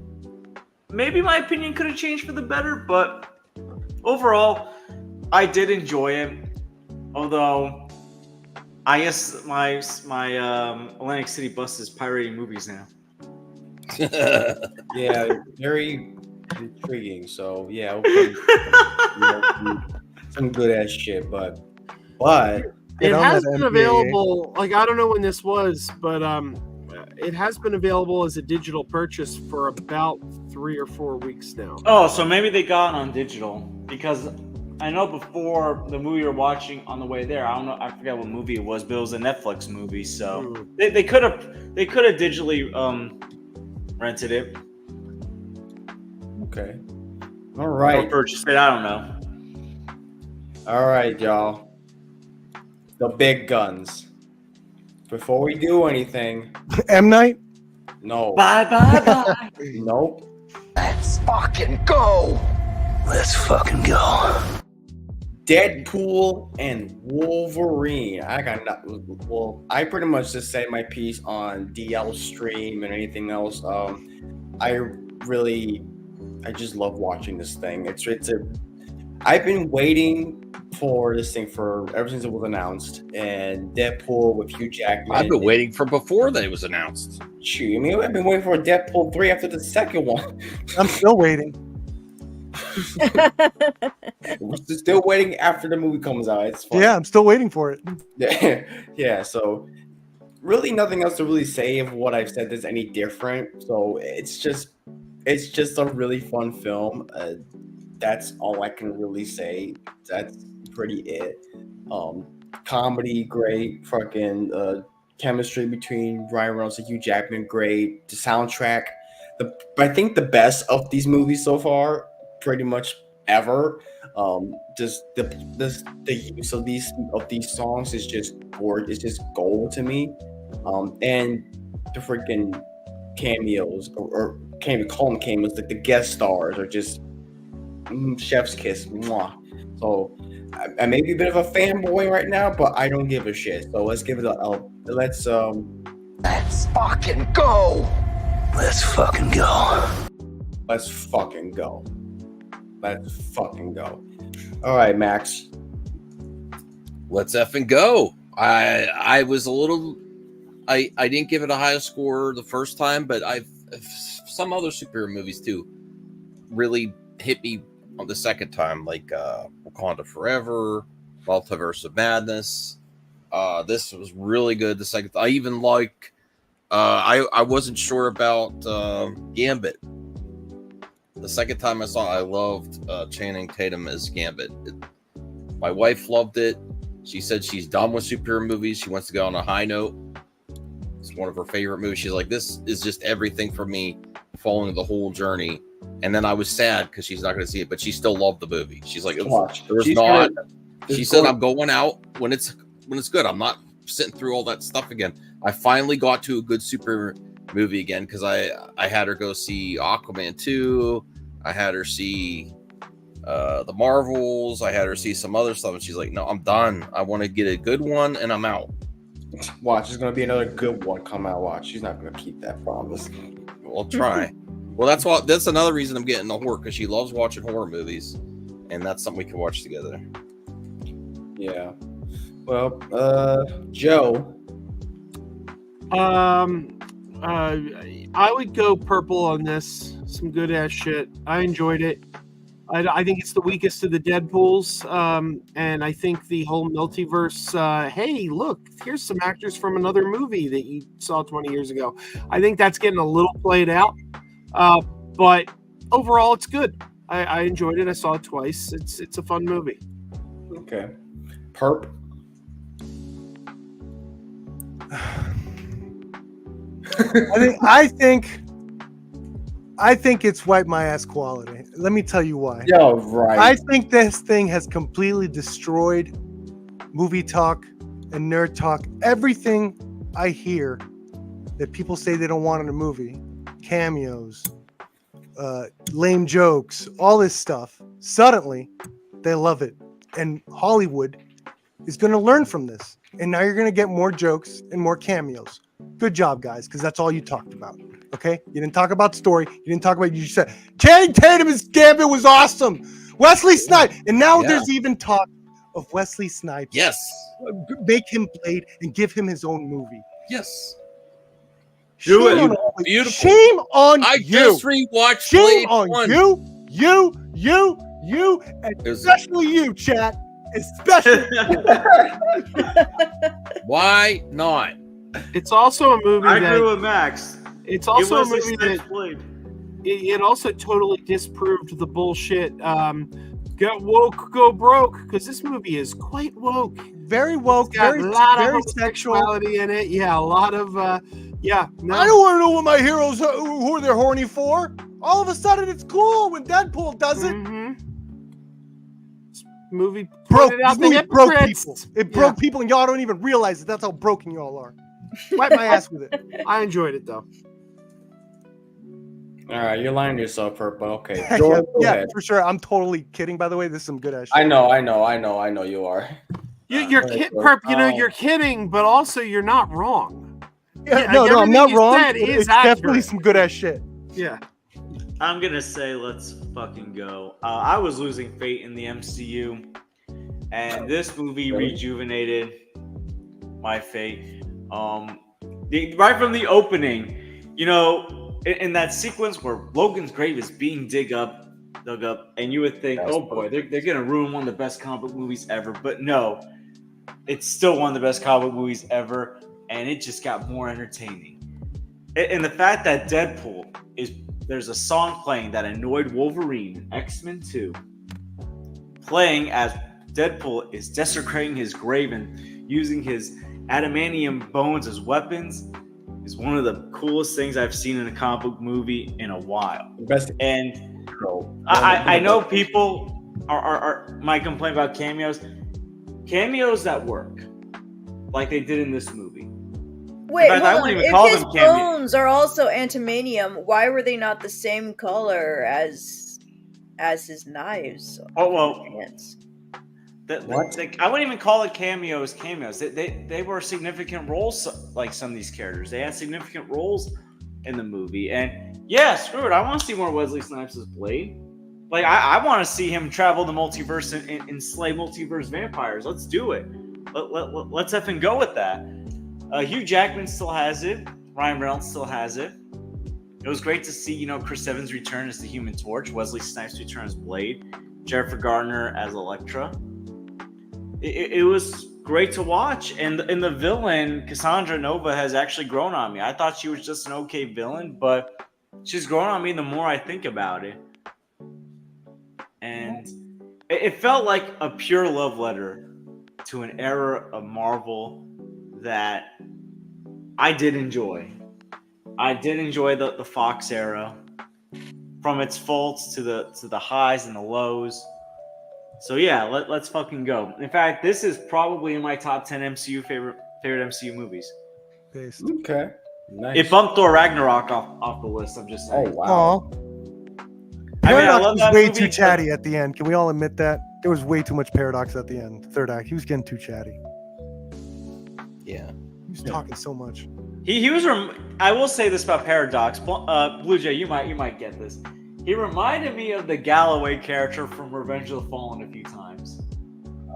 maybe my opinion could have changed for the better, but overall, I did enjoy it. Although, I guess my Atlantic City bus is pirating movies now. Yeah, very intriguing. So yeah, okay. Some good ass shit, but It on has that been NBA. available. Like I don't know when this was, but it has been available as a digital purchase for about 3 or 4 weeks now. Oh, so maybe they got it on digital because I know before the movie we were watching on the way there, I forget what movie it was, but it was a Netflix movie. So they could have digitally rented it. Okay. All I'll right. purchase it. I don't know. All right, y'all. The big guns. Before we do anything, M Night. no. Bye, bye, bye. Nope. Let's fucking go. Let's fucking go. Deadpool and Wolverine. I got not. Well, I pretty much just say my piece on DL stream and anything else. I just love watching this thing. I've been waiting for this thing for ever since it was announced, and Deadpool with Hugh Jackman. I've been waiting for before that it was announced. Shoot, I mean, I've been waiting for Deadpool 3 after the second one. I'm still waiting. We're still waiting after the movie comes out. It's fine. Yeah, I'm still waiting for it. Yeah, so really nothing else to really say of what I've said that's any different. So it's just a really fun film. That's all I can really say. That's pretty it. Comedy, great. Fucking chemistry between Ryan Reynolds and Hugh Jackman, great. The soundtrack, I think the best of these movies so far, pretty much ever. Just the use of these songs is just gorgeous. It's just gold to me. And the freaking cameos, or can't even call them cameos, like the guest stars are just chef's kiss. Mwah. So I may be a bit of a fanboy right now, but I don't give a shit. So let's give it let's fucking go. Let's fucking go. Let's fucking go. Let's fucking go. All right, Max. Let's effing go. I was a little. I didn't give it a high score the first time, but I've some other superhero movies too really hit me on the second time, like Wakanda Forever, Multiverse of Madness. This was really good the second. I even like. I wasn't sure about Gambit. The second time I saw it, I loved Channing Tatum as Gambit. My wife loved it. She said she's done with superhero movies. She wants to go on a high note. It's one of her favorite movies. She's like, this is just everything for me, following the whole journey. And then I was sad because she's not going to see it, but she still loved the movie. She's like, she said, I'm going out when it's good. I'm not sitting through all that stuff again. I finally got to a good super movie again because I had her go see Aquaman 2. I had her see the Marvels. I had her see some other stuff, and she's like, no, I'm done. I want to get a good one, and I'm out. Watch, there's gonna be another good one come out. Watch, she's not gonna keep that promise. We'll try. Well, that's another reason I'm getting the horror, because she loves watching horror movies, and that's something we can watch together. Yeah. Well, Joe. I would go purple on this. Some good ass shit. I enjoyed it. I think it's the weakest of the Deadpools, and I think the whole multiverse. Hey, look, here's some actors from another movie that you saw 20 years ago. I think that's getting a little played out, but overall, it's good. I enjoyed it. I saw it twice. It's a fun movie. Okay, Perp. I think it's wipe my ass quality. Let me tell you why. Yo, right. I think this thing has completely destroyed movie talk and nerd talk. Everything I hear that people say they don't want in a movie, cameos, lame jokes, all this stuff, suddenly they love it. And Hollywood is going to learn from this. And now you're going to get more jokes and more cameos. Good job, guys, because that's all you talked about. Okay? You didn't talk about story. You didn't talk about, you said, Channing Tatum's Gambit was awesome. Wesley Snipes. And now there's even talk of Wesley Snipes. Yes. Make him Blade and give him his own movie. Yes. Do it. Beautiful. Shame on I you. just rewatched Shame Blade on 1. you, and especially you, chat. Especially. Why not? It's also a movie I that agree with Max. it's also a Wesley movie Snipes that Blade. it also totally disproved the bullshit. Get woke, go broke, because this movie is quite woke. Very woke, It's got very, a lot very of sexual. homosexuality in it. Yeah, a lot of Yeah, no. I don't want to know what my heroes who they're horny for. All of a sudden, it's cool when Deadpool does it. Mhm. This movie Broke, pointed out this movie the broke hypocrites. people. It broke people, and y'all don't even realize it. That's how broken y'all are. Wipe my ass with it. I enjoyed it though. All right, you're lying to yourself, Purple. Okay, Yeah, Jordan, go yeah, ahead. for sure. I'm totally kidding. By the way, this is some good ass shit. I know you are. You're okay, Perp, you know, oh. you're kidding, but also you're not wrong. Yeah, Yeah, no, I'm not everything you wrong. said but is It's definitely accurate. some good ass shit. Yeah. I'm gonna say let's fucking go. I was losing faith in the MCU, and this movie Really? rejuvenated my faith. Right from the opening, you know, in that sequence where Logan's grave is being dug up, and you would think, That's oh boy, they're gonna ruin one of the best comic book movies ever. But no, it's still one of the best comic book movies ever, and it just got more entertaining. And the fact that Deadpool there's a song playing that annoyed Wolverine in X-Men 2, playing as Deadpool is desecrating his grave and using his adamantium bones as weapons, is one of the coolest things I've seen in a comic book movie in a while. Best And intro. I know people are might complain about cameos that work, like they did in this movie. Wait, fact, I hold on. wouldn't even call If his them cameo- bones are also antimanium, why were they not the same color as his knives? Oh well, Pants? What? I wouldn't even call it cameos. They were significant roles. Like some of these characters, they had significant roles in the movie. And yeah, screw it. I want to see more Wesley Snipes as Blade. Like I want to see him travel the multiverse and slay multiverse vampires. Let's do it. Let's effing go with that. Hugh Jackman still has it. Ryan Reynolds still has it. It was great to see, you know, Chris Evans return as the Human Torch, Wesley Snipes return as Blade, Jennifer Garner as Elektra. It was great to watch, and the villain Cassandra Nova has actually grown on me. I thought she was just an okay villain, but she's grown on me the more I think about it. And it felt like a pure love letter to an era of Marvel that I did enjoy. I did enjoy the Fox era, from its faults to the highs and the lows. So yeah, let's fucking go. In fact, this is probably in my top 10 favorite MCU movies. Based. Okay. Nice. It bumped Thor Ragnarok off the list. I'm just Oh saying. wow. Aw. I mean, I Paradox love was that way movie, too but- chatty at the end. Can we all admit that? There was way too much Paradox at the end. Third act. He was getting too chatty. Yeah. He was talking so much. He was. I will say this about Paradox. Blue Jay, you might get this. He reminded me of the Galloway character from Revenge of the Fallen a few times.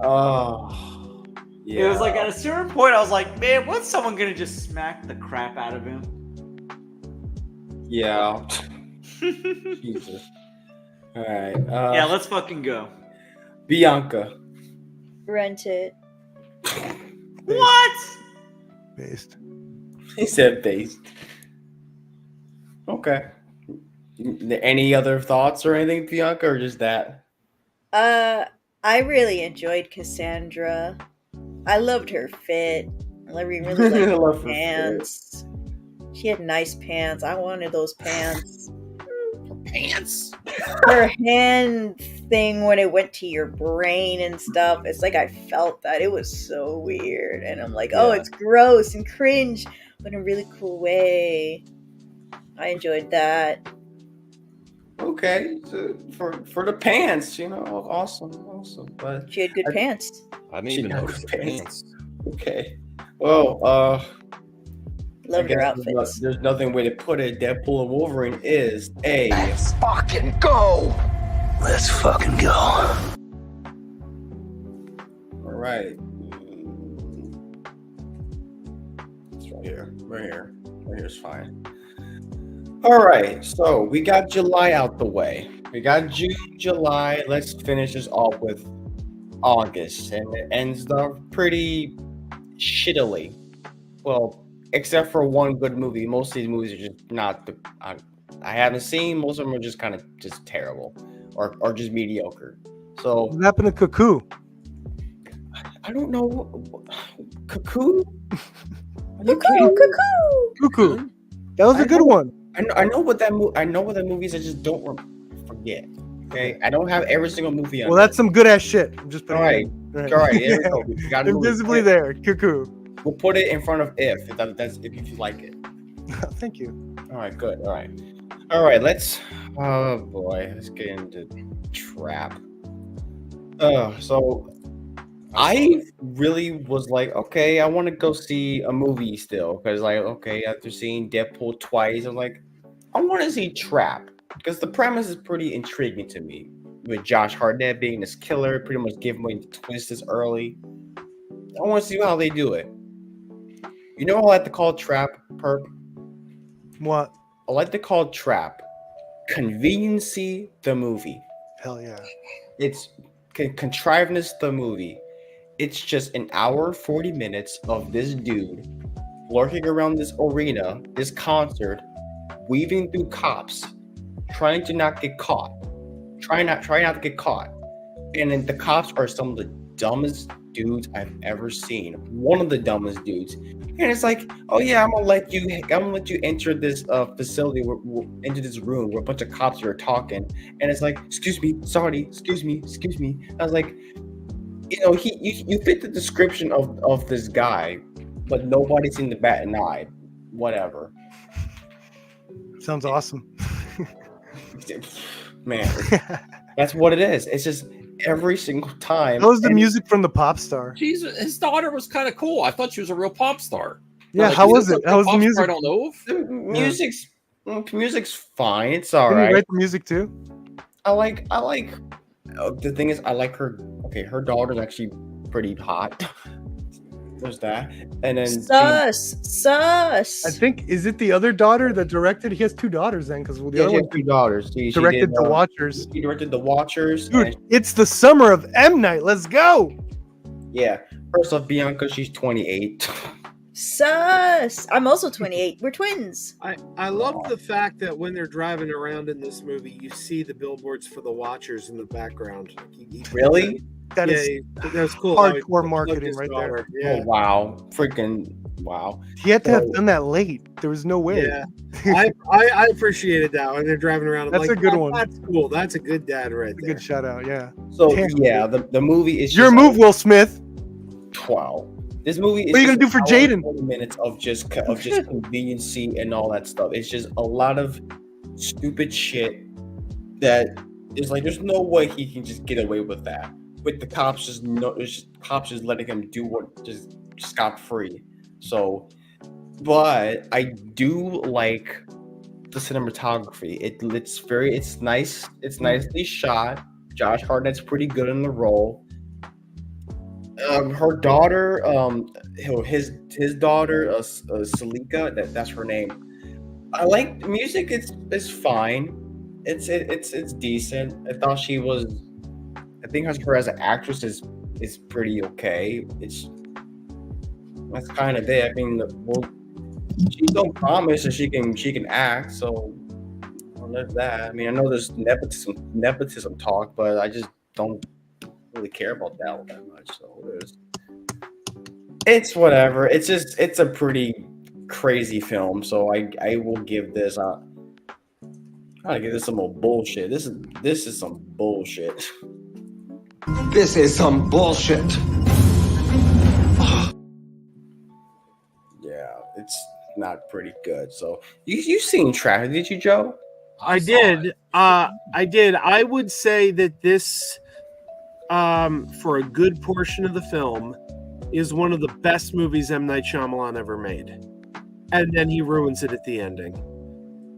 Oh. Yeah. It was like at a certain point, I was like, man, what's someone gonna just smack the crap out of him? Yeah. Jesus. All right. Yeah, let's fucking go. Bianca. Rent it. What? Based. He said based. Okay. Any other thoughts or anything, Bianca, or just that? I really enjoyed Cassandra. I loved her fit. I really I liked her love her pants. She had nice pants. I wanted those pants. Pants. Her hand thing when it went to your brain and stuff. It's like I felt that. It was so weird. And I'm like, oh, Yeah. it's gross and cringe, but in a really cool way. I enjoyed that. Okay. So for the pants, you know, awesome. But She had good I- pants. I didn't She even got notice good the pants. pants. okay. Well, I Loved her guess outfits. there's nothing way to put it. Deadpool and Wolverine is a Let's fucking go. Let's fucking go. all right. It's right here. Right here. Right here's fine. All right. So we got July out the way. We got June, July. Let's finish this off with August, and it ends up pretty shittily. Well, except for one good movie. Most of these movies are just not the. I haven't seen. Most of them are just kind of just terrible, or just mediocre. So What happened to Cuckoo? I don't know. Cocoon? Cuckoo, cuckoo. Cuckoo. That was a good one. I know what that movie. I know what the movies. I just don't forget. Okay, I don't have every single movie. Well, that's some good ass shit. I'm just putting all right. it. All right, here we go. We got a movie. Invisibly there. Cuckoo. We'll put it in front of if you like it. Thank you. All right, good. All right. Let's. Oh boy, let's get into Trap. So I really was like, okay, I want to go see a movie still because, like, okay, after seeing Deadpool twice, I'm like, I want to see Trap because the premise is pretty intriguing to me. With Josh Hartnett being this killer, pretty much giving away the twist this early. I want to see how they do it. You know what I like to call Trap, Perp? What? I like to call Trap Conveniency the movie. Hell yeah. It's contriveness the movie. It's just an hour 40 minutes of this dude lurking around this arena, this concert, weaving through cops, trying not to get caught. Try not to get caught. And then the cops are some of the dumbest dudes I've ever seen. One of the dumbest dudes. And it's like, oh yeah, I'm gonna let you enter this facility, into this room where a bunch of cops are talking. And it's like, excuse me, sorry, excuse me. I was like, you fit the description of this guy, but nobody's in the bat and eye. Whatever. Sounds awesome. Man, that's what it is. It's just every single time. That was the music from the pop star. His daughter was kind of cool. I thought she was a real pop star. Yeah, Like, how is was this it? a How was pop the star? music? I don't know. The music's fine. It's all Did he right. write the music too? I like. The thing is, I like her. Okay, her daughter's actually pretty hot. There's that, and then Sus. I think, is it the other daughter that directed? He has two daugers then, because the she other has one two daughters. She directed did, The Watchers. She directed The Watchers. Dude, and it's the summer of M Night. Let's go. yeah. First off, Bianca, she's 28. Sus. I'm also 28. We're twins. I love the fact that when they're driving around in this movie, you see the billboards for the Watchers in the background. Really? That is That was cool. hardcore marketing right there. Yeah. Oh wow! Freaking wow! He had to have done that late. There was no way. Yeah, I appreciated that when they're driving around. I'm That's like, a good one. That's cool. That's a good dad right That's a there. good shout out. Yeah. So Damn. yeah, the movie is Your just move, Will Smith. 12. This movie is What are you gonna just do for an hour and Jaden? 20 minutes of just conveniency and all that stuff. It's just a lot of stupid shit that is like, there's no way he can just get away with that. With the cops just letting him do what just scot free. So, but I do like the cinematography. It's nice. It's nicely shot. Josh Hartnett's pretty good in the role. Her daughter, his daughter, Salika, that's her name. I like the music. It's fine. It's decent. I thought she was. I think her as an actress is pretty okay. That's kind of it. I mean, she don't promise that she can act. So there's that. I mean, I know there's nepotism talk, but I just don't really care about that all that much. So it's whatever. It's a pretty crazy film. So I will give this. I give this some more bullshit. This is some bullshit. This is some bullshit. Yeah, it's not pretty good. So you seen Trap, did you, Joe? I did. I did. I would say that this, for a good portion of the film, is one of the best movies M. Night Shyamalan ever made. And then he ruins it at the ending.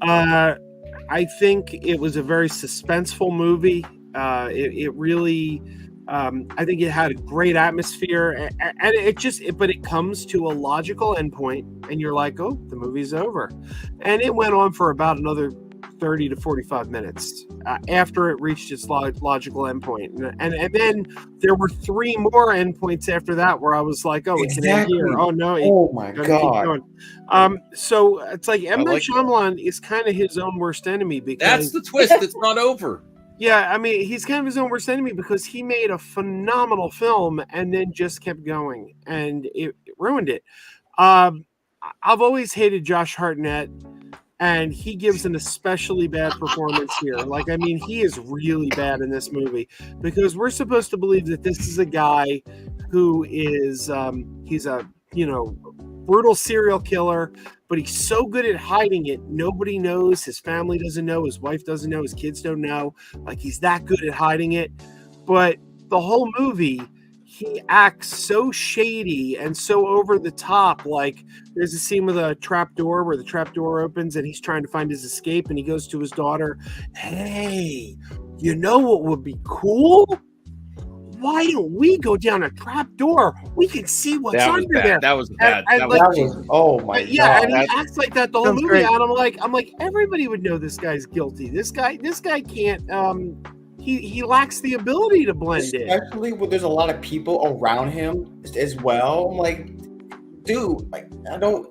I think it was a very suspenseful movie. It really, I think it had a great atmosphere, and but it comes to a logical endpoint, and you're like, oh, the movie's over. And it went on for about another 30 to 45 minutes after it reached its logical endpoint. And then there were 3 more endpoints after that where I was like, oh, it's Exactly. here. Oh, no. Oh my god. So it's like M. Night like Shyamalan is kind of his own worst enemy because That's the twist. It's not over. yeah, I mean, he's kind of his own worst enemy because he made a phenomenal film and then just kept going and it ruined it. I've always hated Josh Hartnett, and he gives an especially bad performance here. Like, I mean, he is really bad in this movie because we're supposed to believe that this is a guy who is he's a brutal serial killer, but he's so good at hiding it. Nobody knows. His family doesn't know. His wife doesn't know. His kids don't know. Like, he's that good at hiding it. But the whole movie, he acts so shady and so over the top. Like, there's a scene with a trap door where the trap door opens and he's trying to find his escape, and he goes to his daughter, "Hey, you know what would be cool? Why don't we go down a trap door? We can see what's That was under bad. there." That was bad. And That like, was- Oh my yeah, god. and he acts like that the whole Sounds movie. great. And I'm like, everybody would know this guy's guilty. This guy can't. He lacks the ability to blend in. Especially when there's a lot of people around him as well. I'm like, dude, like I don't.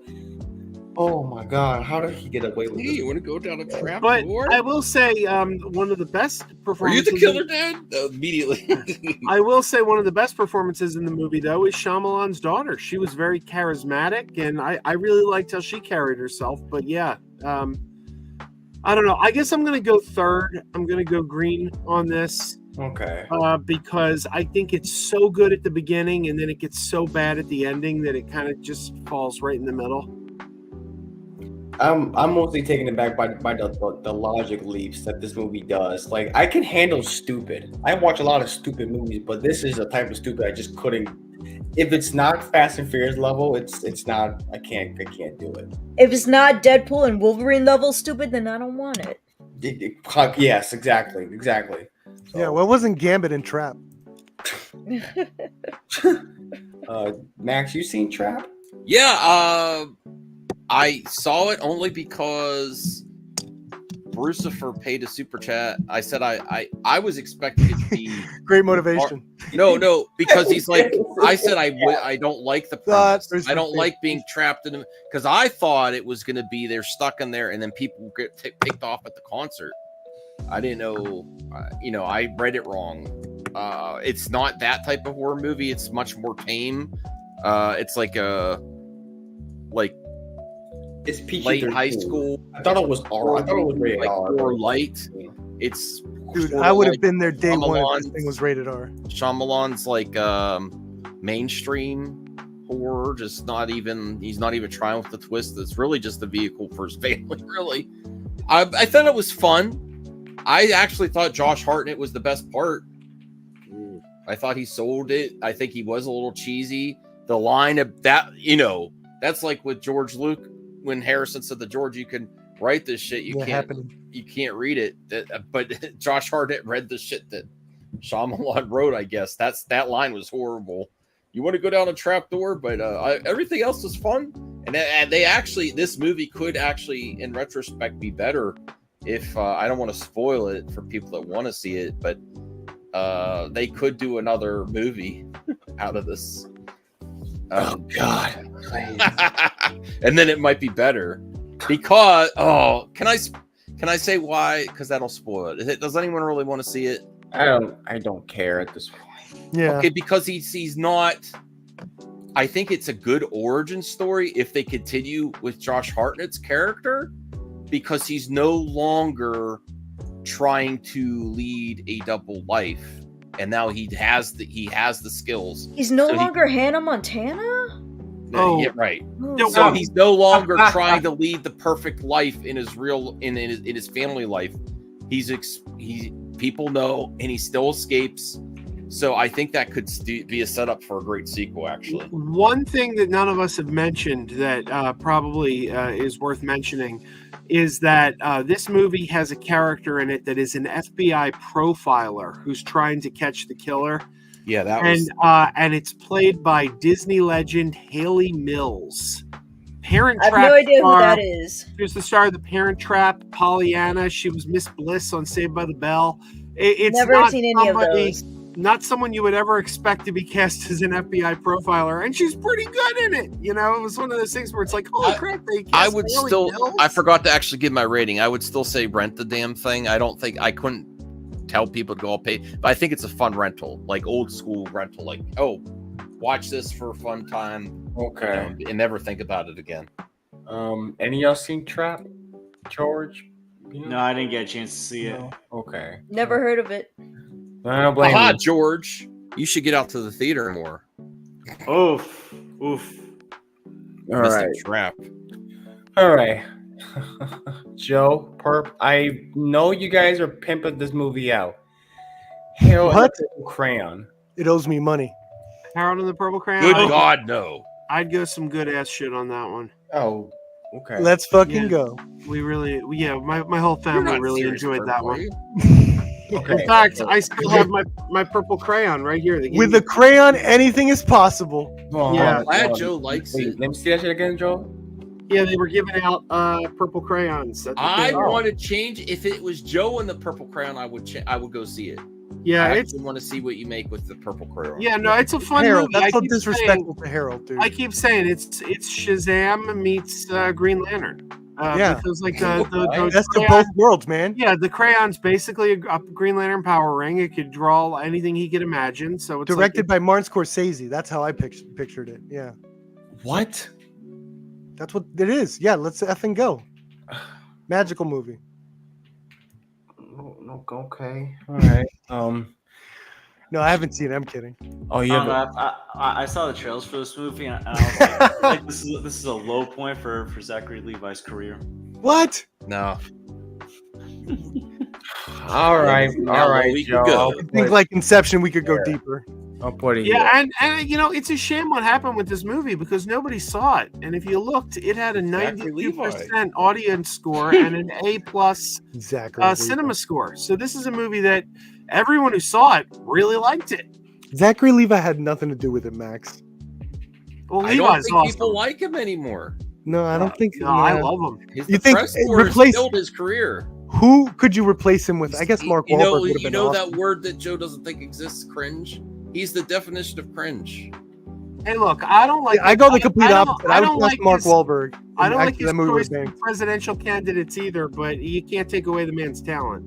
Oh my god, how did he get away with Hey, this? you want to go down a trap But door? I will say, one of the best Are you performances. the killer, Dad? Immediately. I will say one of the best performances in the movie, though, is Shyamalan's daughter. She was very charismatic, and I really liked how she carried herself. But yeah, I don't know. I guess I'm going to go third. I'm going to go green on this Okay. because I think it's so good at the beginning, and then it gets so bad at the ending that it kind of just falls right in the middle. I'm mostly taken aback by the logic leaps that this movie does. Like I can handle stupid. I watch a lot of stupid movies, but this is a type of stupid I just couldn't. If it's not Fast and Furious level, it's not. I can't do it. If it's not Deadpool and Wolverine level stupid, then I don't want it. Yes, exactly. So, Yeah, well, it wasn't Gambit and Trap. Max, you seen Trap? Yeah, I saw it only because Brucifer paid a super chat. I said I was expecting it to be Great motivation. no, because he's like, I said I don't like the premise. Bruce I don't Willis. like being trapped in them because I thought it was going to be they're stuck in there and then people get picked off at the concert. I didn't know, I read it wrong. It's not that type of horror movie. It's much more tame. It's like It's PG-13. late high school. I thought it was R. I thought it was rated like R. more light. It's Dude, sorta I would have like been there day one if this Shyamalan's- thing was rated R. Shyamalan's like mainstream horror, just not even he's not even trying with the twist. It's really just a vehicle for his family, really. I thought it was fun. I actually thought Josh Hartnett was the best part. I thought he sold it. I think he was a little cheesy. The line of that, that's like with George Luke when Harrison said to George, you can write this shit. You can't read it. But Josh Hartnett read the shit that Shyamalan wrote, I guess. That line was horrible. You want to go down a trap door, but everything else was fun. And they actually, this movie could actually, in retrospect, be better if I don't want to spoil it for people that want to see it, but they could do another movie out of this. Oh God! And then it might be better because can I say why? Because that'll spoil it. Does anyone really want to see it? I don't care at this point. Yeah. Okay, because he's not. I think it's a good origin story if they continue with Josh Hartnett's character, because he's no longer trying to lead a double life, and now he has the skills. He's no longer Hannah Montana? Yeah, right. Oh, So he's no longer trying to lead the perfect life in his family life. People know, and he still escapes. So I think that could be a setup for a great sequel, actually. One thing that none of us have mentioned that probably is worth mentioning is that this movie has a character in it that is an FBI profiler who's trying to catch the killer. Yeah, that and was. And it's played by Disney legend Haley Mills. Parent I have Trap no idea who star. that is. She was the star of The Parent Trap, Pollyanna. She was Miss Bliss on Saved by the Bell. It's Never not seen any of somebody- those. Not someone you would ever expect to be cast as an FBI profiler, and she's pretty good in it. It was one of those things where it's like, holy crap, they cast I would Haley still. Mills? I forgot to actually give my rating. I would still say rent the damn thing. I couldn't tell people to go all pay, but I think it's a fun rental, like old school rental. Like, watch this for a fun time, Okay. and never think about it again. Any of y'all seen Trap, George? No, I didn't get a chance to see it. No? Okay. Never heard of it. I don't blame Aha, you. George, you should get out to the theater more. Oof. Oof. All Missed right. a trap. All right. Joe, Perp, I know you guys are pimping this movie out. Hell, What? Crayon. It owes me money. Harold and the Purple Crayon. Good I'd- God, no. I'd go some good ass shit on that one. Oh, okay. Let's fucking Yeah. go. My whole You're family not really serious, enjoyed Kurt, that are one. you? Okay. In fact, I still have my purple crayon right here. They gave With me- a crayon, anything is possible. Hold Yeah. on, Glad hold on. Joe likes Wait, it. let me see that shit again, Joe. yeah, they were giving out purple crayons. at the I theater. want to change. If it was Joe and the Purple Crayon, I would go see it. Yeah, I it's actually want to see what you make with the Purple Crayon. yeah, no, it's a fun Harold, movie. that's so keep disrespectful to Harold, dude. I keep saying it's Shazam meets Green Lantern. Yeah. Because like the That's to crayon- both worlds, man. Yeah, the crayon's basically a Green Lantern power ring. It could draw anything he could imagine. So it's Directed by Martin Scorsese. That's how I pictured it. Yeah, What? that's what it is. Yeah, let's effing go. Magical movie. No, okay. All right. No, I haven't seen it. I'm kidding. Oh, I, yeah. don't know, I saw the trailers for this movie, and I was like, I feel like this is a low point for Zachary Levi's career. What? No. All right. Now All right, we can Joe. go. I'll I think put- like Inception, we could go Yeah. deeper. I'll put it Yeah, here. and you know, it's a shame what happened with this movie because nobody saw it. And if you looked, it had a Zachary 92% audience score and an A+ Zachary. cinema score. So this is a movie that everyone who saw it really liked it. Zachary Levi had nothing to do with it, Max. Well, I don't Levi's think awesome. people like him anymore. No, I don't think. No, I no. love him. His You think press it score has replaced- killed his career. Who could you replace him with? I guess Mark You Wahlberg know, would have you been know awesome. that word that Joe doesn't think exists, cringe. He's the definition of cringe. Hey, look, I don't like. I go the complete opposite. I would don't cast like Mark his- Wahlberg. I don't like Actually, his that movie was choice bang. of presidential candidates either, but you can't take away the man's talent.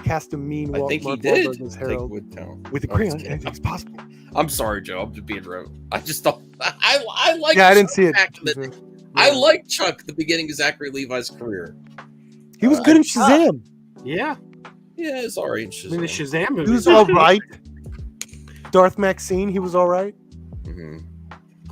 Cast a mean. I think he Mark did. Wahlberg as Take Harold with talent. with a I'm crayon. just kidding. Anything's possible. I'm sorry, Joe. I'm just being rude. I just don't. I like. Yeah, I didn't see it. Chuck back in the- I like Chuck at the beginning of Zachary Levi's career. He was good in Shazam. Yeah, Yeah, it's all right. I mean the Shazam movie. He was all right. Darth Maxine, he was all right. Mhm.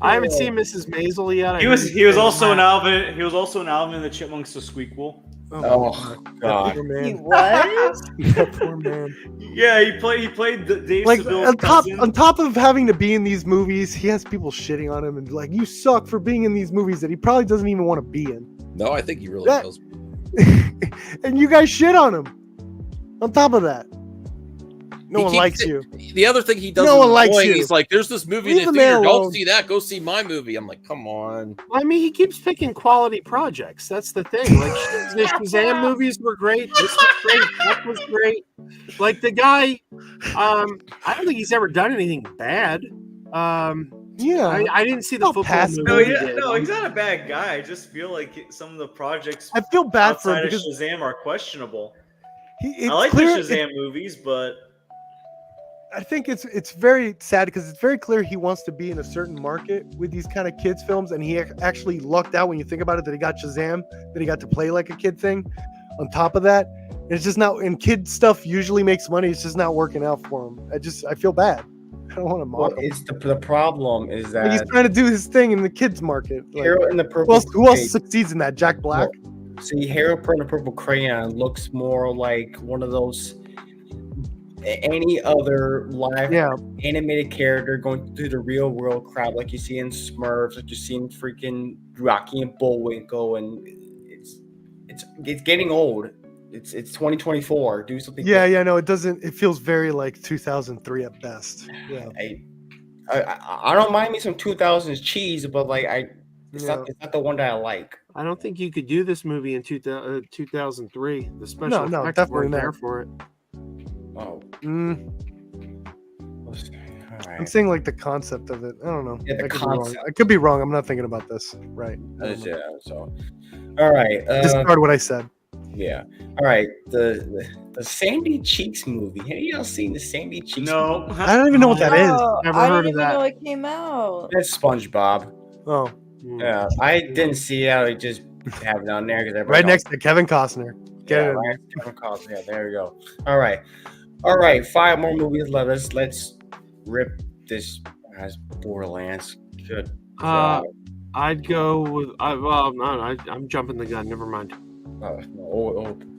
I haven't seen Mrs. Maisel yet. I He was heard also an that. Alvin. He was also an Alvin and the Chipmunks to Squeakquel. Oh, That God. poor He man. was? That poor man. Yeah, he played Dave Like Seville's cousin. on top of having to be in these movies, he has people shitting on him and like, you suck for being in these movies that he probably doesn't even want to be in. No, I think he really That- does. And you guys shit on him. On top of that, no He one keeps likes it- you. The other thing he does, No is one likes annoying. you. He's like, "There's this movie Leave in the the man theater. alone. Don't see that. Go see my movie." I'm like, "Come on." I mean, he keeps picking quality projects. That's the thing. Like the Shazam movies were great. This was great. That was great. Like the guy, I don't think he's ever done anything bad. Yeah. I didn't see the I'll football pass. movie. No, he yeah, did. no, he's not a bad guy. I just feel like some of the projects I feel bad for outside him of because Shazam are questionable. it's I like clear, the Shazam movies, but I think it's very sad because it's very clear he wants to be in a certain market with these kind of kids films, and he actually lucked out when you think about it that he got Shazam, that he got to play like a kid thing. On top of that, it's just not. And kid stuff usually makes money. It's just not working out for him. I feel bad. I don't want to Well, mock him. it's the problem is Like, he's that trying to do his thing in the kids market. Like, Hero in the Purple who else Crayon- succeeds in that? Jack Black. See, Hero in the Purple Crayon looks more like one of those any other live Yeah. animated character going through the real world crowd, like you see in Smurfs, like you see in freaking Rocky and Bullwinkle, and it's getting old. It's 2024. Do something. Yeah, yeah, no, it doesn't. It feels very like 2003 at best. Yeah, I don't mind me some 2000s cheese, but like it's Yeah. not the one that I like. I don't think you could do this movie in 2003. The special No, effects definitely weren't not. there for it. Oh, Mm, all I'm right. saying like the concept of it. I don't know. Yeah, the I could be wrong. concept. I could be wrong. I'm not thinking about this. Right. Yeah, so, all right. Discard what I said. Yeah. All right. The Sandy Cheeks movie. Have you all seen the Sandy Cheeks? No. I don't even know what that is. Oh, Never I heard didn't of even that. know it came out. That's SpongeBob. Oh, Yeah, I didn't see it. I just have it on there because right next to Kevin Costner. Get Yeah, it in right. Kevin Costner. Yeah, there we go. All right. 5 more movies left. Let's rip this as Borderlands. Good. Uh, I'd go with. Well, no, I'm jumping the gun. Never mind.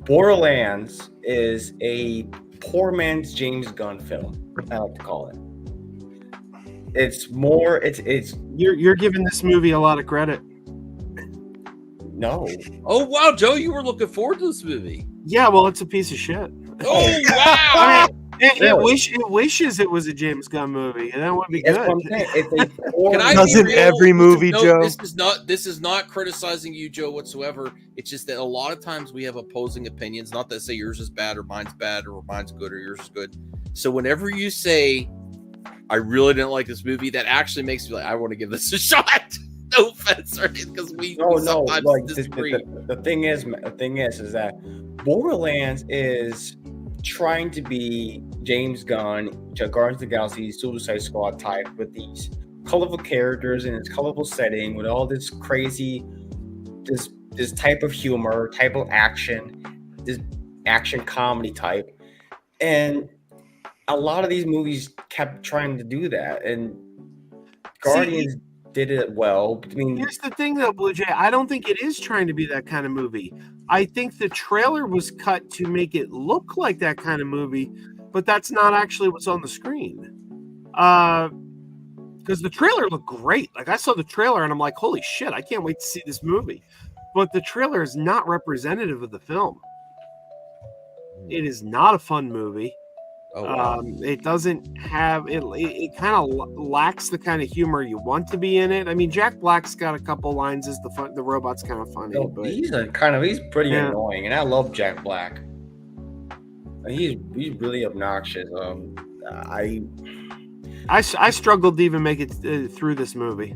Borderlands is a poor man's James Gunn film. I like to call it. It's more. It's You're giving this movie a lot of credit. no. Oh wow, Joe, you were looking forward to this movie. Yeah, well, it's a piece of shit. Oh wow! It wishes it was a James Gunn movie, and that would be That's good. what I'm saying. It's a poor. Can I Doesn't be real? every movie, No, Joe? This is not criticizing you, Joe, whatsoever. It's just that a lot of times we have opposing opinions. Not that say yours is bad or mine's good or yours is good. So whenever you say, "I really didn't like this movie," that actually makes me like, I want to give this a shot. No offense, right? Because we sometimes Like disagree. the thing is that Borderlands is trying to be James Gunn, Guardians of the Galaxy, Suicide Squad type with these colorful characters in its colorful setting with all this crazy, this type of humor, type of action, this action comedy type, and a lot of these movies kept trying to do that, and Guardians did it well. I mean, Here's the thing, though, Blue Jay. I don't think it is trying to be that kind of movie. I think the trailer was cut to make it look like that kind of movie, but that's not actually what's on the screen. Because the trailer looked great. Like I saw the trailer and I'm like, holy shit, I can't wait to see this movie. But the trailer is not representative of the film. It is not a fun movie. Oh, wow. It doesn't have it. It kind of lacks the kind of humor you want to be in it. I mean, Jack Black's got a couple lines as the robot's kind of funny, but he's pretty annoying, and I love Jack Black. He's really obnoxious. I struggled to even make it through this movie.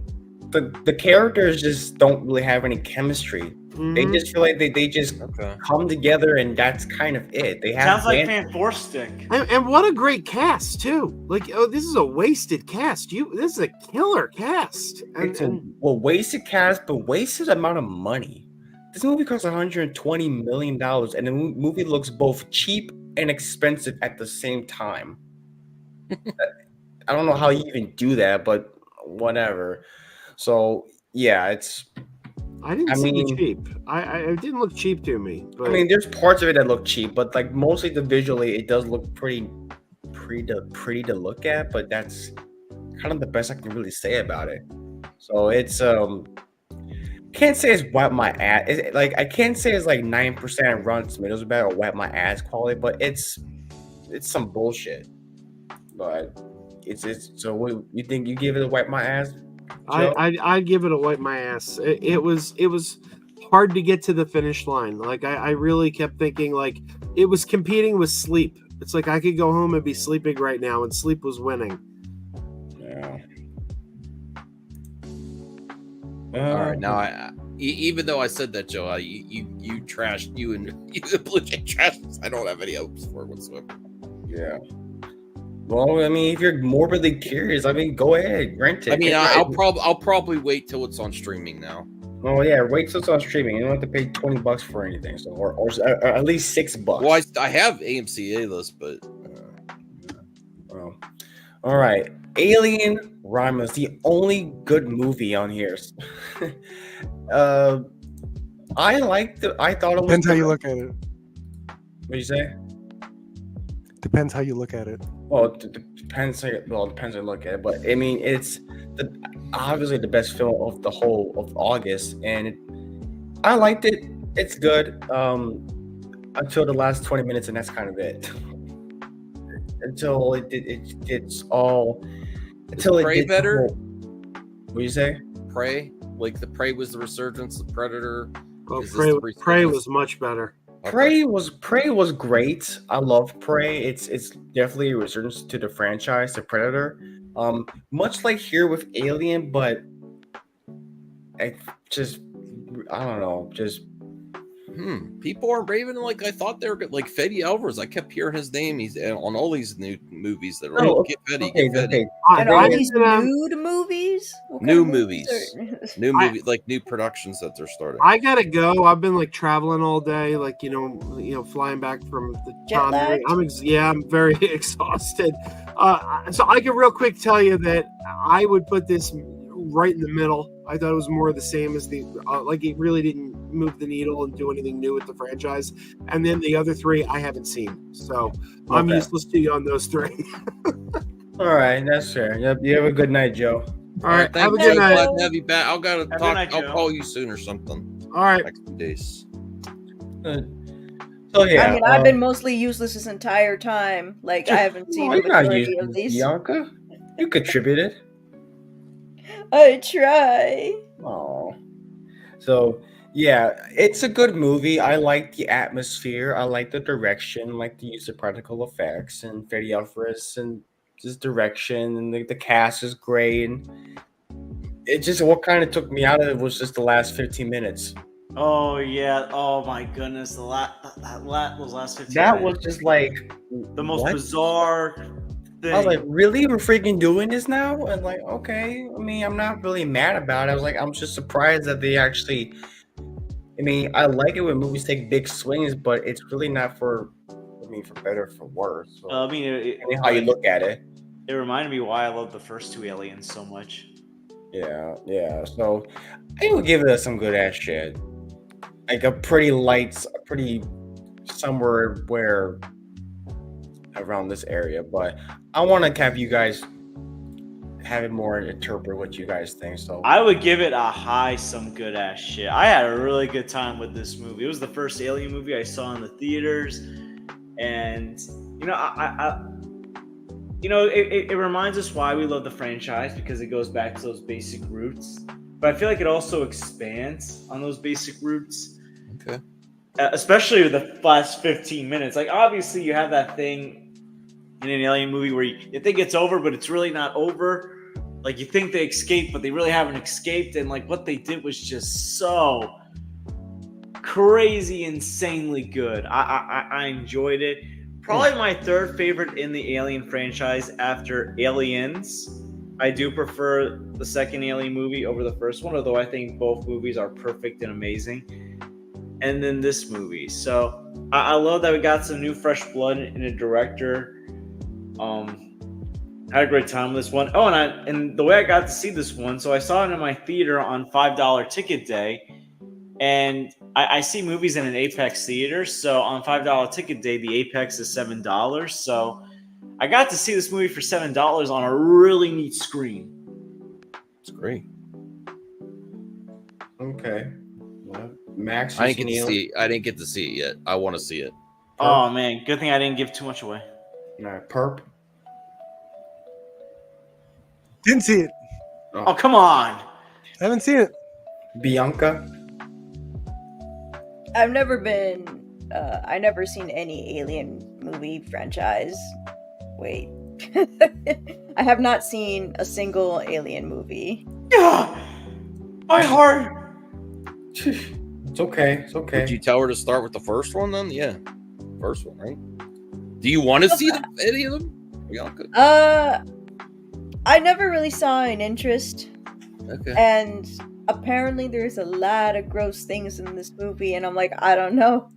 The characters just don't really have any chemistry. They just feel like they just come together, and that's kind of it. They have Sounds like Fan Four Stick. And what a great cast too! Like, oh, this is a wasted cast. This is a killer cast. It's a wasted cast, but wasted amount of money. This movie costs $120 million, and the movie looks both cheap and expensive at the same time. I don't know how you even do that, but whatever. So yeah, I didn't see the cheap. It didn't look cheap to me. But... I mean, there's parts of it that look cheap, but like mostly visually, it does look pretty to look at. But that's kind of the best I can really say about it. So it's can't say it's wet my ass. I can't say it's like 9% Rotten Tomatoes bad or wet my ass quality, but it's some bullshit. But it's so what, you think you give it a wipe my ass? I'd give it a wipe my ass. It was hard to get to the finish line. Like I really kept thinking like it was competing with sleep. It's like I could go home and be sleeping right now, and sleep was winning. Yeah. All right, now even though I said that, Joe, you trashed you and Blue Jay trashed. I don't have any hopes for it whatsoever. Yeah. Well, I mean, if you're morbidly curious, I mean, go ahead, rent it. I mean, I'll probably wait till it's on streaming now. Oh yeah, wait till it's on streaming. You don't have to pay $20 for anything, so or at least $6. Well, I have AMC list, but well, all right. Alien Romulus, the only good movie on here. I liked it. I thought it was. Depends how you look at it. What you say? Depends how you look at it. Well, it depends. Well, it depends how you look at it. But I mean, it's obviously the best film of the whole of August, and I liked it. It's good until the last 20 minutes, and that's kind of it. Until it's all. Until Prey it better. What do you say? Prey, like the Prey was the resurgence, the Predator. Oh, Prey was much better. Prey was great. I love Prey. It's definitely a resurgence to the franchise, the Predator. Much like here with Alien, but I don't know. Just People aren't raving like I thought they were good. Like Fede Alvarez, I kept hearing his name. He's on all these new movies that are like, get Fede, Okay, get Fede. okay. And all I'm these gonna- nude movies? What kind New of movies. are- New movie, like new productions that they're starting. I gotta go. I've been like traveling all day, like flying back from the Jet town. lagged? I'm very exhausted. So I can real quick tell you that I would put this right in the middle. I thought it was more of the same as the like it really didn't move the needle and do anything new with the franchise. And then the other three I haven't seen, so I'm Okay. useless to you on those three. All right, that's fair. Yep, you have a good night, Joe. All right, thank have a you. good night. Glad to have you back. I'll gotta Have a talk. night, I'll Joe. call you soon or something. All right. Next few days. So yeah, I mean, I've been mostly useless this entire time. Like, I haven't seen a you're not majority used of these. Bianca. You contributed. I try. Oh, so yeah, it's a good movie. I like the atmosphere. I like the direction. I like the use of practical effects and Fede Alvarez and his direction, and the cast is great. And it just what kind of took me out of it was just the last 15 minutes. Oh yeah. Oh my goodness. Those last 15 That minutes. was just like the most what? bizarre thing. I was like, really? We're freaking doing this now? And like, okay. I mean, I'm not really mad about it. I was like, I'm just surprised that they actually. I mean, I like it when movies take big swings, but it's really not for. I mean, for better or for worse. So, I mean, depending how you look at it. it reminded me why I love the first two Aliens so much. Yeah. So, I would give it some good ass shit. Like a pretty somewhere where around this area, but I want to have you guys have it more interpret what you guys think. So I would give it a high some good ass shit. I had a really good time with this movie. It was the first Alien movie I saw in the theaters, and it reminds us why we love the franchise because it goes back to those basic roots. But I feel like it also expands on those basic roots. Okay. Especially with the last 15 minutes. Like obviously you have that thing in an Alien movie where you think it's over, but it's really not over. Like you think they escaped, but they really haven't escaped. And like what they did was just so crazy, insanely good. I enjoyed it. Probably my third favorite in the Alien franchise after Aliens. I do prefer the second Alien movie over the first one, although I think both movies are perfect and amazing. And then this movie. So I love that we got some new fresh blood in a director. Had a great time with this one. Oh, and the way I got to see this one, so I saw it in my theater on $5 ticket day. And I see movies in an Apex theater. So on $5 ticket day, the Apex is $7. So I got to see this movie for $7 on a really neat screen. It's great. okay. Well, Max, I you didn't get to seen see it. I didn't get to see it yet. I want to see it. Oh man, good thing I didn't give too much away. All right, Perp. Didn't see it. Oh come on. Haven't seen it. Bianca. I've never been. I never seen any Alien movie franchise. Wait, I have not seen a single Alien movie. Yeah, my heart. It's okay. It's okay. Did you tell her to start with the first one then? Yeah. First one, right? Do you want to see any of them? Bianca? I never really saw an interest, Okay. and apparently there's a lot of gross things in this movie, and I'm like, I don't know.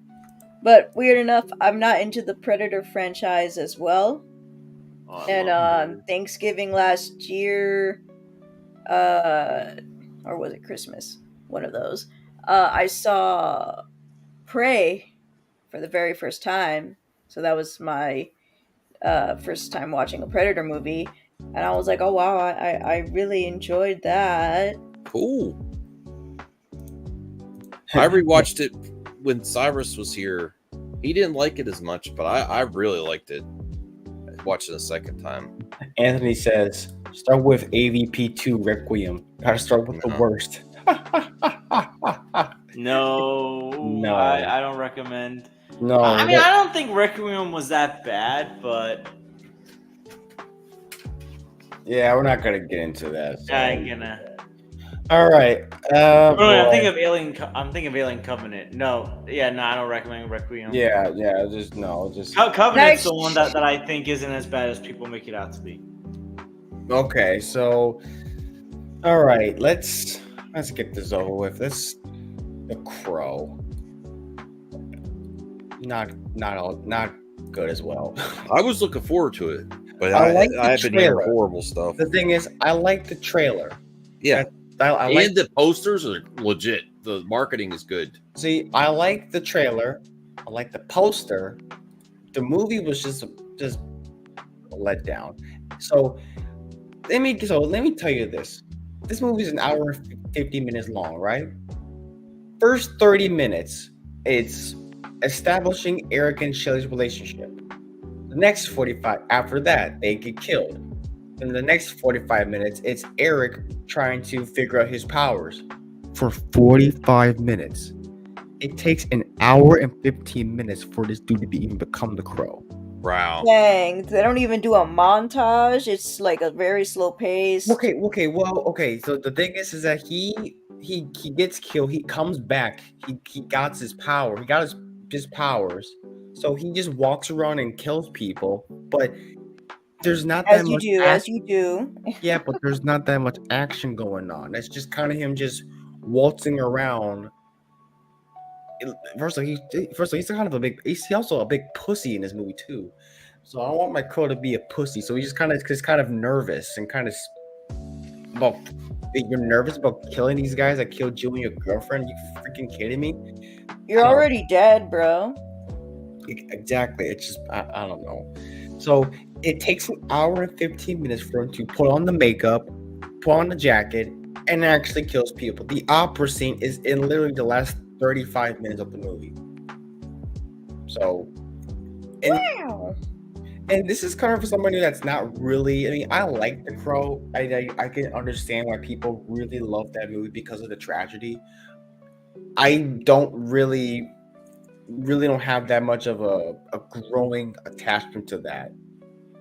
But weird enough, I'm not into the Predator franchise as well. Oh, And on Thanksgiving last year, or was it Christmas? One of those. I saw Prey for the very first time. So that was my first time watching a Predator movie. And I was like, oh wow, I really enjoyed that. Cool. I rewatched it when Cyrus was here. He didn't like it as much, but I really liked it. I watched it a second time. Anthony says, start with AVP2 Requiem. Gotta start with the No. worst. No, I don't recommend. No. I mean, I don't think Requiem was that bad, but yeah, we're not gonna get into that. so. I ain't gonna. All right. Oh, no, I'm boy. thinking of Alien. I'm thinking of Alien Covenant. No, yeah, no, I don't recommend Requiem. Yeah, just no, just Covenant's Next. the one that I think isn't as bad as people make it out to be. okay. So, all right, let's get this over with. The Crow. Not good as well. I was looking forward to it, but I like the I've been hearing trailer. horrible stuff. The thing is, I like the trailer. Yeah, I like. and the posters are legit. The marketing is good. See, I like the trailer. I like the poster. The movie was just a let down. So let me tell you this. This movie is an hour and 50 minutes long, right? First 30 minutes, it's establishing Eric and Shelley's relationship. The next 45, after that, they get killed. In the next 45 minutes, it's Eric trying to figure out his powers. For 45 minutes. It takes an hour and 15 minutes for this dude to even become the Crow. Wow. Dang, they don't even do a montage. It's like a very slow pace. Okay. So the thing is that he gets killed. He comes back. He got his power. He got his powers. So he just walks around and kills people. But there's not that much. As you do. Yeah, but there's not that much action going on. It's just kind of him just waltzing around. First of all, he's kind of a big. He's also a big pussy in this movie too. So I don't want my Crow to be a pussy. So he's just kind of nervous and kind of about. You're nervous about killing these guys that killed you and your girlfriend? You freaking kidding me? You're already dead, bro. Exactly. It's just I don't know. So it takes an hour and 15 minutes for him to put on the makeup, put on the jacket, and actually kills people. The opera scene is in literally the last 35 minutes of the movie. So, and this is kind of for somebody that's not really. I mean, I like The Crow. I can understand why people really love that movie because of the tragedy. I don't really don't have that much of a growing attachment to that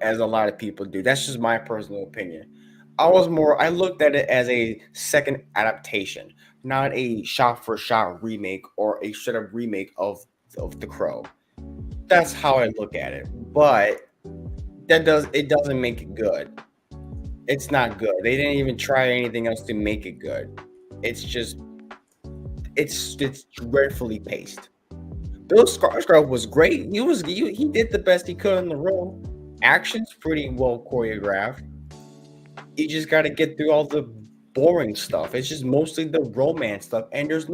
as a lot of people do. That's just my personal opinion. I looked at it as a second adaptation, not a shot for shot remake or a straight up remake of The Crow. That's how I look at it. But it doesn't make it good. It's not good. They didn't even try anything else to make it good. It's dreadfully paced. Bill Skarsgård was great. He did the best he could in the role. Action's pretty well choreographed. You just got to get through all the boring stuff. It's just mostly the romance stuff, and there's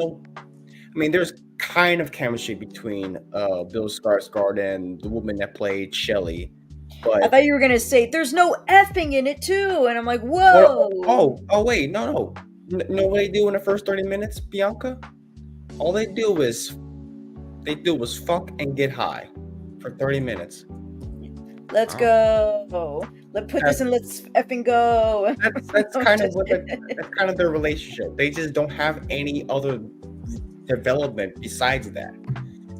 kind of chemistry between Bill Skarsgård and the woman that played Shelley. But I thought you were gonna say there's no effing in it too, and I'm like, whoa. Oh wait, no. Know what they do in the first 30 minutes, Bianca? All they do was fuck and get high for 30 minutes. Let's go. Let's put this in. Let's effing go. That's kind of their relationship. They just don't have any other development besides that.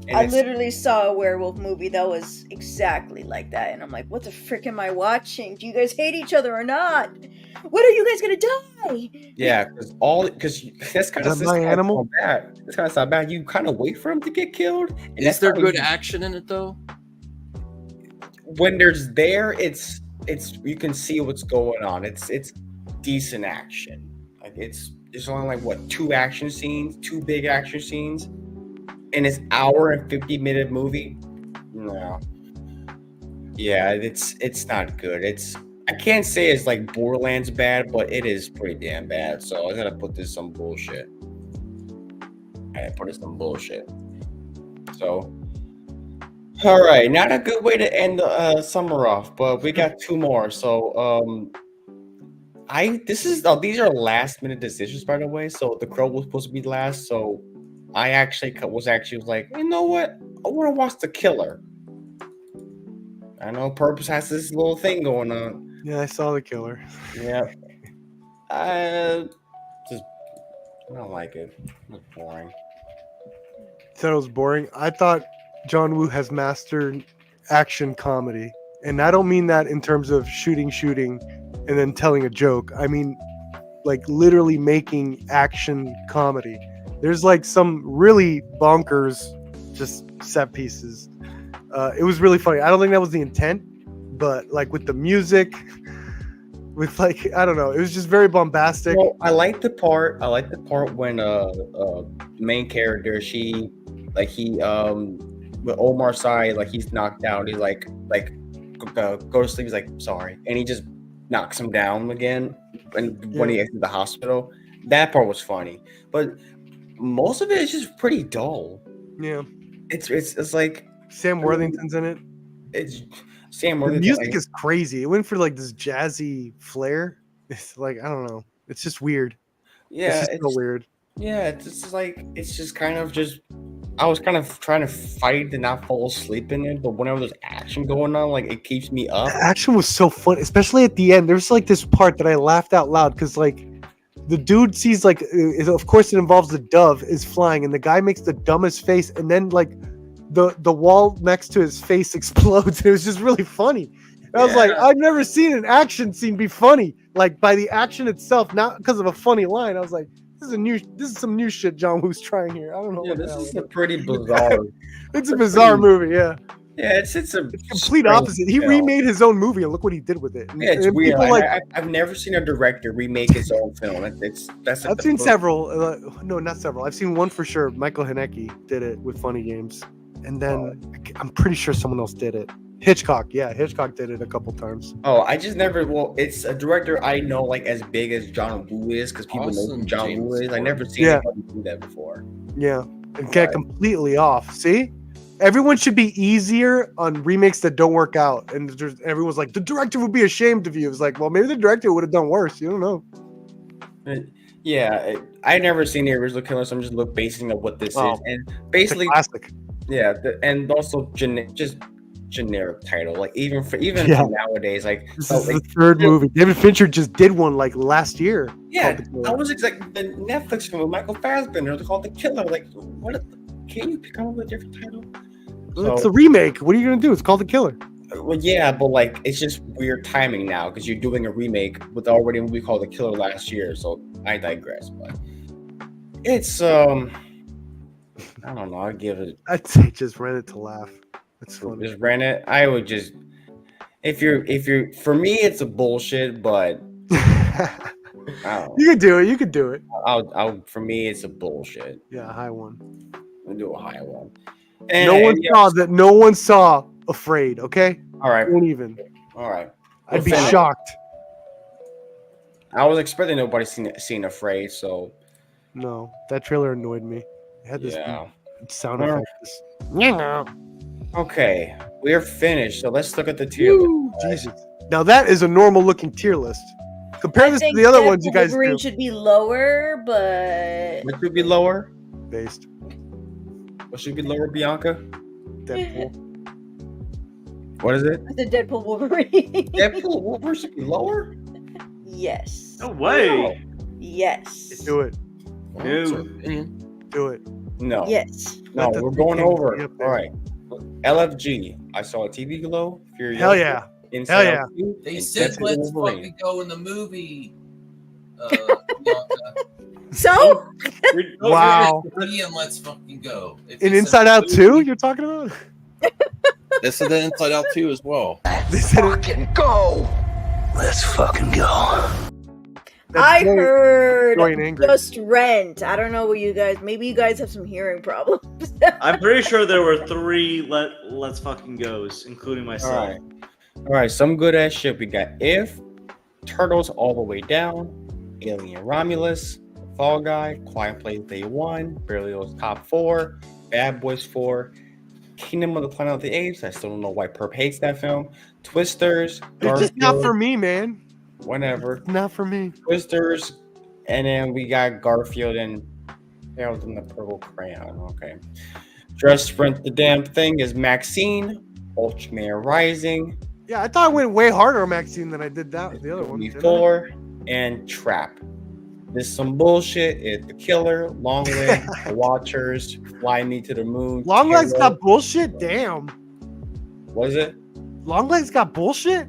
And I literally saw a werewolf movie that was exactly like that, and I'm like, what the frick am I watching? Do you guys hate each other or not? When are you guys gonna die? Yeah, because that's kind of my animal. bad. It's kind of so bad. You kind of wait for him to get killed. And Is there good action in it though? When it's you can see what's going on. It's decent action. Like it's only like two big action scenes, in this hour and 50-minute movie. No. Yeah, it's not good. I can't say it's like Borderlands bad, but it is pretty damn bad. So I gotta put this some bullshit. So, all right, not a good way to end the summer off, but we got two more. So, these are last minute decisions, by the way. So The Crow was supposed to be last. So I was like, you know what? I want to watch The Killer. I know Purpose has this little thing going on. Yeah, I saw The Killer. Yeah. I don't like it. It's boring. Said it was boring. I thought John Woo has mastered action comedy. And I don't mean that in terms of shooting, and then telling a joke. I mean, like literally making action comedy. There's like some really bonkers just set pieces. It was really funny. I don't think that was the intent, but like with the music, with like I don't know, it was just very bombastic. Well, I like the part when main character with Omar Sy, like he's knocked out. He's like go to sleep. He's like sorry, and he just knocks him down again. And when he exits the hospital, that part was funny. But most of it is just pretty dull. Yeah, it's like Sam Worthington's in it. It's Sam The Worthington. music is crazy. It went for like this jazzy flair. It's like I don't know. It's just weird. Yeah, it's just so weird. Yeah, it's just like it's just kind of just. I was kind of trying to fight and not fall asleep in it, but whenever there's action going on, like it keeps me up. The action was so fun, especially at the end. There's like this part that I laughed out loud because like the dude sees like, of course it involves the dove is flying, and the guy makes the dumbest face, and then like the wall next to his face explodes. It was just really funny. And I was like, I've never seen an action scene be funny like by the action itself, not because of a funny line. I was like, this is some new shit John Woo's trying here. I don't know. Yeah, what the this hell is it a pretty bizarre. It's a bizarre movie, yeah. Yeah, it's a Complete strange opposite. He film. remade his own movie, and look what he did with it. Yeah, it's And weird. people like I've never seen a director remake his own film. That's I've seen several. No, not several. I've seen one for sure. Michael Haneke did it with Funny Games, and then I'm pretty sure someone else did it. Hitchcock, yeah, Hitchcock did it a couple times. Oh, I just never. Well, it's a director I know like as big as John Woo is because people know who John Woo is. I never seen anybody do that before. Yeah, and get completely off. See, everyone should be easier on remakes that don't work out, and everyone's like, the director would be ashamed of you. It's like, well, maybe the director would have done worse. You don't know. Yeah, I never seen the original Killer, so I'm just basing on what this is, and basically classic. Yeah, and also just generic title, like even for nowadays, like this is the third movie. David Fincher just did one like last year. Yeah, I was expecting the Netflix film with Michael Fassbender called The Killer. Like, what? Can you come up with a different title? It's a remake. What are you gonna do? It's called The Killer. Well, yeah, but like it's just weird timing now because you're doing a remake with already a movie called The Killer last year. So I digress, but it's I don't know. I'd give it. I'd say just rent it to laugh. It's funny. Just rent it. I would just if you're for me it's a bullshit, but you could do it. You could do it. I'll for me it's a bullshit. Yeah, a high one. I'll do a high one. No one saw Afraid. Okay. All right. Won't even. All right. I'd be shocked. I was expecting nobody seen Afraid, so no, that trailer annoyed me. It had this sound effects. Okay, we're finished. So let's look at the tier list. Jesus. Now that is a normal looking tier list. Compare this to the other ones you guys do. Wolverine should be lower, but what should be lower? Based. What should be lower, Bianca? Deadpool. What is it? The Deadpool Wolverine. Deadpool Wolverine should be lower? Yes. No way. Yes. Do it. No. Do it. No. Yes. No, we're going over. All right. LFG. I saw a TV Glow. Hell yeah. Inside Hell yeah. They said let's fucking go in the movie. So? Wow. And let's fucking go. In Inside Out 2, you're talking about? They said that Inside Out 2 as well. They said Fucking go. Let's fucking go. I heard angry. just rent. I don't know what you guys. Maybe you guys have some hearing problems. I'm pretty sure there were 3 let's fucking goes, including myself. All right. Some good ass shit. We got If, Turtles All the Way Down, Alien Romulus, Fall Guy, Quiet Place Day 1, Barely Those Top 4, Bad Boys 4, Kingdom of the Planet of the Apes. I still don't know why Perp hates that film. Twisters. It's just not for me, man. Whatever. Not for me. Twisters, and then we got Garfield and Harold and the Purple Crayon. Okay. Just Sprint the Damn Thing is Maxine, Ultraman Rising. Yeah, I thought I went way harder on Maxine than I did the other one. Before and Trap. This is some bullshit. It's The Killer, Long Legs, The Watchers, Fly Me to the Moon. Long Legs got bullshit? Damn. What is it? Long Legs got bullshit?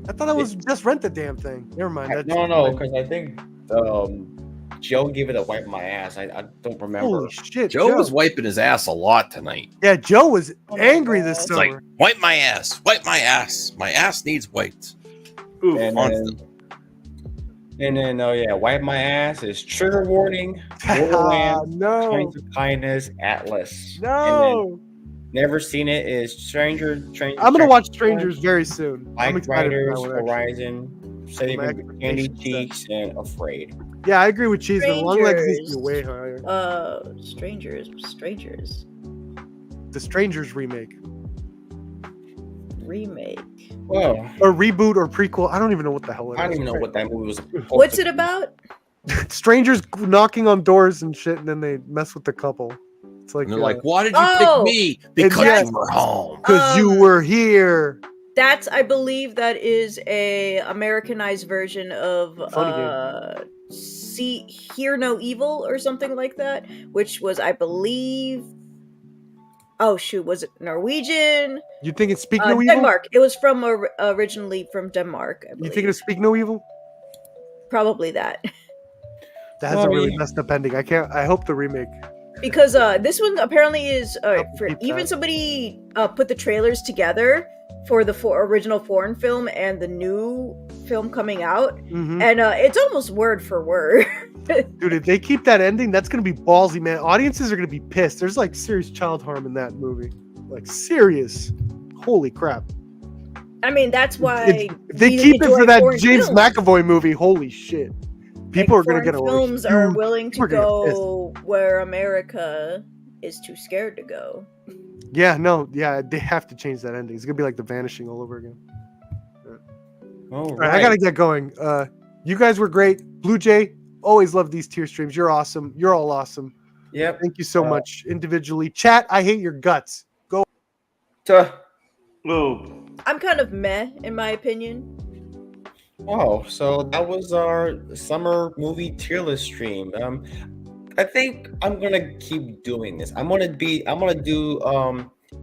I thought that was just Rent the Damn Thing. Never mind. That's No, because I think Joe gave it a wipe my ass. I don't remember. Holy shit, Joe was wiping his ass a lot tonight. Yeah, Joe was Oh my angry God. this It's summer. like, wipe my ass, wipe my ass. My ass needs wiped. Ooh, And then, oh yeah, wipe my ass is Trigger Warning, Borderlands, no, Trains of Kindness, Atlas. And no. then Never Seen It is Stranger. I'm gonna watch Strangers very soon. I'm Bike excited for Riders, that one, actually. Horizon, Saving Candy expectations Cheeks, and Afraid. Yeah, I agree with Cheeseman. Long legs needs to be way Strangers. higher. Strangers. The Strangers remake, Remake. Well, or reboot, or prequel. I don't even know what the hell it is. I don't even know what that movie was. What's it about? Strangers knocking on doors and shit, and then they mess with the couple. It's like And they're like, why did you pick me? Because yes. you were home. Because you were here. That's, I believe, that is a Americanized version of Hear No Evil or something like that, which was, I believe, oh shoot, was it Norwegian? You think it's Speak No Evil? Denmark. It was from originally from Denmark. I You believe. think it's Speak No Evil? Probably that. That has a really messed up ending. I hope the remake. Because this one apparently is for keep even that. somebody put the trailers together for the original foreign film and the new film coming out, Mhm. and it's almost word for word. Dude, if they keep that ending, that's gonna be ballsy, man. Audiences are gonna be pissed. There's like serious child harm in that movie. Like serious. Holy crap. I mean, that's why If they we keep it enjoy for that foreign James films. McAvoy movie, holy shit. People are gonna Foreign get a films huge- are willing to people are gonna get go where America is too scared to go. Yeah, no, yeah, they have to change that ending. It's gonna be like The Vanishing all over again. All right, I gotta get going. You guys were great. Blue Jay, always love these tier streams. You're awesome. You're all awesome. Yep. Thank you so much individually. Chat, I hate your guts. Go. Whoa. I'm kind of meh in my opinion. Oh, so that was our summer movie tier list stream. I think I'm gonna keep doing this. I'm gonna do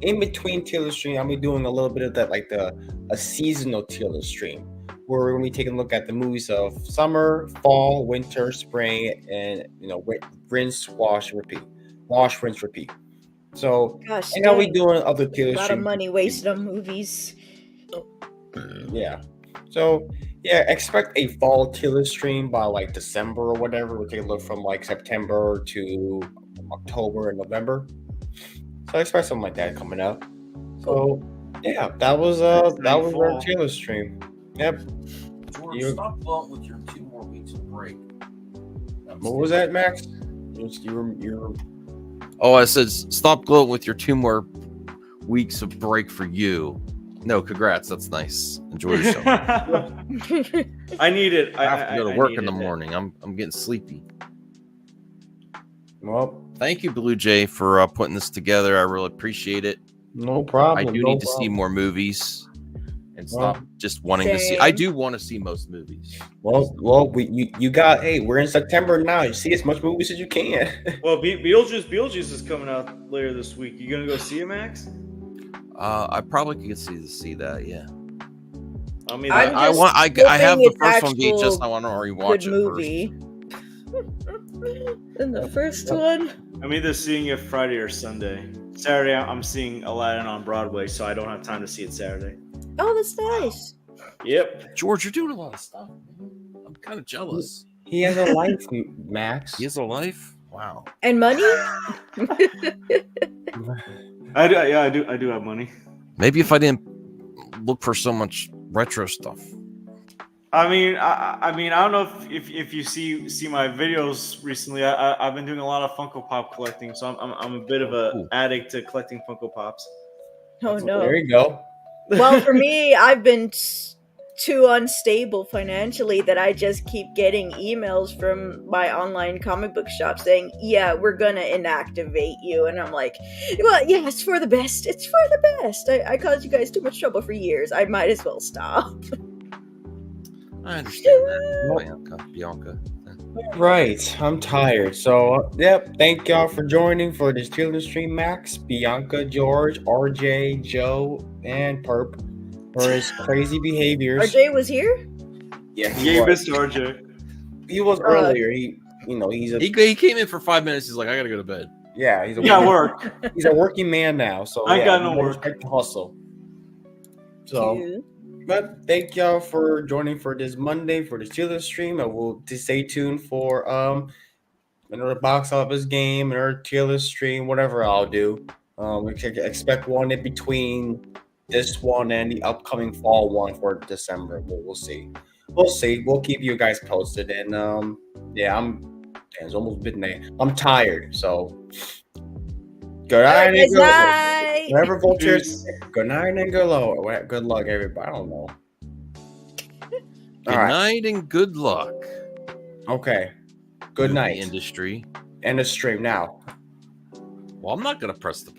in between tier list stream. I'm gonna be doing a little bit of that, like a seasonal tier list stream, where we're gonna be taking a look at the movies of summer, fall, winter, spring, and rinse, wash, repeat, wash, rinse, repeat. So Gosh, and now we dang. doing other tier A list lot of streams. money wasted on movies. Yeah. So yeah, expect a fall tier list stream by like December or whatever. We'll take a look from like September to October and November. So I expect something like that coming up. So yeah, that was our tier list stream. Yep. George, You- stop blowing with your 2 more weeks of break. What was that, Max? You're Oh, I said stop gloating with your 2 more weeks of break for you. No, congrats. That's nice. Enjoy yourself. I need it. I have to go to work in the needed it. morning. I'm getting sleepy. well, Thank you, Blue Jay, for putting this together. I really appreciate it. no problem. I do no need to see problem. more movies and Well, stop just wanting to see. I same. do want to see most movies. Well, you got. Hey, we're in September now. You see as much movies as you can. Well, Beetlejuice is coming out later this week. You gonna go see it, Max? I probably could see that. Yeah. I mean, I'm I just want. I have hoping the it's first one actual VHS. I want to rewatch Good it movie. And the first one. I'm either seeing it Friday or Sunday. Saturday, I'm seeing Aladdin on Broadway, so I don't have time to see it Saturday. Oh, that's nice. Yep. first. George, you're doing a lot of stuff. Man. I'm kind of jealous. He has a life, Max. He has a life. Wow. And money? I do have money. Maybe if I didn't look for so much retro stuff. I mean, I don't know if you see my videos recently. I've been doing a lot of Funko Pop collecting, so I'm a bit of a addict to collecting Funko Pops. Oh no. There you go. Well, for me, I've been too unstable financially that I just keep getting emails from my online comic book shop saying, yeah, we're gonna inactivate you. And I'm like, well, yeah, it's for the best. It's for the best. I caused you guys too much trouble for years. I might as well stop. I understand that. Bianca. Right, I'm tired. So, yep. Thank y'all for joining for this tier list stream. Max, Bianca, George, RJ, Joe, and Perp. for his crazy behaviors. RJ was here. Yeah, Yay, Mr. RJ. He was earlier. He's a He came in for 5 minutes. He's like, I gotta go to bed. yeah, he's a Yeah, work. he's a working man now. So I yeah, got no you gotta work. respect the hustle. So, Cute. but thank y'all for joining for this Monday for the Steelers stream. And we'll just stay tuned for another box office game, another Steelers stream, whatever I'll do. We can expect one in between this one and the upcoming fall one for December. We'll see. We'll see. We'll keep you guys posted. And yeah, it's almost midnight. I'm tired, so good night and Good good night. whatever vultures. Peace. Good night and good luck. Good luck, everybody. I don't know. Good All right. night and good luck. Okay. Good movie night. industry. End the stream now. Well, I'm not gonna press the button.